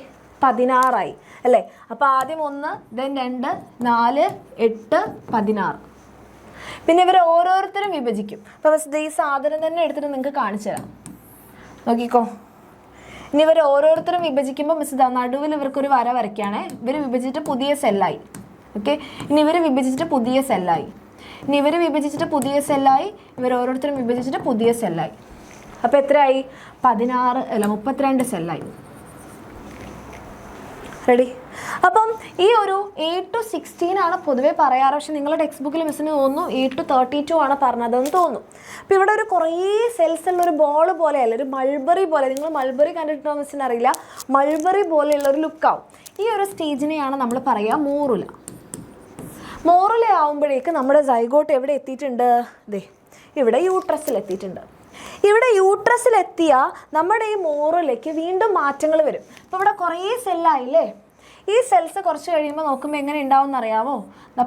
16 ആയി അല്ലേ? അപ്പോൾ ആദ്യം 1, then 2, 4, 8, 16. പിന്നെ ഇവർ ഓരോരുത്തരും വിഭജിക്കും. അപ്പോൾ ഈ സാധനം തന്നെ എടുത്തിട്ട് നിങ്ങൾക്ക് കാണിച്ചു തരാം, നോക്കിക്കോ. ഇനി ഇവർ ഓരോരുത്തരും വിഭജിക്കുമ്പോൾ മിസ് നടുവിൽ ഇവർക്കൊരു വര വരയ്ക്കുകയാണേ. ഇവർ വിഭജിച്ചിട്ട് പുതിയ സെല്ലായി. ഓക്കെ, ഇനി ഇവർ വിഭജിച്ചിട്ട് പുതിയ സെല്ലായി, ഇനി ഇവർ വിഭജിച്ചിട്ട് പുതിയ സെല്ലായി, ഇവർ ഓരോരുത്തരും വിഭജിച്ചിട്ട് പുതിയ സെല്ലായി. അപ്പോൾ എത്രയായി? 32 സെല്ലായി. റെഡി? അപ്പം ഈ ഒരു 8 to 16 ആണ് പൊതുവേ പറയാറ്. പക്ഷെ നിങ്ങളുടെ ടെക്സ്റ്റ് ബുക്കിൽ മിസ്സിന് തോന്നുന്നു 8 to 32 ആണ് പറഞ്ഞതെന്ന് തോന്നുന്നു. അപ്പോൾ ഇവിടെ ഒരു കുറേ സെൽസ് ഉള്ള ഒരു ബോൾ പോലെയല്ല, ഒരു മൾബറി പോലെ. നിങ്ങൾ മൾബറി കണ്ടിട്ടോ മിസ്സിന് അറിയില്ല, മൾബറി പോലെയുള്ള ഒരു ലുക്കാവും. ഈ ഒരു സ്റ്റേജിനെയാണ് നമ്മൾ പറയുക മോറുല. മോറുല ആവുമ്പോഴേക്ക് നമ്മുടെ സൈഗോട്ട് എവിടെ എത്തിയിട്ടുണ്ട്? ദേ ഇവിടെ യൂട്രസിൽ എത്തിയിട്ടുണ്ട്. ഇവിടെ യൂട്രസിലെത്തിയ നമ്മുടെ ഈ മോറുലയ്ക്ക് വീണ്ടും മാറ്റങ്ങൾ വരും. അപ്പോൾ ഇവിടെ കുറേ സെല്ലായില്ലേ? ഈ സെൽസ് കുറച്ച് കഴിയുമ്പോൾ നോക്കുമ്പോൾ എങ്ങനെ ഉണ്ടാവും എന്നറിയാമോ?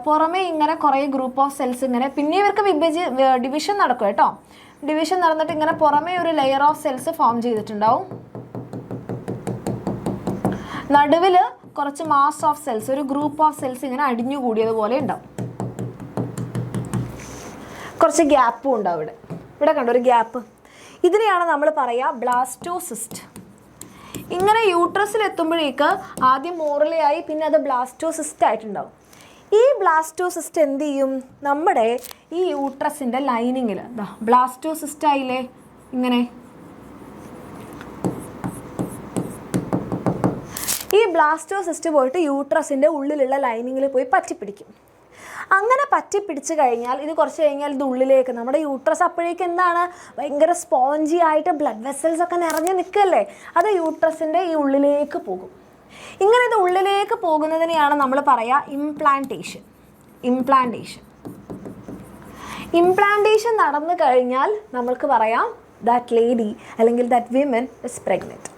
പുറമേ ഇങ്ങനെ കുറേ ഗ്രൂപ്പ് ഓഫ് സെൽസ് ഇങ്ങനെ, പിന്നെ ഇവർക്ക് ഡിവിഷൻ നടക്കും കേട്ടോ. ഡിവിഷൻ നടന്നിട്ട് ഇങ്ങനെ പുറമേ ഒരു ലെയർ ഓഫ് സെൽസ് ഫോം ചെയ്തിട്ടുണ്ടാവും. നടുവിൽ കുറച്ച് മാസ് ഓഫ് സെൽസ്, ഒരു ഗ്രൂപ്പ് ഓഫ് സെൽസ് ഇങ്ങനെ അടിഞ്ഞു കൂടിയതുപോലെ ഉണ്ടാവും. കുറച്ച് ഗ്യാപ്പും ഉണ്ടാവും ഇവിടെ. ഇവിടെ കണ്ടോ ഒരു ഗ്യാപ്പ്? ഇതിനെയാണ് നമ്മൾ പറയുക ബ്ലാസ്റ്റോസിസ്റ്റ്. ഇങ്ങനെ യൂട്രസിൽ എത്തുമ്പോഴേക്ക് ആദ്യം മോറലയായി, പിന്നെ അത് ബ്ലാസ്റ്റോസിസ്റ്റ് ആയിട്ടുണ്ടാവും. ഈ ബ്ലാസ്റ്റോസിസ്റ്റ് എന്ത് ചെയ്യും? നമ്മുടെ ഈ യൂട്രസിൻ്റെ ലൈനിങ്ങിൽ ബ്ലാസ്റ്റോസിസ്റ്റ് ആയില്ലേ, ഇങ്ങനെ ഈ ബ്ലാസ്റ്റോസിസ്റ്റ് പോയിട്ട് യൂട്രസിൻ്റെ ഉള്ളിലുള്ള ലൈനിങ്ങിൽ പോയി പറ്റിപ്പിടിക്കും. അങ്ങനെ പറ്റിപ്പിടിച്ച് കഴിഞ്ഞാൽ ഇത് കുറച്ച് കഴിഞ്ഞാൽ ഇത് ഉള്ളിലേക്ക്, നമ്മുടെ യൂട്രസ് അപ്പോഴേക്ക് എന്താണ്, ഭയങ്കര സ്പോഞ്ചി ആയിട്ട് ബ്ലഡ് വെസൽസ് ഒക്കെ നിറഞ്ഞ് നിൽക്കല്ലേ, അത് യൂട്രസിൻ്റെ ഈ ഉള്ളിലേക്ക് പോകും. ഇങ്ങനെ ഇത് ഉള്ളിലേക്ക് പോകുന്നതിനെയാണ് നമ്മൾ പറയുക ഇംപ്ലാന്റേഷൻ. ഇംപ്ലാന്റേഷൻ നടന്നു കഴിഞ്ഞാൽ നമ്മൾക്ക് പറയാം ദാറ്റ് ലേഡി അല്ലെങ്കിൽ that women is pregnant.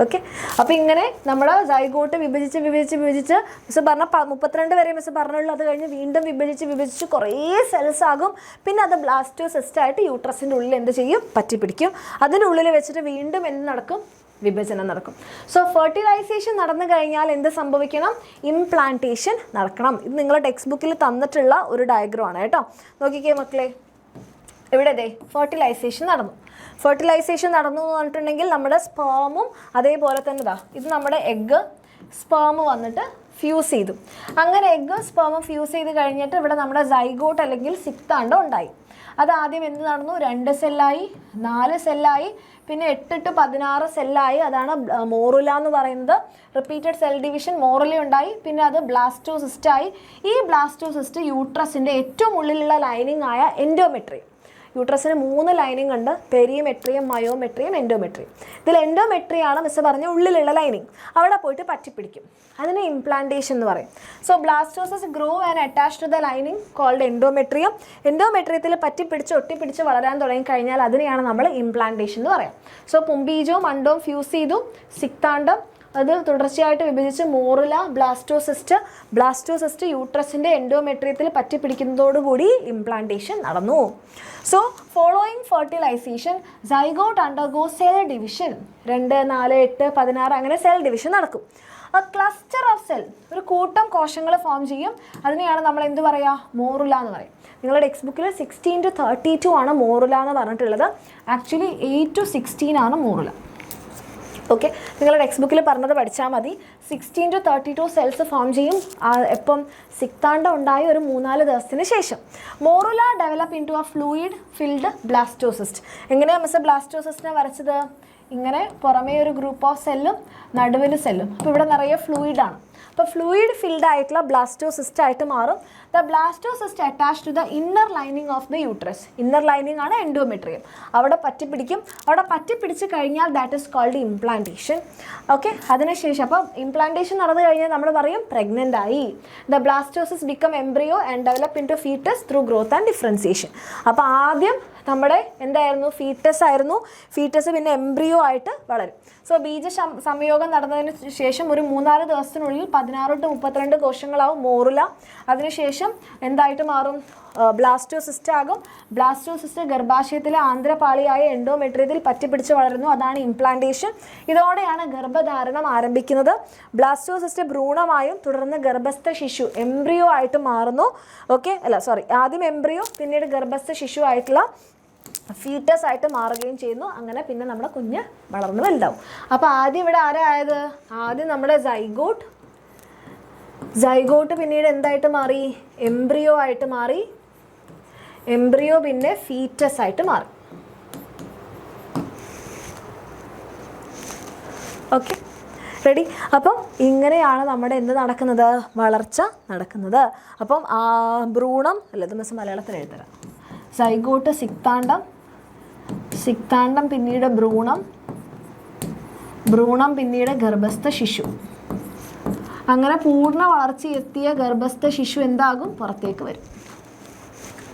Okay, അപ്പോൾ ഇങ്ങനെ നമ്മുടെ സൈഗോട്ട് വിഭജിച്ച് മിസ് പറഞ്ഞ 32 വരെ മിസ് പറഞ്ഞുള്ളൂ. അത് കഴിഞ്ഞ് വീണ്ടും വിഭജിച്ച് കുറേ സെൽസ് ആകും. പിന്നെ അത് ബ്ലാസ്റ്റോസിസ്റ്റായിട്ട് യൂട്രസിൻ്റെ ഉള്ളിൽ എന്ത് ചെയ്യും, പറ്റിപ്പിടിക്കും. അതിനുള്ളിൽ വെച്ചിട്ട് വീണ്ടും എന്ത് നടക്കും, വിഭജനം നടക്കും. സോ ഫെർട്ടിലൈസേഷൻ നടന്നു കഴിഞ്ഞാൽ എന്ത് സംഭവിക്കണം, ഇംപ്ലാന്റേഷൻ നടക്കണം. ഇത് നിങ്ങളുടെ ടെക്സ്റ്റ് ബുക്കിൽ തന്നിട്ടുള്ള ഒരു ഡയഗ്രമാണ് കേട്ടോ. നോക്കിക്കേ മക്കളെ, ഇവിടെ ദേ ഫെർട്ടിലൈസേഷൻ നടന്നു എന്ന് പറഞ്ഞിട്ടുണ്ടെങ്കിൽ നമ്മുടെ സ്പേമും അതേപോലെ തന്നെ ഇത് നമ്മുടെ എഗ്ഗ് സ്പേം വന്നിട്ട് ഫ്യൂസ് ചെയ്തു. അങ്ങനെ എഗ്ഗും സ്പേമും ഫ്യൂസ് ചെയ്ത് കഴിഞ്ഞിട്ട് ഇവിടെ നമ്മുടെ സൈഗോട്ട് അല്ലെങ്കിൽ സിക്താണ്ഡം ഉണ്ടായി. അത് ആദ്യം എന്ത് നടന്നു, 2 സെല്ലായി, 4 സെല്ലായി, പിന്നെ 8 to 16 സെല്ലായി. അതാണ് മോറുല എന്ന് പറയുന്നത്. റിപ്പീറ്റഡ് സെൽ ഡിവിഷൻ മോറുല ഉണ്ടായി. പിന്നെ അത് ബ്ലാസ്റ്റോസിസ്റ്റായി. ഈ ബ്ലാസ്റ്റോസിസ്റ്റ് യൂട്രസിൻ്റെ ഏറ്റവും ഉള്ളിലുള്ള ലൈനിങ് ആയ എൻഡോമെട്രിയം. യൂട്രസിന് 3 ലൈനിങ് ഉണ്ട്, പെരിമെട്രിയം, മയോമെട്രിയം, എൻഡോമെട്രിയം. ഇതിൽ എൻഡോമെട്രിയാണ് മിസ് പറഞ്ഞ ഉള്ളിലുള്ള ലൈനിങ്. അവിടെ പോയിട്ട് പറ്റിപ്പിടിക്കും. അതിന് ഇംപ്ലാന്റേഷൻ എന്ന് പറയും. So blastocyst grow and attach to the lining called endometrium. എൻഡോമെട്രിയത്തിൽ ഒട്ടിപ്പിടിച്ച് വളരാൻ തുടങ്ങിക്കഴിഞ്ഞാൽ അതിനെയാണ് നമ്മൾ ഇംപ്ലാന്റേഷൻ എന്ന് പറയാം. സോ പുംബീജവും അണ്ടവും ഫ്യൂസ് ചെയ്തു, സിക്താണ്ഡം അത് തുടർച്ചയായിട്ട് വിഭജിച്ച് മോറുല, ബ്ലാസ്റ്റോസിസ്റ്റ് യൂട്രസിൻ്റെ എൻഡോമെട്രിയത്തിൽ പറ്റിപ്പിടിക്കുന്നതോടുകൂടി ഇംപ്ലാന്റേഷൻ നടന്നു. So following fertilisation zygote undergo cell division. 2, 4, 8, 16 അങ്ങനെ സെൽ ഡിവിഷൻ നടക്കും. എ ക്ലസ്റ്റർ ഓഫ് സെൽ, ഒരു കൂട്ടം കോശങ്ങൾ ഫോം ചെയ്യും. അതിനെയാണ് നമ്മൾ എന്ത് പറയുക, മോറുല എന്ന് പറയും. നിങ്ങളുടെ ടെക്സ്റ്റ് ബുക്കിൽ 16 to 32 ആണ് മോറുല എന്ന് പറഞ്ഞിട്ടുള്ളത്. ആക്ച്വലി 8 to 16 ആണ് മോറുല. ഓക്കെ, നിങ്ങളുടെ ടെക്സ്റ്റ് ബുക്കിൽ പറഞ്ഞത് പഠിച്ചാൽ മതി. 16 to 32 സെൽസ് ഫോം ചെയ്യും. എപ്പം സിക്താണ്ഡം ഉണ്ടായി ഒരു 3-4 ദിവസത്തിന് ശേഷം. Morula develop into a fluid filled blastocyst. എങ്ങനെയാണ് മിസ് ബ്ലാസ്റ്റോസിസ്റ്റിനെ വരച്ചത്, ഇങ്ങനെ പുറമേ ഒരു ഗ്രൂപ്പ് ഓഫ് സെല്ലും നടുവിൽ സെല്ലും. അപ്പോൾ ഇവിടെ നിറയെ ഫ്ലൂയിഡാണ്. അപ്പോൾ ഫ്ലൂയിഡ് ഫിൽഡ് ആയിട്ടുള്ള ബ്ലാസ്റ്റോസിസ്റ്റ് ആയിട്ട് മാറും. The blastocyst attach to the inner lining of the uterus. Inner lining ആണ് എൻഡോമെട്രിയം. അവിടെ പറ്റിപ്പിടിക്കും. അവിടെ പറ്റിപ്പിടിച്ച് കഴിഞ്ഞാൽ that is called implantation. Okay, അതിനുശേഷം അപ്പം ഇംപ്ലാന്റേഷൻ നടന്നു കഴിഞ്ഞാൽ നമ്മൾ പറയും പ്രഗ്നൻ്റ് ആയി. The blastocyst become embryo and develop into foetus through growth and differentiation. അപ്പോൾ ആദ്യം നമ്മുടെ എന്തായിരുന്നു, ഫീറ്റസ് ആയിരുന്നു. ഫീറ്റസ് പിന്നെ എംബ്രിയോ ആയിട്ട് വളരും. സോ സംയോഗം നടന്നതിന് ശേഷം ഒരു 3-4 ദിവസത്തിനുള്ളിൽ 16 to 32 കോശങ്ങളാവും മോറുല. അതിനുശേഷം എന്തായിട്ട് മാറും, ബ്ലാസ്റ്റോസിസ്റ്റ് ആകും. ബ്ലാസ്റ്റോസിസ്റ്റ് ഗർഭാശയത്തിലെ ആന്തരപാളിയായ എൻഡോമെട്രിയത്തിൽ പറ്റിപ്പിടിച്ച് വളരുന്നു. അതാണ് ഇംപ്ലാന്റേഷൻ. ഇതോടെയാണ് ഗർഭധാരണം ആരംഭിക്കുന്നത്. ബ്ലാസ്റ്റോസിസ്റ്റ് ഭ്രൂണമായും തുടർന്ന് ഗർഭസ്ഥ ശിശു എംബ്രിയോ ആയിട്ട് മാറുന്നു. ആദ്യം എംബ്രിയോ, പിന്നീട് ഗർഭസ്ഥ ശിശു ആയിട്ടുള്ള ഫീറ്റസ് ആയിട്ട് മാറുകയും ചെയ്യുന്നു. അങ്ങനെ പിന്നെ നമ്മുടെ കുഞ്ഞ് വളർന്ന് വലുതാവും. അപ്പോൾ ആദ്യം ഇവിടെ ആരായത്, ആദ്യം നമ്മുടെ സൈഗോട്ട് പിന്നീട് എന്തായിട്ട് മാറി, എംബ്രിയോ ആയിട്ട് മാറി. എംബ്രിയോ പിന്നെ ഫീറ്റസ് ആയിട്ട് മാറി. Okay, ready. അപ്പം ഇങ്ങനെയാണ് നമ്മുടെ എന്ത് നടക്കുന്നത്, വളർച്ച നടക്കുന്നത്. അപ്പം ഭ്രൂണം ഇത് മിസ് മലയാളത്തിൽ എഴുതരാം. സൈഗോട്ട് സിക്താണ്ഡം പിന്നീട് ഭ്രൂണം പിന്നീട് ഗർഭസ്ഥ ശിശു. അങ്ങനെ പൂർണ്ണ വളർച്ചയെത്തിയ ഗർഭസ്ഥ ശിശു എന്താകും, പുറത്തേക്ക് വരും.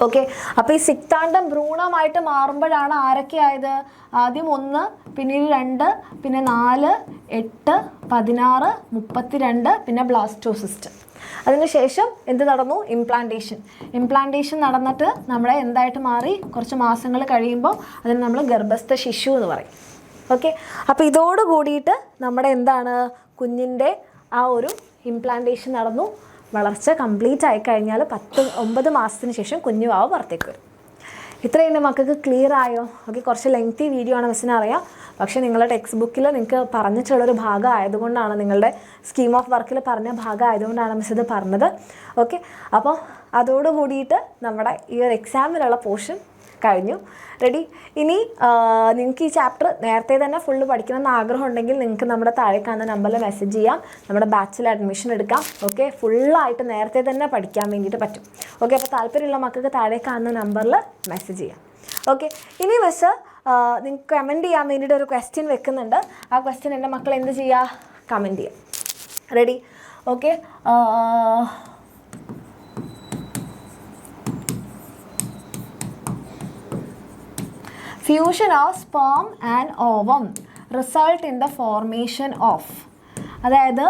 ഓക്കെ, അപ്പോൾ ഈ സിക്താണ്ഡം ഭ്രൂണമായിട്ട് മാറുമ്പോഴാണ് ആരൊക്കെ ആയത്, ആദ്യം 1, പിന്നീട് 2, പിന്നെ 4, 8, 16, 32, പിന്നെ ബ്ലാസ്റ്റോസിസ്റ്റ്. അതിനുശേഷം എന്ത് നടന്നു, ഇംപ്ലാന്റേഷൻ നടന്നിട്ട് നമ്മളെ എന്തായിട്ട് മാറി, കുറച്ച് മാസങ്ങൾ കഴിയുമ്പോൾ അതിന് നമ്മൾ ഗർഭസ്ഥ ശിശു എന്ന് പറയും. ഓക്കെ, അപ്പോൾ ഇതോട് കൂടിയിട്ട് നമ്മുടെ എന്താണ്, കുഞ്ഞിൻ്റെ ആ ഒരു ഇംപ്ലാന്റേഷൻ നടന്നു. വളർച്ച കംപ്ലീറ്റ് ആയിക്കഴിഞ്ഞാൽ 9 മാസത്തിന് ശേഷം കുഞ്ഞുവാവ് പുറത്തേക്ക് വരും. ഇത്രയും എൻ്റെ മക്കൾക്ക് ക്ലിയർ ആയോ? ഓക്കെ, കുറച്ച് ലെങ്തി വീഡിയോ ആണ് മിസ്സിന് അറിയാം. പക്ഷേ നിങ്ങളുടെ ടെക്സ്റ്റ് ബുക്കിൽ നിങ്ങൾക്ക് പറഞ്ഞിട്ടുള്ളൊരു ഭാഗം ആയതുകൊണ്ടാണ്, നിങ്ങളുടെ സ്കീം ഓഫ് വർക്കിൽ പറഞ്ഞ ഭാഗം ആയതുകൊണ്ടാണ് മിസ് ഇത് പറഞ്ഞത്. ഓക്കെ, അപ്പോൾ അതോടുകൂടിയിട്ട് നമ്മുടെ ഈ ഒരു എക്സാമിനുള്ള പോർഷൻ കഴിഞ്ഞു. റെഡി. ഇനി നിങ്ങൾക്ക് ഈ ചാപ്റ്റർ നേരത്തെ തന്നെ ഫുള്ള് പഠിക്കണമെന്ന് ആഗ്രഹം ഉണ്ടെങ്കിൽ നിങ്ങൾക്ക് നമ്മുടെ താഴെ കാണുന്ന നമ്പറിൽ മെസ്സേജ് ചെയ്യാം. നമ്മുടെ ബാച്ചിൽ അഡ്മിഷൻ എടുക്കാം. ഓക്കെ, ഫുള്ളായിട്ട് നേരത്തെ തന്നെ പഠിക്കാൻ വേണ്ടിയിട്ട് പറ്റും. ഓക്കെ, അപ്പോൾ താല്പര്യമുള്ള മക്കൾക്ക് താഴെ കാണുന്ന നമ്പറിൽ മെസ്സേജ് ചെയ്യാം. ഓക്കെ, ഇനി മിസ് നിങ്ങൾക്ക് കമൻറ്റ് ചെയ്യാൻ വേണ്ടിയിട്ട് ഒരു ക്വസ്റ്റ്യൻ വെക്കുന്നുണ്ട്. ആ ക്വസ്റ്റ്യൻ എൻ്റെ മക്കൾ എന്ത് ചെയ്യുക, കമൻറ്റ് ചെയ്യാം. Ready. Okay, fusion of sperm and ovum result in the formation of, അതായത്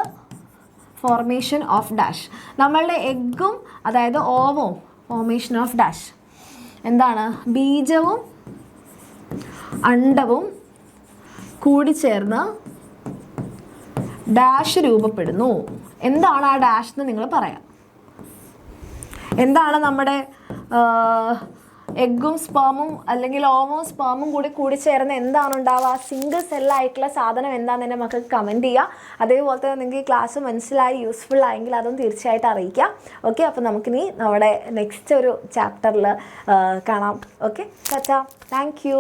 ഫോർമേഷൻ ഓഫ് ഡാഷ്. നമ്മളുടെ എഗ്ഗും അതായത് ഓവവും ഫോർമേഷൻ ഓഫ് ഡാഷ് എന്താണ്? ബീജവും അണ്ഡവും കൂടിച്ചേർന്ന് ഡാഷ് രൂപപ്പെടുന്നു. എന്താണ് ആ ഡാഷ് എന്ന് നിങ്ങൾ പറയാം. എന്താണ് നമ്മുടെ എഗ്ഗും സ്പേമും അല്ലെങ്കിൽ ഓവവും സ്പേമും കൂടിച്ചേർന്ന് എന്താണ് ഉണ്ടാവുക? സിംഗിൾ സെല്ലായിട്ടുള്ള സാധനം എന്താണെന്ന് എൻ്റെ മക്കൾക്ക് കമൻറ്റ് ചെയ്യുക. അതേപോലെ തന്നെ നിങ്ങൾക്ക് ഈ ക്ലാസ് മനസ്സിലായി യൂസ്ഫുൾ ആയെങ്കിൽ അതും തീർച്ചയായിട്ടും അറിയിക്കുക. ഓക്കെ, അപ്പോൾ നമുക്കിനി നമ്മുടെ നെക്സ്റ്റ് ഒരു ചാപ്റ്ററിൽ കാണാം. Okay, Tata, thank you.